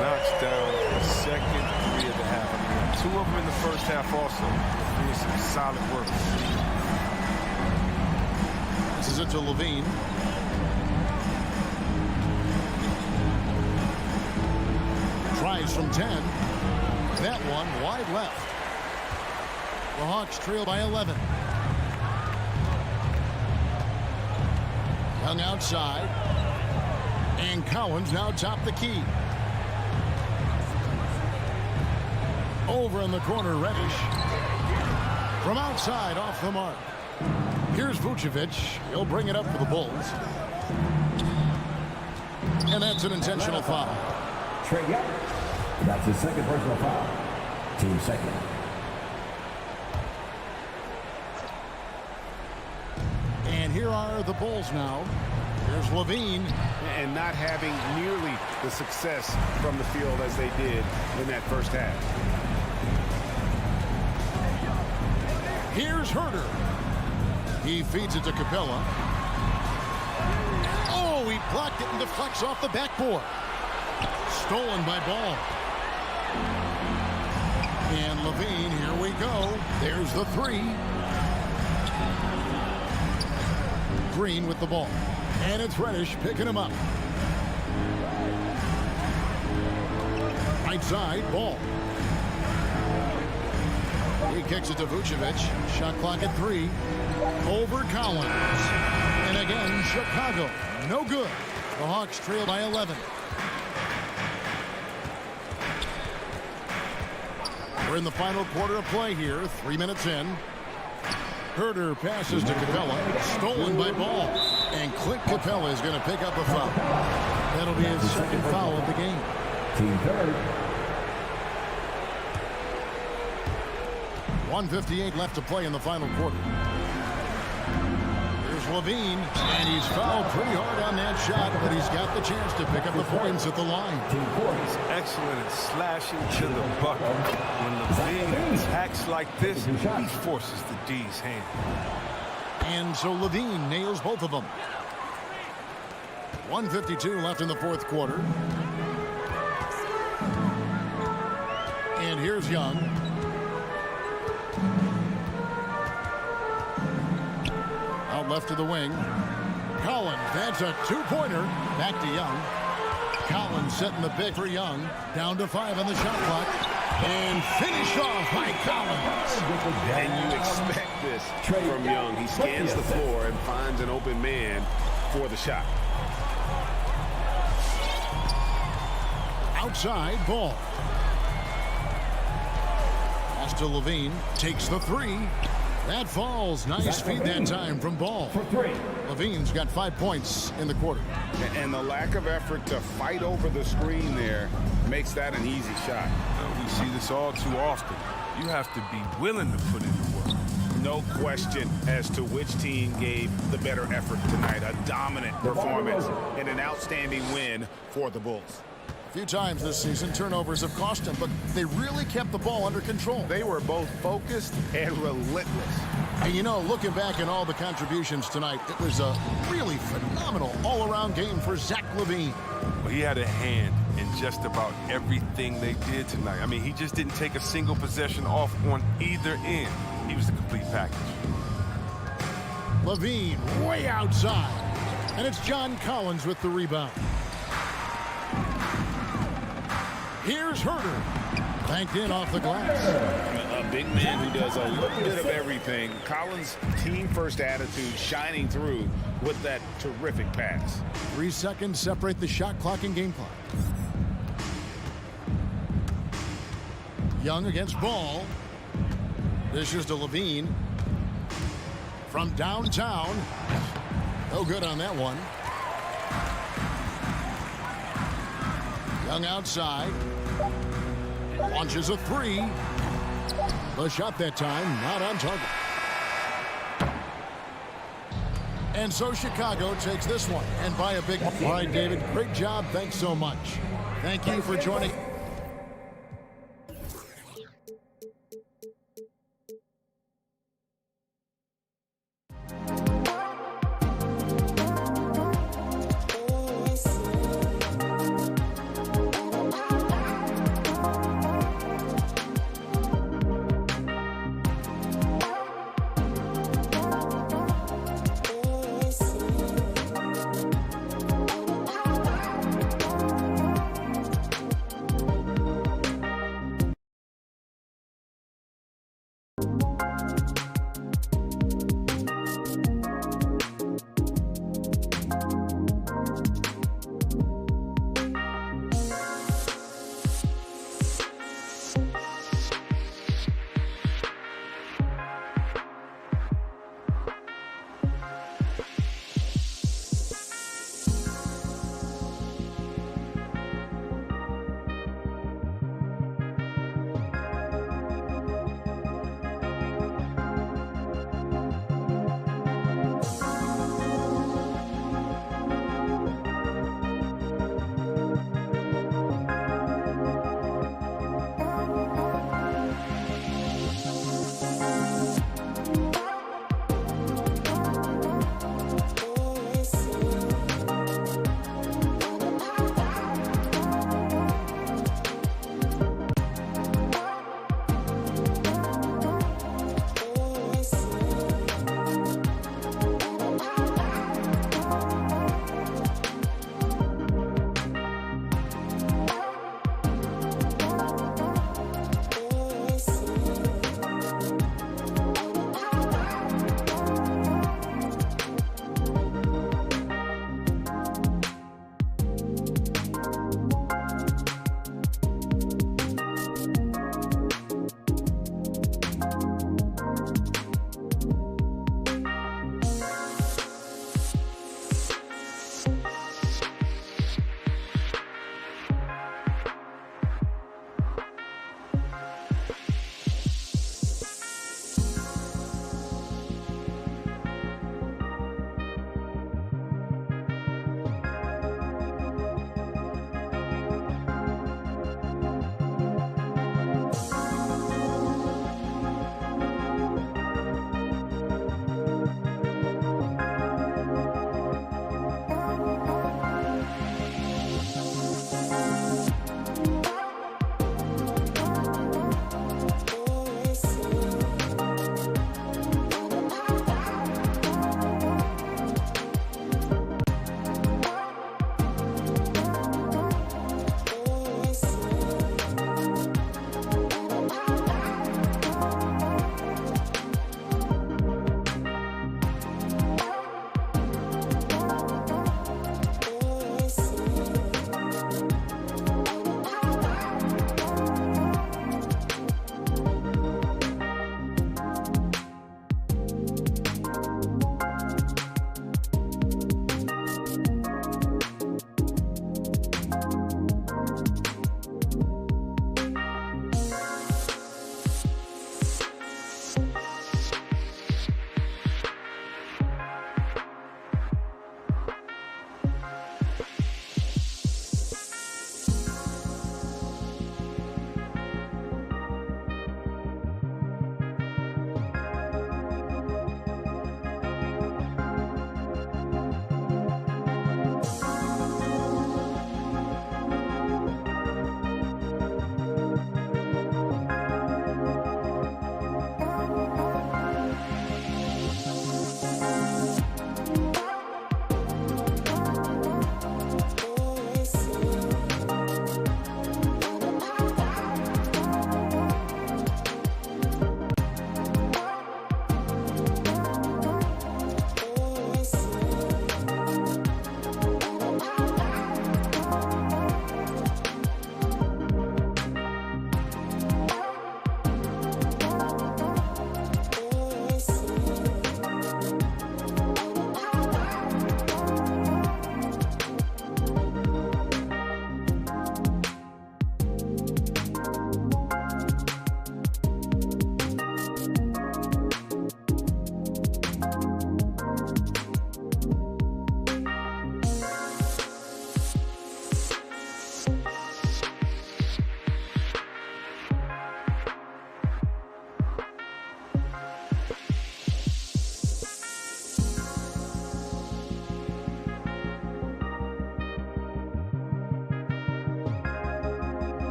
Knocks down the second 3 of the half. I mean, 2 of them in the first half also. Doing some solid work. This is it to Levine. Tries from 10. That one wide left. The Hawks trail by 11. Young outside. And Collins now top the key. Over in the corner, Reddish. From outside, off the mark. Here's Vucevic. He'll bring it up for the Bulls. And that's an intentional foul. Trey Young. That's his 2nd personal foul. Team 2nd. And here are the Bulls now. Here's Levine. And not having nearly the success from the field as they did in that first half. Here's Herter. He feeds it to Capella. Oh, he blocked it and deflects off the backboard. Stolen by Ball. And Levine, here we go. There's the 3. Green with the ball. And it's Reddish picking him up. Right side, Ball. He kicks it to Vucevic. Shot clock at 3. Over Collins. And again, Chicago. No good. The Hawks trail by 11. We're in the final quarter of play here. 3 minutes in. Herter passes to Capella. Stolen by Ball. And Clint Capella is going to pick up a foul. That'll be his 2nd foul of the game. Team 3rd. 1:58 left to play in the final quarter. Here's Levine, and he's fouled pretty hard on that shot, but he's got the chance to pick up the points at the line. Team 4. He's excellent at slashing to the bucket. When Levine attacks like this, he forces the D's hand. And so Levine nails both of them. 1:52 left in the 4th quarter. And here's Young. Out left to the wing. Collins, that's a 2-pointer. Back to Young. Collins setting the pick for Young. Down to 5 on the shot clock. And finished off by Collins. And you expect this from Young. He scans the floor and finds an open man for the shot. Outside, Ball. Pass to Levine. Takes the 3. That falls. Nice feed that time from Ball. For 3. Levine's got 5 points in the quarter. And the lack of effort to fight over the screen there makes that an easy shot. We see this all too often. You have to be willing to put in the work. No question as to which team gave the better effort tonight. A dominant performance and an outstanding win for the Bulls. A few times this season, turnovers have cost them, but they really kept the ball under control. They were both focused and relentless. And you know, looking back at all the contributions tonight, it was a really phenomenal all-around game for Zach LaVine. Well, he had a hand in just about everything they did tonight. I mean, he just didn't take a single possession off on either end. He was the complete package. LaVine way outside. And it's John Collins with the rebound. Here's Herter. Banked in off the glass. A big man who does a little bit of everything. Collins' team-first attitude shining through with that terrific pass. 3 seconds separate the shot clock and game clock. Young against Ball. This is to Levine. From downtown. No good on that one. Young outside. Launches a three. The shot that time not on target. And so Chicago takes this one. And by a big... All right, David, great job. Thanks so much. Thank you for joining.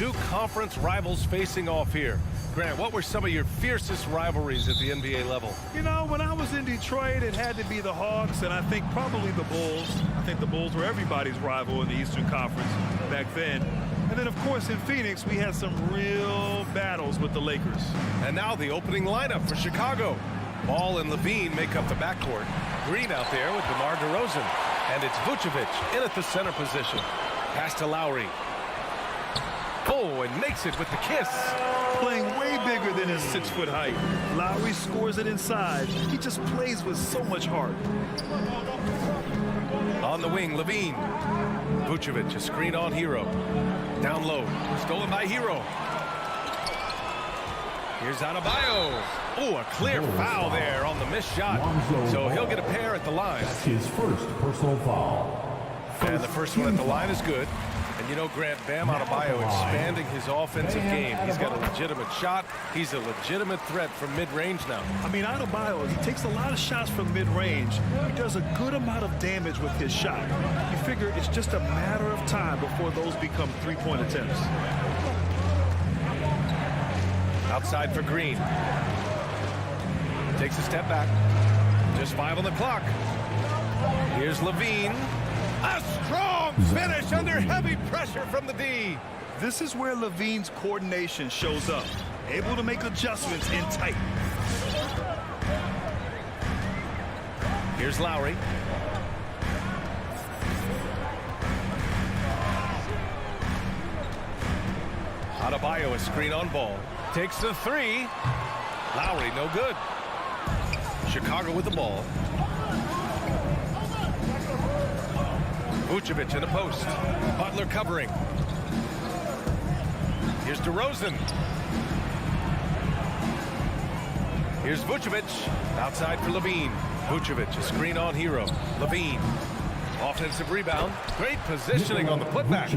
Two conference rivals facing off here. Grant, what were some of your fiercest rivalries at the NBA level? You know, when I was in Detroit, it had to be the Hawks, and I think probably the Bulls. I think the Bulls were everybody's rival in the Eastern Conference back then. And then, of course, in Phoenix, we had some real battles with the Lakers. And now the opening lineup for Chicago. Ball and Levine make up the backcourt. Green out there with DeMar DeRozan. And it's Vucevic in at the center position. Pass to Lowry. Oh, and makes it with the kiss. Playing way bigger than his 6-foot height. Lowry scores it inside. He just plays with so much heart. On the wing, Levine. Vucevic, a screen on Hero. Down low, stolen by Hero. Here's Adebayo. Oh, a clear foul there on the missed shot. So he'll get a pair at the line. That's his first personal foul. And the first one at the line is good. And you know, Grant, Bam Adebayo expanding his offensive game. He's got a legitimate shot. He's a legitimate threat from mid-range now. I mean, Adebayo, he takes a lot of shots from mid-range. He does a good amount of damage with his shot. You figure it's just a matter of time before those become three-point attempts. Outside for Green. Takes a step back. Just 5 on the clock. Here's Levine. A strong finish under heavy pressure from the D. This is where Levine's coordination shows up. Able to make adjustments in tight. Here's Lowry. Adebayo, a screen on ball. Takes the three. Lowry, no good. Chicago with the ball. Vucevic in the post. Butler covering. Here's DeRozan. Here's Vucevic. Outside for Levine. Vucevic, a screen on Hero. Levine. Offensive rebound. Great positioning on the putback.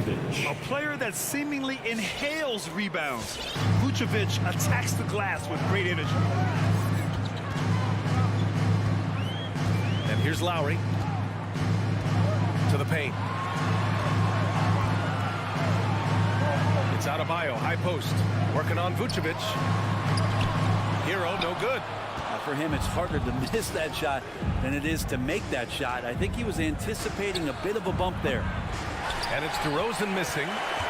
A player that seemingly inhales rebounds. Vucevic attacks the glass with great energy. And here's Lowry. To the paint. It's Adebayo, high post. Working on Vucevic. Hero, no good. For him, it's harder to miss that shot than it is to make that shot. I think he was anticipating a bit of a bump there. And it's DeRozan missing.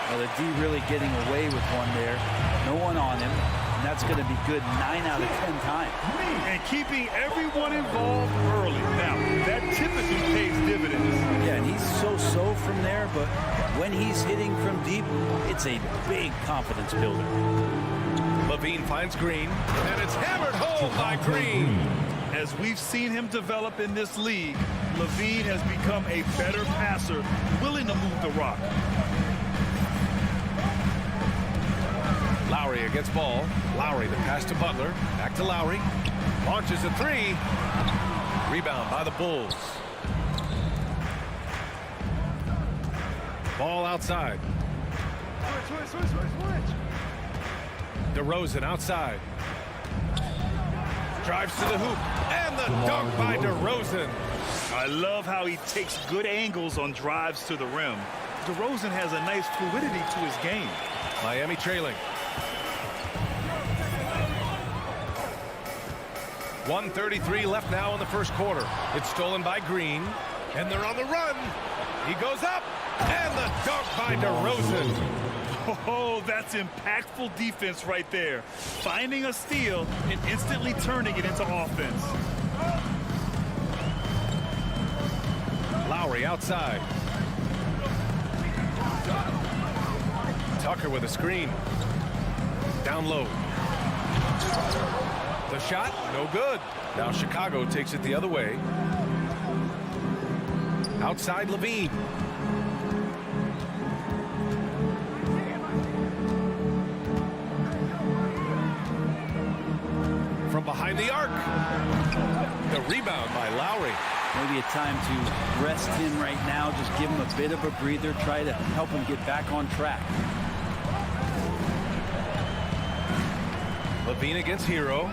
Well, the D really getting away with one there. No one on him. And that's going to be good 9 out of 10 times. And keeping everyone involved early. Now, that typically pays dividends. Yeah, and he's so-so from there, but when he's hitting from deep, it's a big confidence builder. Levine finds Green, and it's hammered home by Green. As we've seen him develop in this league, Levine has become a better passer, willing to move the rock. Lowry against ball. Lowry, the pass to Butler. Back to Lowry. Launches a three. Rebound by the Bulls. Ball outside. Switch. DeRozan outside. Drives to the hoop. And the dunk by DeRozan. I love how he takes good angles on drives to the rim. DeRozan has a nice fluidity to his game. Miami trailing. 1:33 left now in the first quarter. It's stolen by Green. And they're on the run. He goes up. And the dunk by DeRozan. Oh, that's impactful defense right there. Finding a steal and instantly turning it into offense. Lowry outside. Tucker with a screen. Down low. The shot, no good. Now Chicago takes it the other way. Outside Levine. From behind the arc. The rebound by Lowry. Maybe a time to rest him right now, just give him a bit of a breather, try to help him get back on track. Levine against Hero.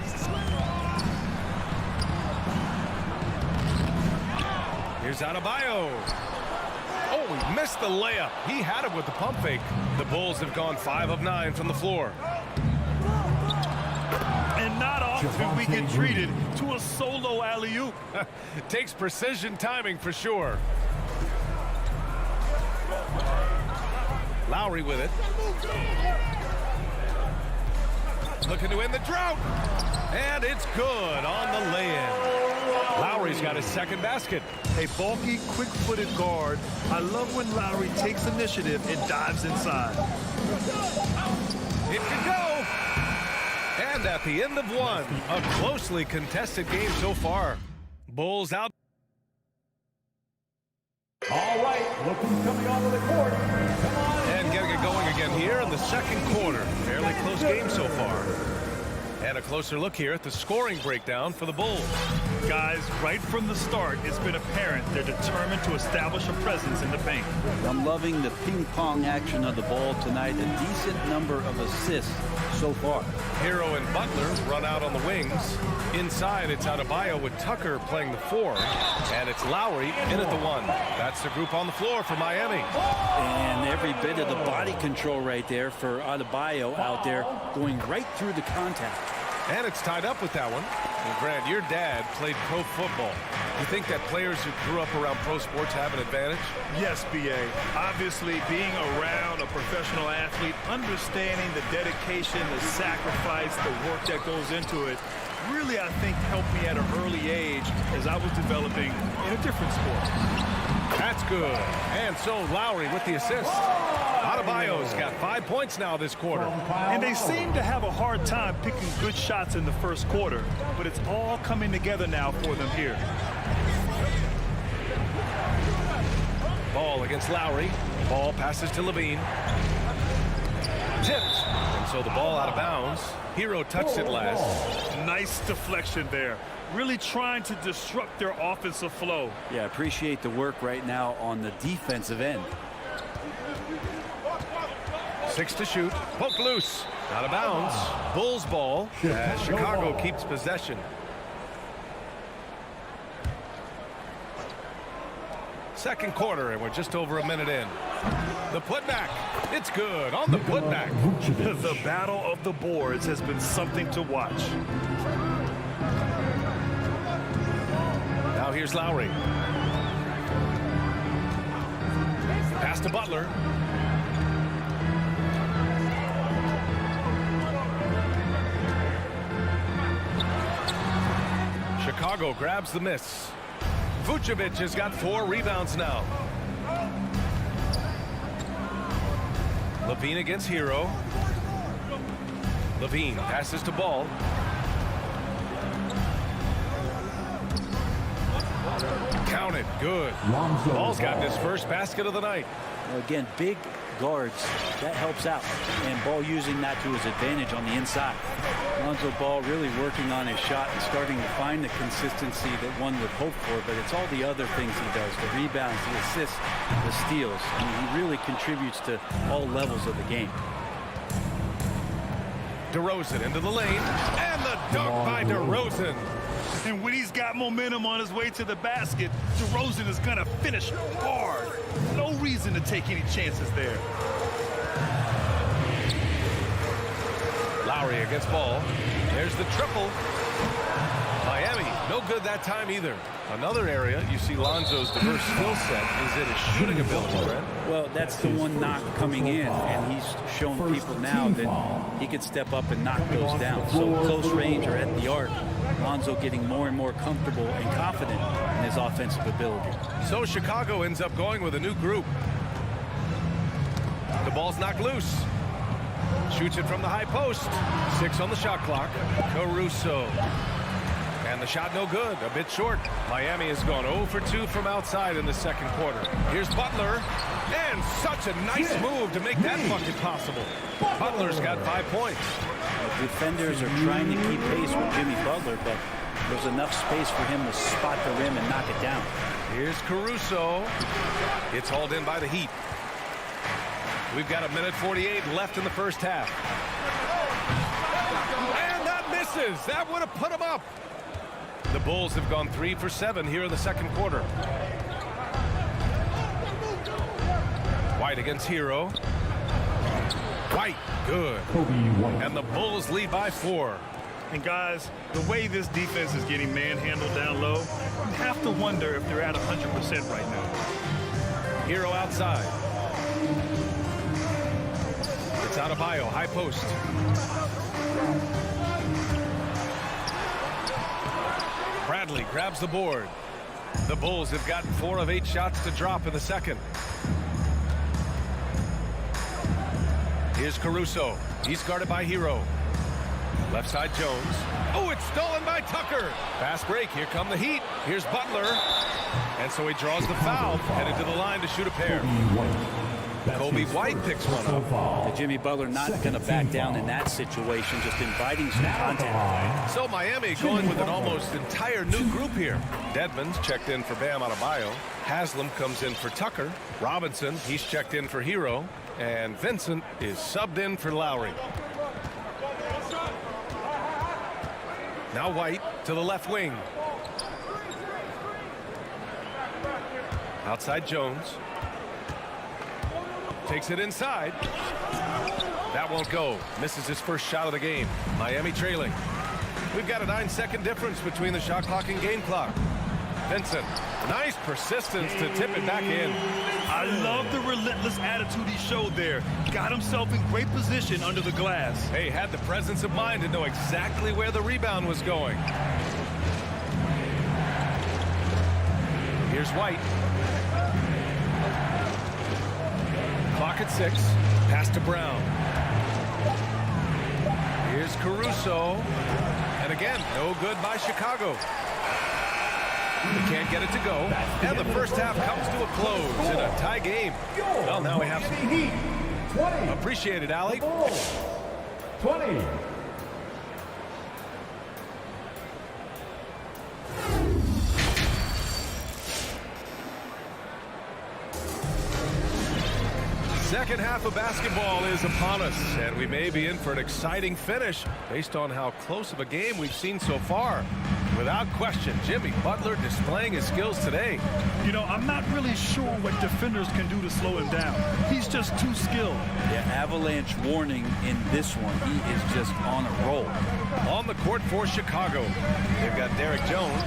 Here's Adebayo. Oh, he missed the layup. He had it with the pump fake. The Bulls have gone 5 of 9 from the floor. And not often we get treated to a solo alley-oop. Takes precision timing for sure. Lowry with it. Looking to end the drought. And it's good on the lay-in. Lowry's got his second basket. A bulky, quick-footed guard. I love when Lowry takes initiative and dives inside. It could go. And at the end of one, a closely contested game so far. Bulls out. All right, look who's coming onto the court. Come on. And getting it going again here in the second quarter. Fairly close game so far. And a closer look here at the scoring breakdown for the Bulls. Guys, right from the start, it's been apparent they're determined to establish a presence in the paint. I'm loving the ping-pong action of the ball tonight. A decent number of assists so far. Hero and Butler run out on the wings. Inside, it's Adebayo with Tucker playing the 4. And it's Lowry in at the 1. That's the group on the floor for Miami. And every bit of the body control right there for Adebayo out there going right through the contact. And it's tied up with that one. Well, Grant, your dad played pro football. You think that players who grew up around pro sports have an advantage? Yes, B.A. Obviously, being around a professional athlete, understanding the dedication, the sacrifice, the work that goes into it, really, I think, helped me at an early age as I was developing in a different sport. That's good. And so Lowry with the assist. Adebayo's got 5 points now this quarter. And they seem to have a hard time picking good shots in the first quarter, but it's all coming together now for them here. Ball against Lowry. Ball passes to Levine. Tipped. And so the ball out of bounds. Hero touched it last. Nice deflection there. Really trying to disrupt their offensive flow. Yeah, appreciate the work right now on the defensive end. 6 to shoot. Poked loose. Out of bounds. Bulls ball as Chicago keeps possession. Second quarter, and we're just over a minute in. The putback. It's good on the putback. The battle of the boards has been something to watch. Now here's Lowry. Pass to Butler. Chicago grabs the miss. Vucevic has got 4 rebounds now. Levine against Hero. Levine passes to Ball. Count it. Good. Ball's got his first basket of the night. Again, big guards. That helps out. And Ball using that to his advantage on the inside. Lonzo Ball really working on his shot and starting to find the consistency that one would hope for, but it's all the other things he does, the rebounds, the assists, the steals. I mean, he really contributes to all levels of the game. DeRozan into the lane, and the dunk by DeRozan. And when he's got momentum on his way to the basket, DeRozan is going to finish hard. No reason to take any chances there. Lowry against Ball. There's the triple. Miami, no good that time either. Another area you see Lonzo's diverse skill set is in his shooting ability, Brent. Well, that's the one knock coming in, and he's shown people now that he could step up and knock those down. So close range or at the arc, Lonzo getting more and more comfortable and confident in his offensive ability. So Chicago ends up going with a new group. The ball's knocked loose. Shoots it from the high post. 6 on the shot clock. Caruso. And the shot no good, a bit short. Miami has gone 0 for 2 from outside in the second quarter. Here's Butler, and such a nice move to make that bucket possible. Butler's got 5 points. The defenders are trying to keep pace with Jimmy Butler, but there's enough space for him to spot the rim and knock it down. Here's Caruso. It's hauled in by the Heat. We've got 1:48 left in the first half. And that misses. That would have put him up. The Bulls have gone 3 for 7 here in the second quarter. White against Hero. White, good. Kobe White. And the Bulls lead by 4. And guys, the way this defense is getting manhandled down low, you have to wonder if they're at 100% right now. Hero outside. It's Adebayo, high post. Bradley grabs the board. The Bulls have gotten 4 of 8 shots to drop in the second. Here's Caruso. He's guarded by Hero. Left side Jones. Oh, it's stolen by Tucker. Fast break. Here come the Heat. Here's Butler. And so he draws the foul. Headed to the line to shoot a pair. Kobe White picks one up. And Jimmy Butler not going to back down in that situation, just inviting some contact. So Miami going with an almost entire new group here. Dedmon's checked in for Bam Adebayo. Haslam comes in for Tucker. Robinson, he's checked in for Hero. And Vincent is subbed in for Lowry. Now White to the left wing. Outside Jones. Takes it inside. That won't go. Misses his first shot of the game. Miami trailing. We've got a 9-second difference between the shot clock and game clock. Vincent, nice persistence to tip it back in. I love the relentless attitude he showed there. Got himself in great position under the glass. Hey, had the presence of mind to know exactly where the rebound was going. Here's White. Clock at 6. Pass to Brown. Here's Caruso. And again, no good by Chicago. They can't get it to go. And the first half comes to a close in a tie game. Well, now we have some Heat. 20. Appreciate it, Allie. 20. Second half of basketball is upon us, and we may be in for an exciting finish based on how close of a game we've seen so far. Without question, Jimmy Butler displaying his skills today. You know, I'm not really sure what defenders can do to slow him down. He's just too skilled. Yeah, avalanche warning in this one. He is just on a roll. On the court for Chicago, they've got Derek Jones,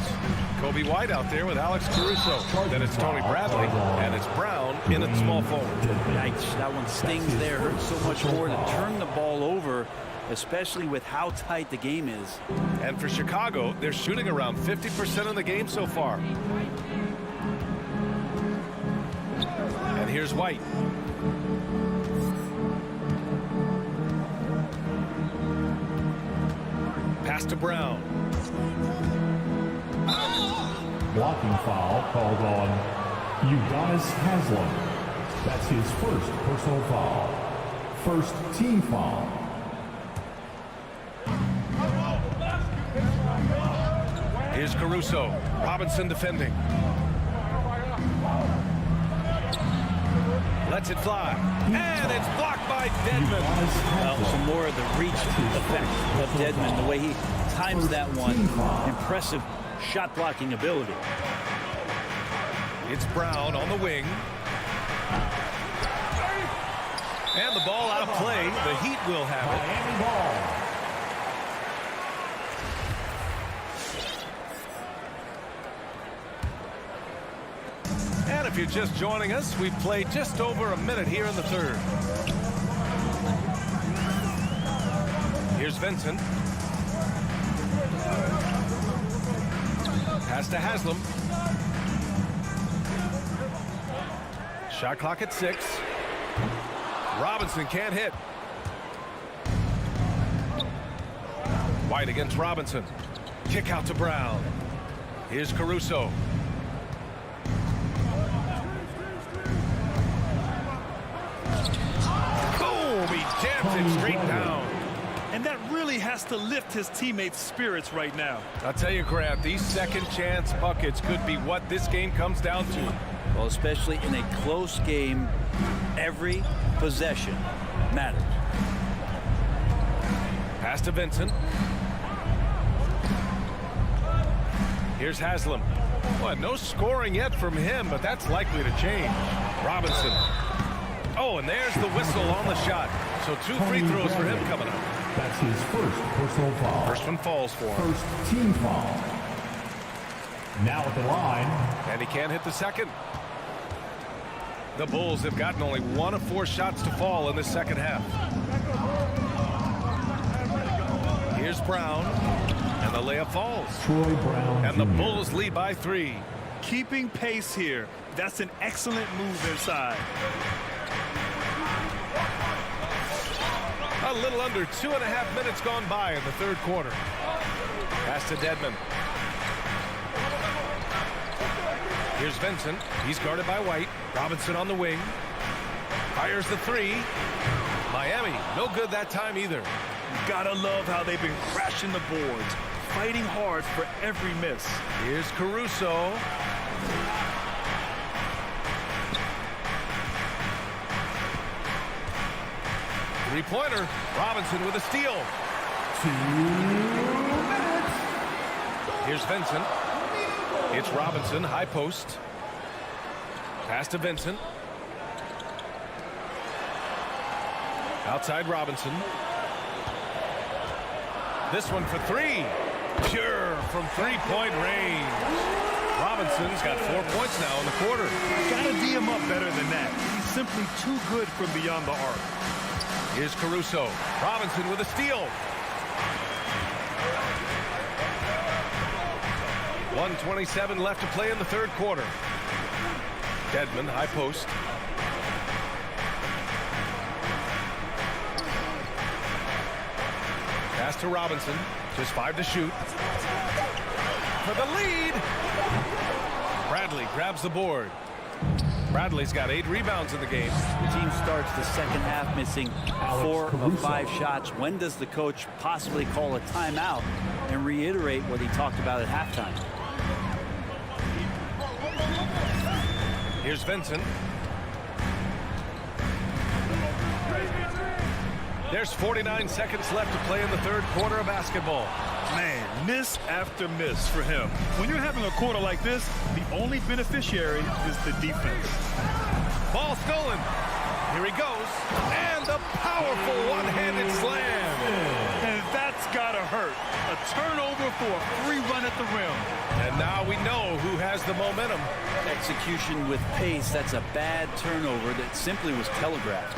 Kobe White out there with Alex Caruso. Then it's Tony Bradley, and it's Brown in at small forward. Yikes, that one stings there. Hurts so much more to turn the ball over, especially with how tight the game is. And for Chicago, they're shooting around 50% of the game so far. And here's White. Pass to Brown. Blocking foul called on Udonis Haslam. That's his first personal foul. First team foul. Here's Caruso. Robinson defending. Lets it fly. And it's blocked by Dedmon. Well, some more of the reach effect of Dedmon, the way he times that one. Impressive shot blocking ability. It's Brown on the wing. And the ball out of play. The Heat will have it. Miami ball. And if you're just joining us, we've played just over a minute here in the third. Here's Vincent. Pass to Haslam. Shot clock at 6. Robinson can't hit. White against Robinson. Kick out to Brown. Here's Caruso. Boom! He jams it straight down. And that really has to lift his teammates' spirits right now. I'll tell you, Grant, these second chance buckets could be what this game comes down to. Well, especially in a close game, every possession matters. Pass to Vincent. Here's Haslam. Well, no scoring yet from him, but that's likely to change. Robinson. Oh, and there's the whistle on the shot. So 2 free throws for him coming up. That's his first personal foul. First one falls for him. First team foul. Now at the line. And he can't hit the second. The Bulls have gotten only 1 of 4 shots to fall in the second half. Here's Brown. And the layup falls. Troy Brown And the Bulls lead by 3. Keeping pace here. That's an excellent move inside. A little under 2.5 minutes gone by in the third quarter. Pass to Dedmon. Here's Vincent. He's guarded by White. Robinson on the wing. Fires the 3. Miami, no good that time either. You gotta love how they've been crashing the boards, fighting hard for every miss. Here's Caruso. Three-pointer. Robinson with a steal. 2 minutes. Here's Vincent. It's Robinson, high post. Pass to Vincent. Outside Robinson. This one for 3. Pure from three-point range. Robinson's got 4 points now in the quarter. Gotta D him up better than that. He's simply too good from beyond the arc. Here's Caruso. Robinson with a steal. 1:27 left to play in the third quarter. Dedmon, high post. Pass to Robinson. Just 5 to shoot. For the lead. Bradley grabs the board. Bradley's got 8 rebounds in the game. The team starts the second half missing 4 of 5 shots. When does the coach possibly call a timeout and reiterate what he talked about at halftime? Here's Vincent. There's 49 seconds left to play in the third quarter of basketball. Man, miss after miss for him. When you're having a quarter like this, the only beneficiary is the defense. Ball stolen. Here he goes. And a powerful one-handed slam. And that's gotta hurt. A turnover for a free run at the rim. And now we know who has the momentum. Execution with pace. That's a bad turnover that simply was telegraphed.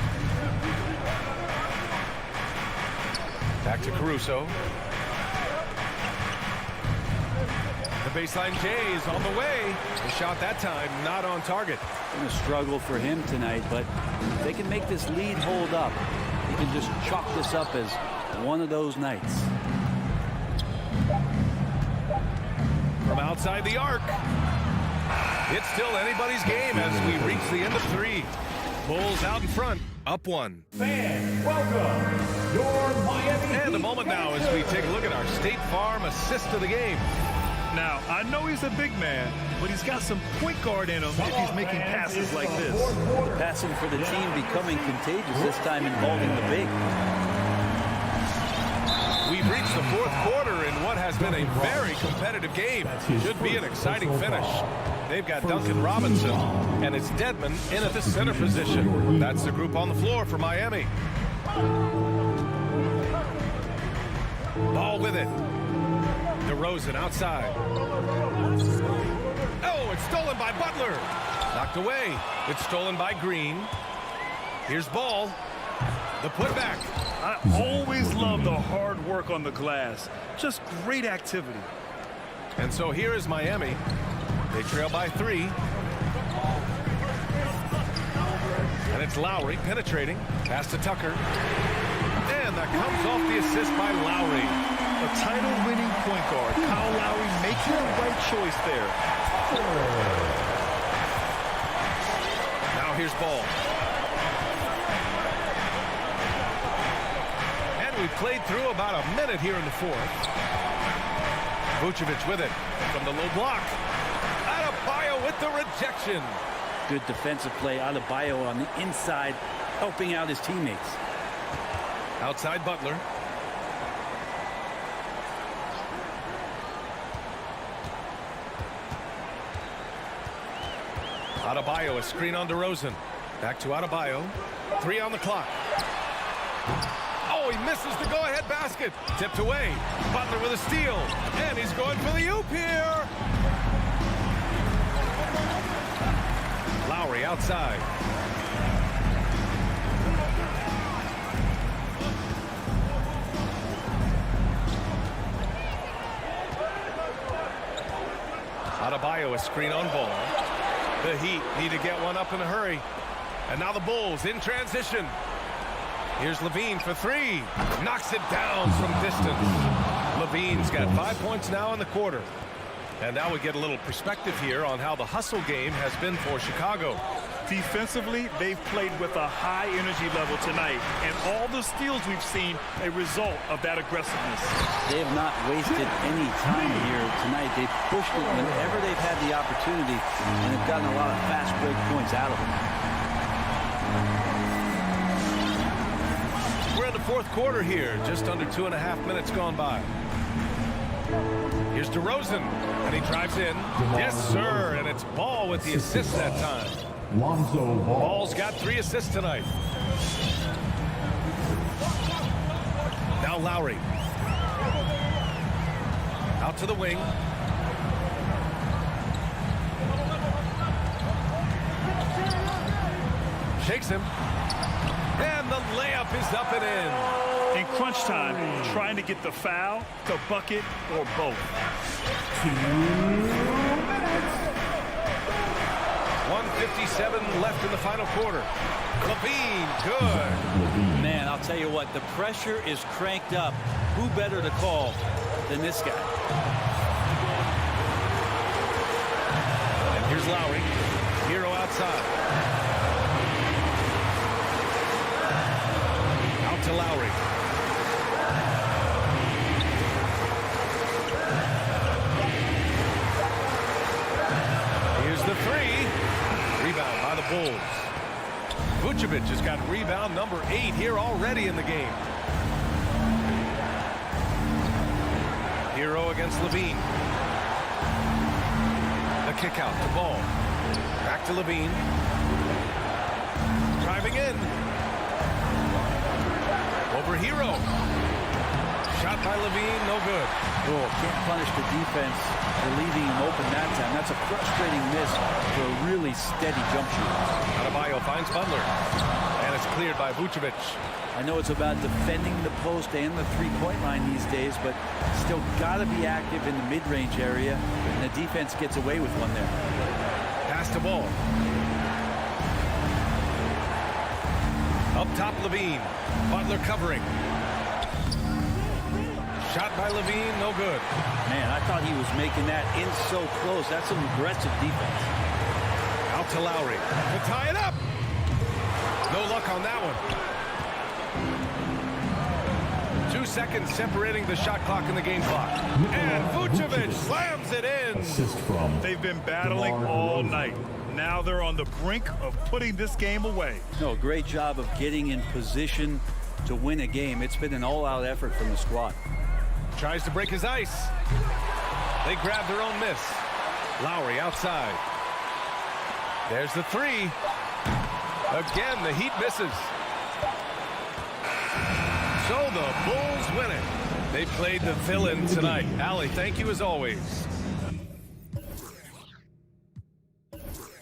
Back to Caruso. The baseline J is on the way. The shot that time not on target. Been a struggle for him tonight, but if they can make this lead hold up, he can just chalk this up as one of those nights. From outside the arc. It's still anybody's game as we reach the end of 3. Bulls out in front, up 1. Fans, welcome your Miami. And a moment now as we take a look at our State Farm assist of the game. Now, I know he's a big man, but he's got some point guard in him if he's making passes like this. The passing for the team becoming contagious, this time involving the big. We've reached the fourth quarter in what has been a very competitive game. Should be an exciting finish. They've got Duncan Robinson, and it's Dedmon in at the center position. That's the group on the floor for Miami. Ball with it. DeRozan outside. Oh, it's stolen by Butler. Knocked away. It's stolen by Green. Here's Ball. The putback. I always love the hard work on the glass. Just great activity. And so here is Miami. They trail by 3. And it's Lowry penetrating. Pass to Tucker. And that comes off the assist by Lowry. A title-winning point guard. Kyle Lowry making the right choice there. Now here's Ball. And we've played through about a minute here in the fourth. Vucevic with it from the low block. Adebayo with the rejection. Good defensive play. Adebayo on the inside, helping out his teammates. Outside Butler. Adebayo, a screen on DeRozan. Back to Adebayo. 3 on the clock. Oh, he misses the go-ahead basket. Tipped away. Butler with a steal. And he's going for the oop here. Lowry outside. Adebayo, a screen on ball. The Heat need to get one up in a hurry. And now the Bulls in transition. Here's Levine for 3. Knocks it down from distance. Levine's got 5 points now in the quarter. And now we get a little perspective here on how the hustle game has been for Chicago. Defensively, they've played with a high energy level tonight, and all the steals we've seen a result of that aggressiveness. They have not wasted any time here tonight. They've pushed it whenever they've had the opportunity, and have gotten a lot of fast break points out of it. We're in the fourth quarter here, just under 2.5 minutes gone by. Here's DeRozan, and he drives in. Yes, sir, and it's Ball with the assist that time. Lonzo Ball. Ball's got 3 assists tonight. Now Lowry. Out to the wing. Shakes him. And the layup is up and in. In crunch time, trying to get the foul, the bucket, or both. 2 minutes. 1:57 left in the final quarter. Levine, good. Man, I'll tell you what, the pressure is cranked up. Who better to call than this guy? And here's Lowry. Hero outside. Out to Lowry. Here's the 3. Rebound by the Bulls. Vucevic has got rebound number 8 here already in the game. Hero against Levine. The kick out to Ball. Back to Levine. Driving in. Over Hero. Shot by Levine, no good. Oh, can't punish the defense for leaving him open that time. That's a frustrating miss for a really steady jump shooter. Adebayo finds Butler. And it's cleared by Vucevic. I know it's about defending the post and the three-point line these days, but still got to be active in the mid-range area, and the defense gets away with one there. Pass to Ball. Up top, Levine. Butler covering. Shot by Levine, no good. Man, I thought he was making that in so close. That's some aggressive defense. Out to Lowry to tie it up. No luck on that one. 2 seconds separating the shot clock and the game clock. And Vucevic slams it in. They've been battling all night. Now they're on the brink of putting this game away. No, great job of getting in position to win a game. It's been an all-out effort from the squad. Tries to break his ice. They grab their own miss. Lowry outside. There's the 3. Again, the Heat misses. So the Bulls win it. They played the villain tonight. Allie, thank you as always.